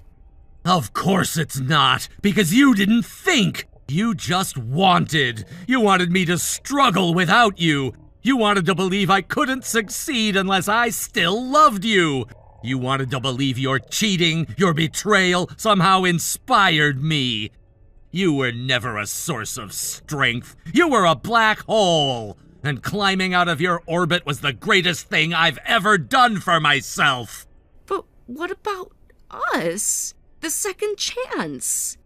Of course it's not, because you didn't think. You just wanted. You wanted me to struggle without you. You wanted to believe I couldn't succeed unless I still loved you. You wanted to believe your cheating, your betrayal, somehow inspired me. You were never a source of strength. You were a black hole. And climbing out of your orbit was the greatest thing I've ever done for myself. But what about us? The second chance?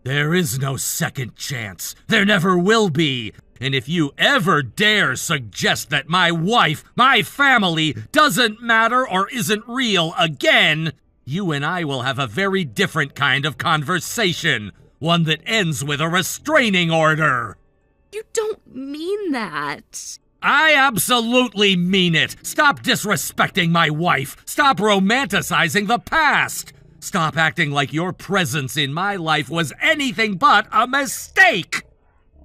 There is no second chance. There never will be. And if you ever dare suggest that my wife, my family, doesn't matter or isn't real again, you and I will have a very different kind of conversation. One that ends with a restraining order. You don't mean that. I absolutely mean it. Stop disrespecting my wife. Stop romanticizing the past. Stop acting like your presence in my life was anything but a mistake.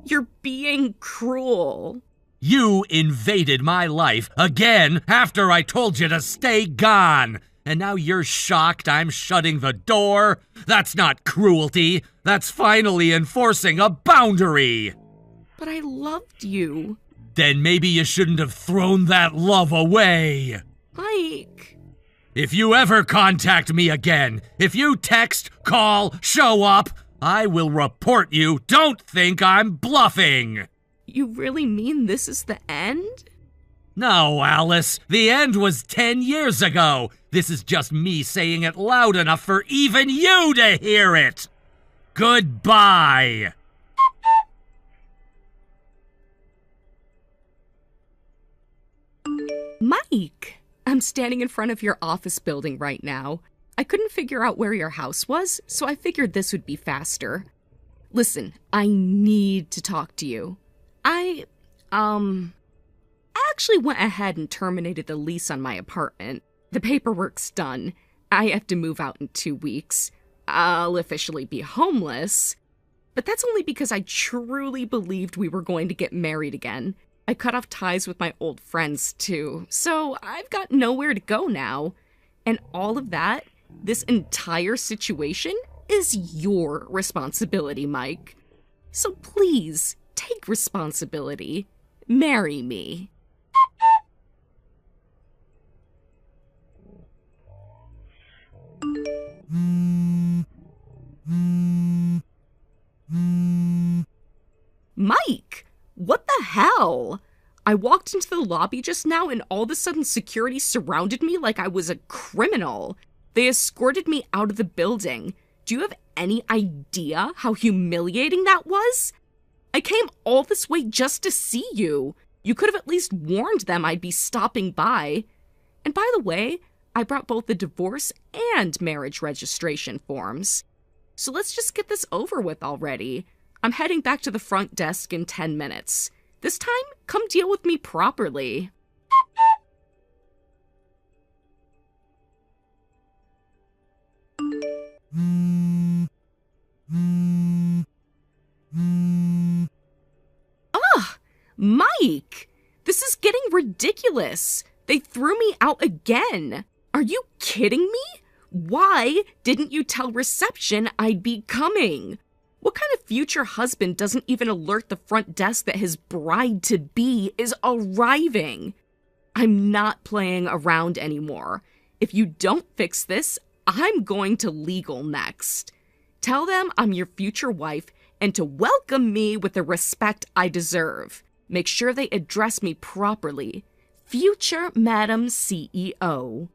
You're being cruel. You invaded my life again after I told you to stay gone. And now you're shocked I'm shutting the door? That's not cruelty. That's finally enforcing a boundary. But I loved you. Then maybe you shouldn't have thrown that love away. Mike. If you ever contact me again, if you text, call, show up, I will report you. Don't think I'm bluffing. You really mean this is the end? No, Alice. The end was 10 years ago. This is just me saying it loud enough for even you to hear it. Goodbye. Mike! I'm standing in front of your office building right now. I couldn't figure out where your house was, so I figured this would be faster. Listen, I need to talk to you. I actually went ahead and terminated the lease on my apartment. The paperwork's done. I have to move out in 2 weeks. I'll officially be homeless. But that's only because I truly believed we were going to get married again. I cut off ties with my old friends, too, so I've got nowhere to go now. And all of that, this entire situation, is your responsibility, Mike. So please, take responsibility. Marry me. Mike! What the hell? I walked into the lobby just now and all of a sudden security surrounded me like I was a criminal. They escorted me out of the building. Do you have any idea how humiliating that was? I came all this way just to see you. You could have at least warned them I'd be stopping by. And by the way, I brought both the divorce and marriage registration forms. So let's just get this over with already. I'm heading back to the front desk in 10 minutes. This time, come deal with me properly. Ugh! Mike! This is getting ridiculous. They threw me out again. Are you kidding me? Why didn't you tell reception I'd be coming? What kind of future husband doesn't even alert the front desk that his bride-to-be is arriving? I'm not playing around anymore. If you don't fix this, I'm going to legal next. Tell them I'm your future wife and to welcome me with the respect I deserve. Make sure they address me properly. Future Madam CEO.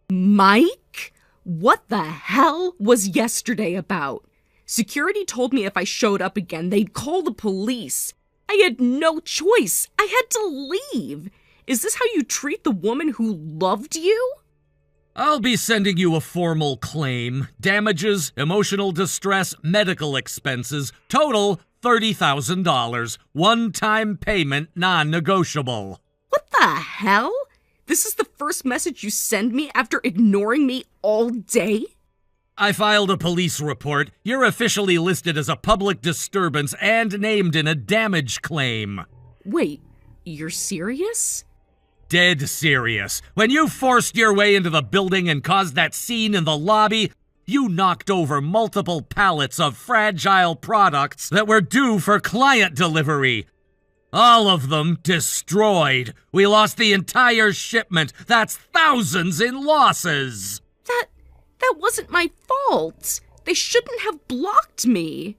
Mike? What the hell was yesterday about? Security told me if I showed up again, they'd call the police. I had no choice. I had to leave. Is this how you treat the woman who loved you? I'll be sending you a formal claim. Damages, emotional distress, medical expenses. Total $30,000. One-time payment, non-negotiable. What the hell? This is the first message you send me after ignoring me all day? I filed a police report. You're officially listed as a public disturbance and named in a damage claim. Wait, you're serious? Dead serious. When you forced your way into the building and caused that scene in the lobby, You knocked over multiple pallets of fragile products that were due for client delivery. All of them destroyed. We lost the entire shipment. That's thousands in losses. That wasn't my fault. They shouldn't have blocked me.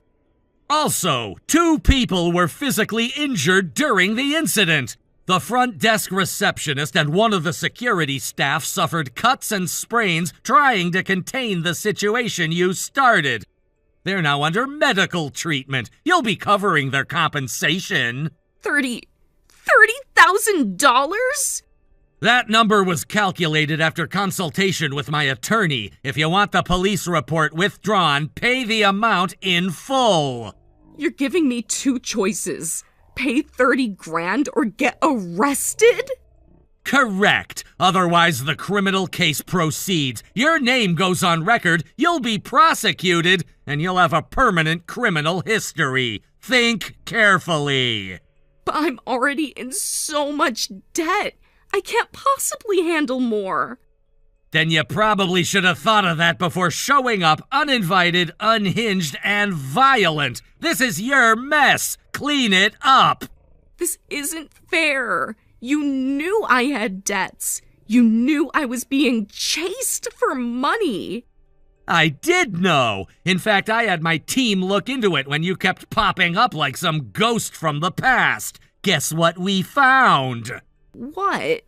Also, 2 people were physically injured during the incident. The front desk receptionist and one of the security staff suffered cuts and sprains trying to contain the situation you started. They're now under medical treatment. You'll be covering their compensation. $30,000? That number was calculated after consultation with my attorney. If you want the police report withdrawn, pay the amount in full. You're giving me 2 choices. Pay 30 grand or get arrested? Correct. Otherwise, the criminal case proceeds. Your name goes on record, you'll be prosecuted, and you'll have a permanent criminal history. Think carefully. But I'm already in so much debt. I can't possibly handle more. Then you probably should have thought of that before showing up uninvited, unhinged, and violent. This is your mess. Clean it up. This isn't fair. You knew I had debts. You knew I was being chased for money. I did know. In fact, I had my team look into it when you kept popping up like some ghost from the past. Guess what we found? What?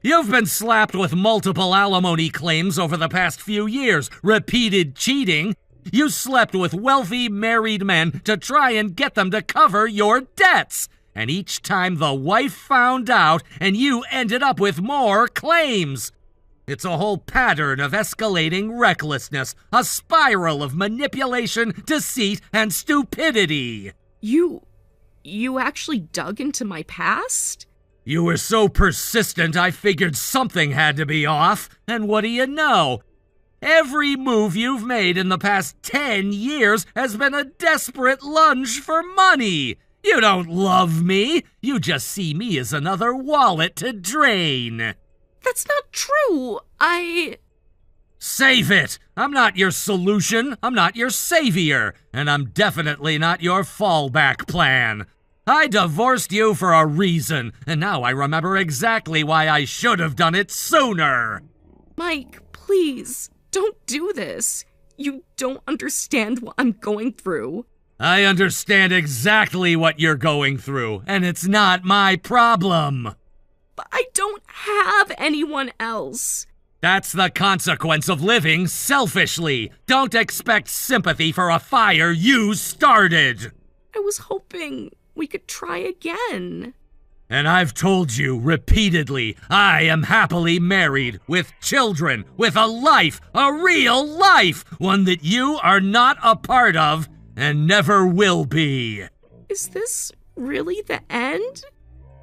You've been slapped with multiple alimony claims over the past few years, repeated cheating. You slept with wealthy married men to try and get them to cover your debts. And each time the wife found out, and you ended up with more claims. It's a whole pattern of escalating recklessness, a spiral of manipulation, deceit, and stupidity. You actually dug into my past? You were so persistent, I figured something had to be off. And what do you know? Every move you've made in the past 10 years has been a desperate lunge for money. You don't love me. You just see me as another wallet to drain. That's not true. Save it! I'm not your solution. I'm not your savior. And I'm definitely not your fallback plan. I divorced you for a reason, and now I remember exactly why I should have done it sooner. Mike, please, don't do this. You don't understand what I'm going through. I understand exactly what you're going through, and it's not my problem. But I don't have anyone else. That's the consequence of living selfishly. Don't expect sympathy for a fire you started. I was hoping we could try again. And I've told you repeatedly, I am happily married, with children, with a life, a real life, one that you are not a part of and never will be. Is this really the end?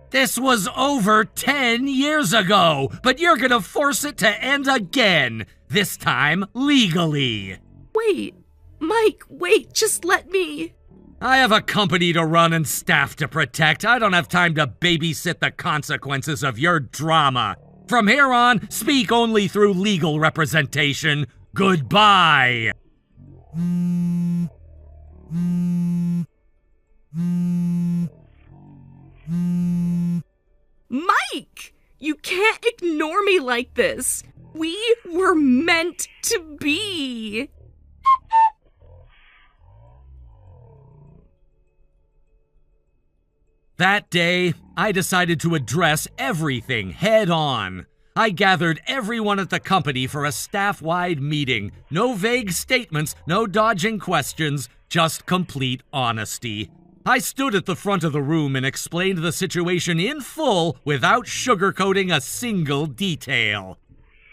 This was over 10 years ago, but you're gonna force it to end again, this time legally. Wait, Mike, wait, just let me... I have a company to run and staff to protect. I don't have time to babysit the consequences of your drama. From here on, speak only through legal representation. Goodbye. Mike! You can't ignore me like this. We were meant to be. That day, I decided to address everything head on. I gathered everyone at the company for a staff-wide meeting. No vague statements, no dodging questions, just complete honesty. I stood at the front of the room and explained the situation in full without sugarcoating a single detail.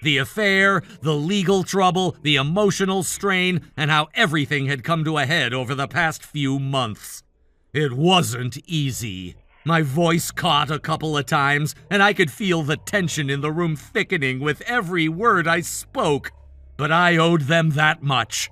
The affair, the legal trouble, the emotional strain, and how everything had come to a head over the past few months. It wasn't easy. My voice caught a couple of times, and I could feel the tension in the room thickening with every word I spoke. But I owed them that much.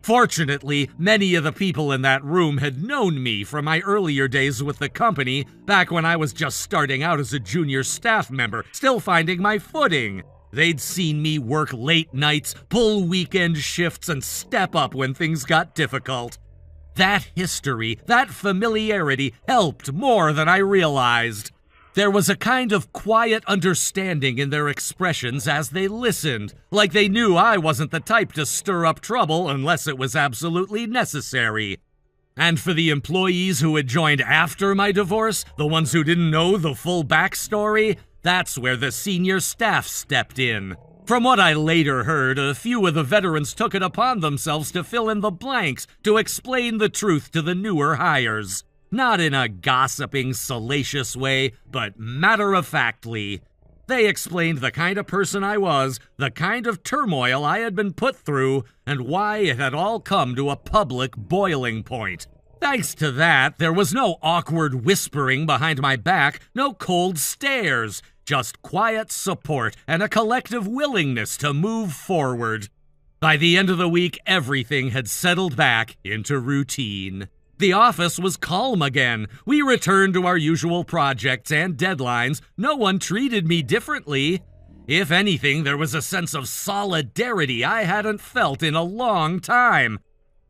Fortunately, many of the people in that room had known me from my earlier days with the company, back when I was just starting out as a junior staff member, still finding my footing. They'd seen me work late nights, pull weekend shifts, and step up when things got difficult. That history, that familiarity helped more than I realized. There was a kind of quiet understanding in their expressions as they listened, like they knew I wasn't the type to stir up trouble unless it was absolutely necessary. And for the employees who had joined after my divorce, the ones who didn't know the full backstory, that's where the senior staff stepped in. From what I later heard, a few of the veterans took it upon themselves to fill in the blanks, to explain the truth to the newer hires. Not in a gossiping, salacious way, but matter-of-factly. They explained the kind of person I was, the kind of turmoil I had been put through, and why it had all come to a public boiling point. Thanks to that, there was no awkward whispering behind my back, no cold stares, just quiet support and a collective willingness to move forward. By the end of the week, everything had settled back into routine. The office was calm again. We returned to our usual projects and deadlines. No one treated me differently. If anything, there was a sense of solidarity I hadn't felt in a long time.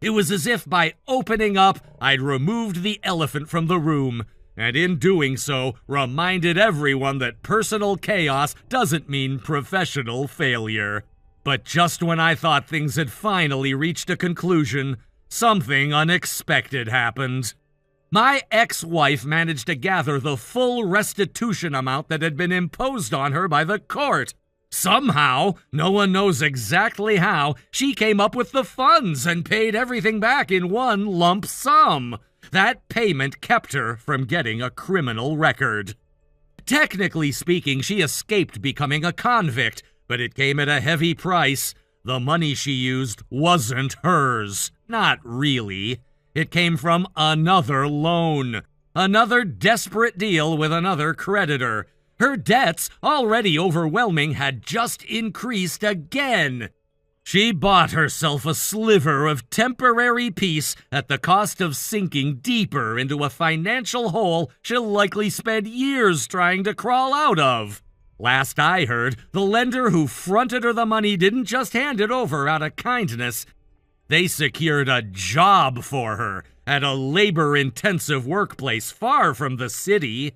It was as if by opening up, I'd removed the elephant from the room, and in doing so, reminded everyone that personal chaos doesn't mean professional failure. But just when I thought things had finally reached a conclusion, something unexpected happened. My ex-wife managed to gather the full restitution amount that had been imposed on her by the court. Somehow, no one knows exactly how, she came up with the funds and paid everything back in one lump sum. That payment kept her from getting a criminal record. Technically speaking, she escaped becoming a convict, but it came at a heavy price. The money she used wasn't hers. Not really. It came from another loan. Another desperate deal with another creditor. Her debts, already overwhelming, had just increased again. She bought herself a sliver of temporary peace at the cost of sinking deeper into a financial hole she'll likely spend years trying to crawl out of. Last I heard, the lender who fronted her the money didn't just hand it over out of kindness. They secured a job for her at a labor-intensive workplace far from the city.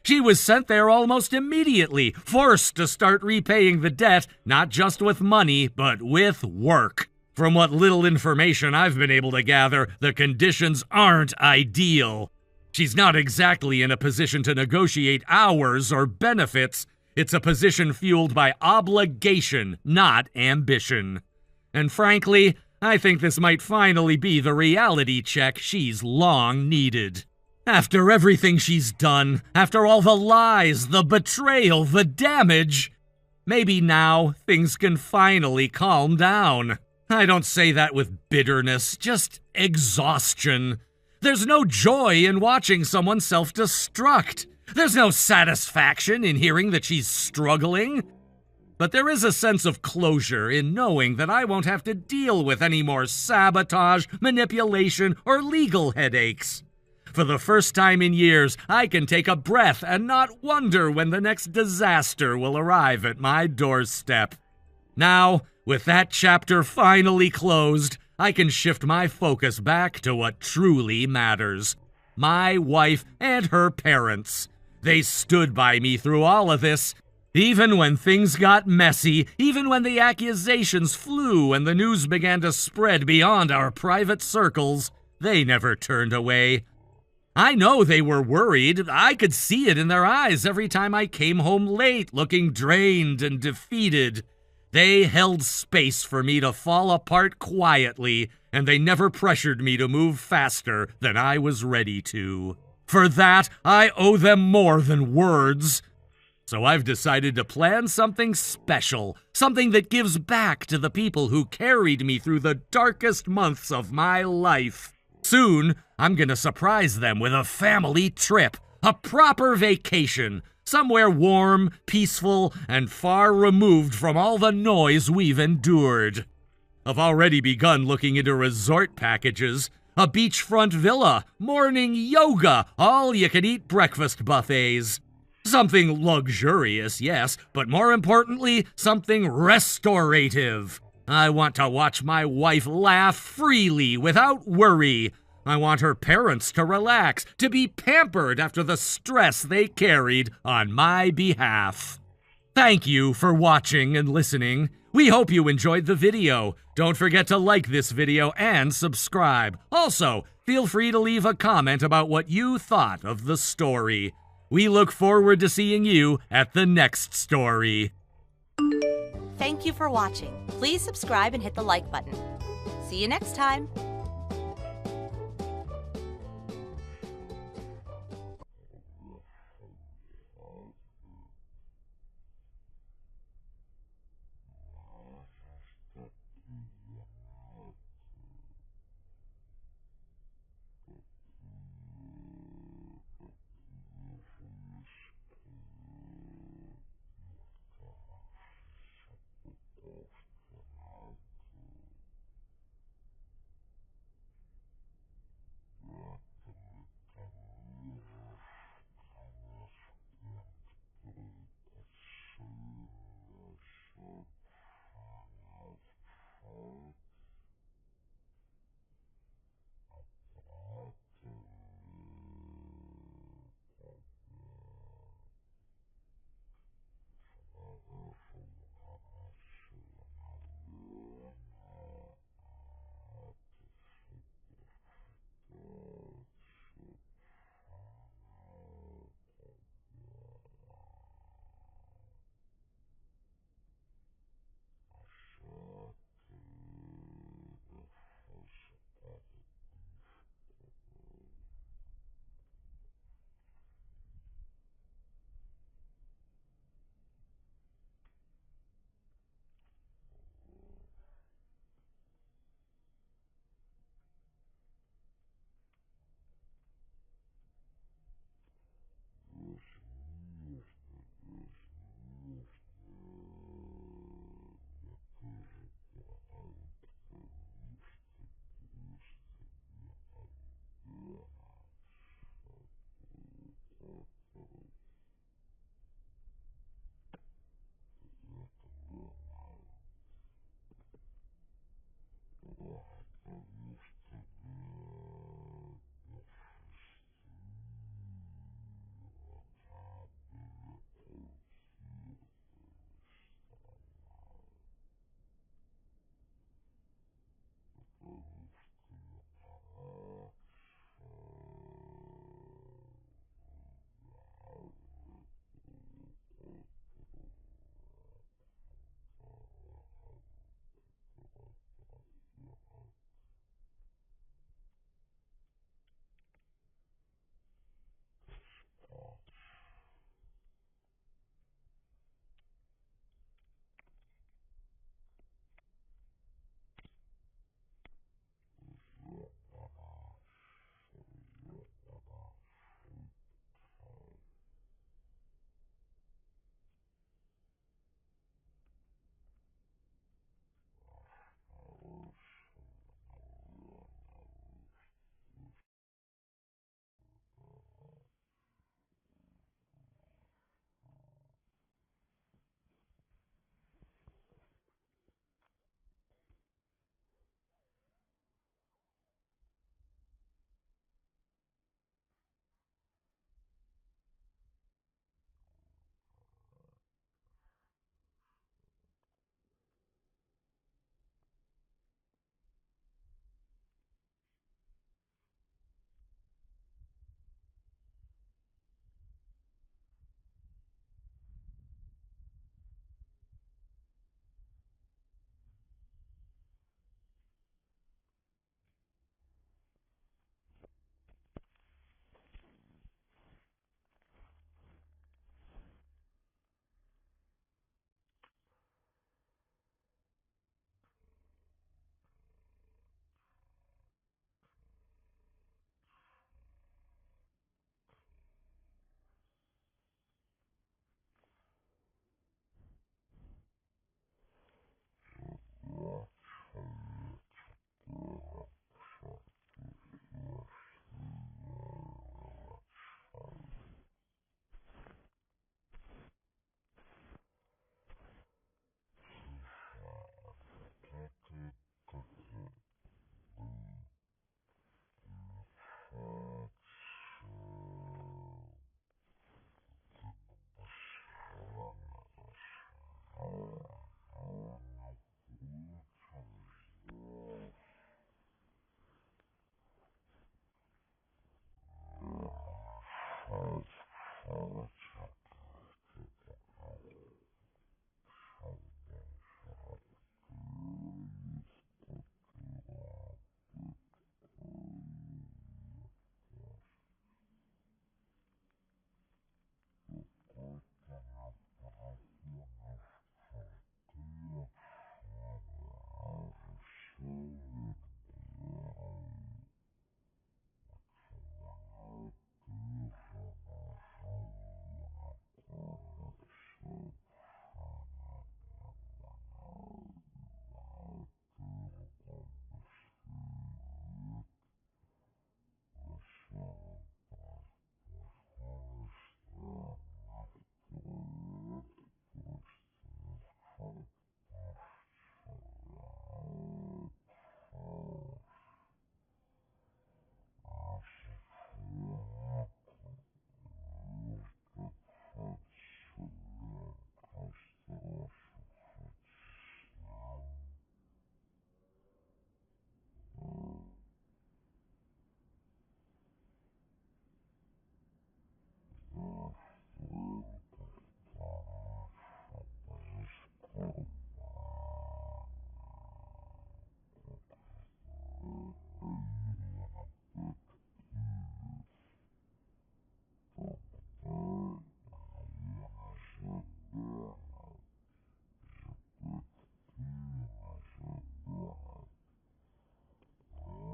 She was sent there almost immediately, forced to start repaying the debt, not just with money, but with work. From what little information I've been able to gather, the conditions aren't ideal. She's not exactly in a position to negotiate hours or benefits. It's a position fueled by obligation, not ambition. And frankly, I think this might finally be the reality check she's long needed. After everything she's done, after all the lies, the betrayal, the damage, maybe now things can finally calm down. I don't say that with bitterness, just exhaustion. There's no joy in watching someone self-destruct. There's no satisfaction in hearing that she's struggling. But there is a sense of closure in knowing that I won't have to deal with any more sabotage, manipulation, or legal headaches. For the first time in years, I can take a breath and not wonder when the next disaster will arrive at my doorstep. Now, with that chapter finally closed, I can shift my focus back to what truly matters. My wife and her parents. They stood by me through all of this. Even when things got messy, even when the accusations flew and the news began to spread beyond our private circles, they never turned away. I know they were worried. I could see it in their eyes every time I came home late, looking drained and defeated. They held space for me to fall apart quietly, and they never pressured me to move faster than I was ready to. For that, I owe them more than words. So I've decided to plan something special, something that gives back to the people who carried me through the darkest months of my life. Soon, I'm gonna surprise them with a family trip, a proper vacation, somewhere warm, peaceful, and far removed from all the noise we've endured. I've already begun looking into resort packages, a beachfront villa, morning yoga, all-you-can-eat breakfast buffets. Something luxurious, yes, but more importantly, something restorative. I want to watch my wife laugh freely without worry. I want her parents to relax, to be pampered after the stress they carried on my behalf. Thank you for watching and listening. We hope you enjoyed the video. Don't forget to like this video and subscribe. Also, feel free to leave a comment about what you thought of the story. We look forward to seeing you at the next story. Thank you for watching. Please subscribe and hit the like button. See you next time.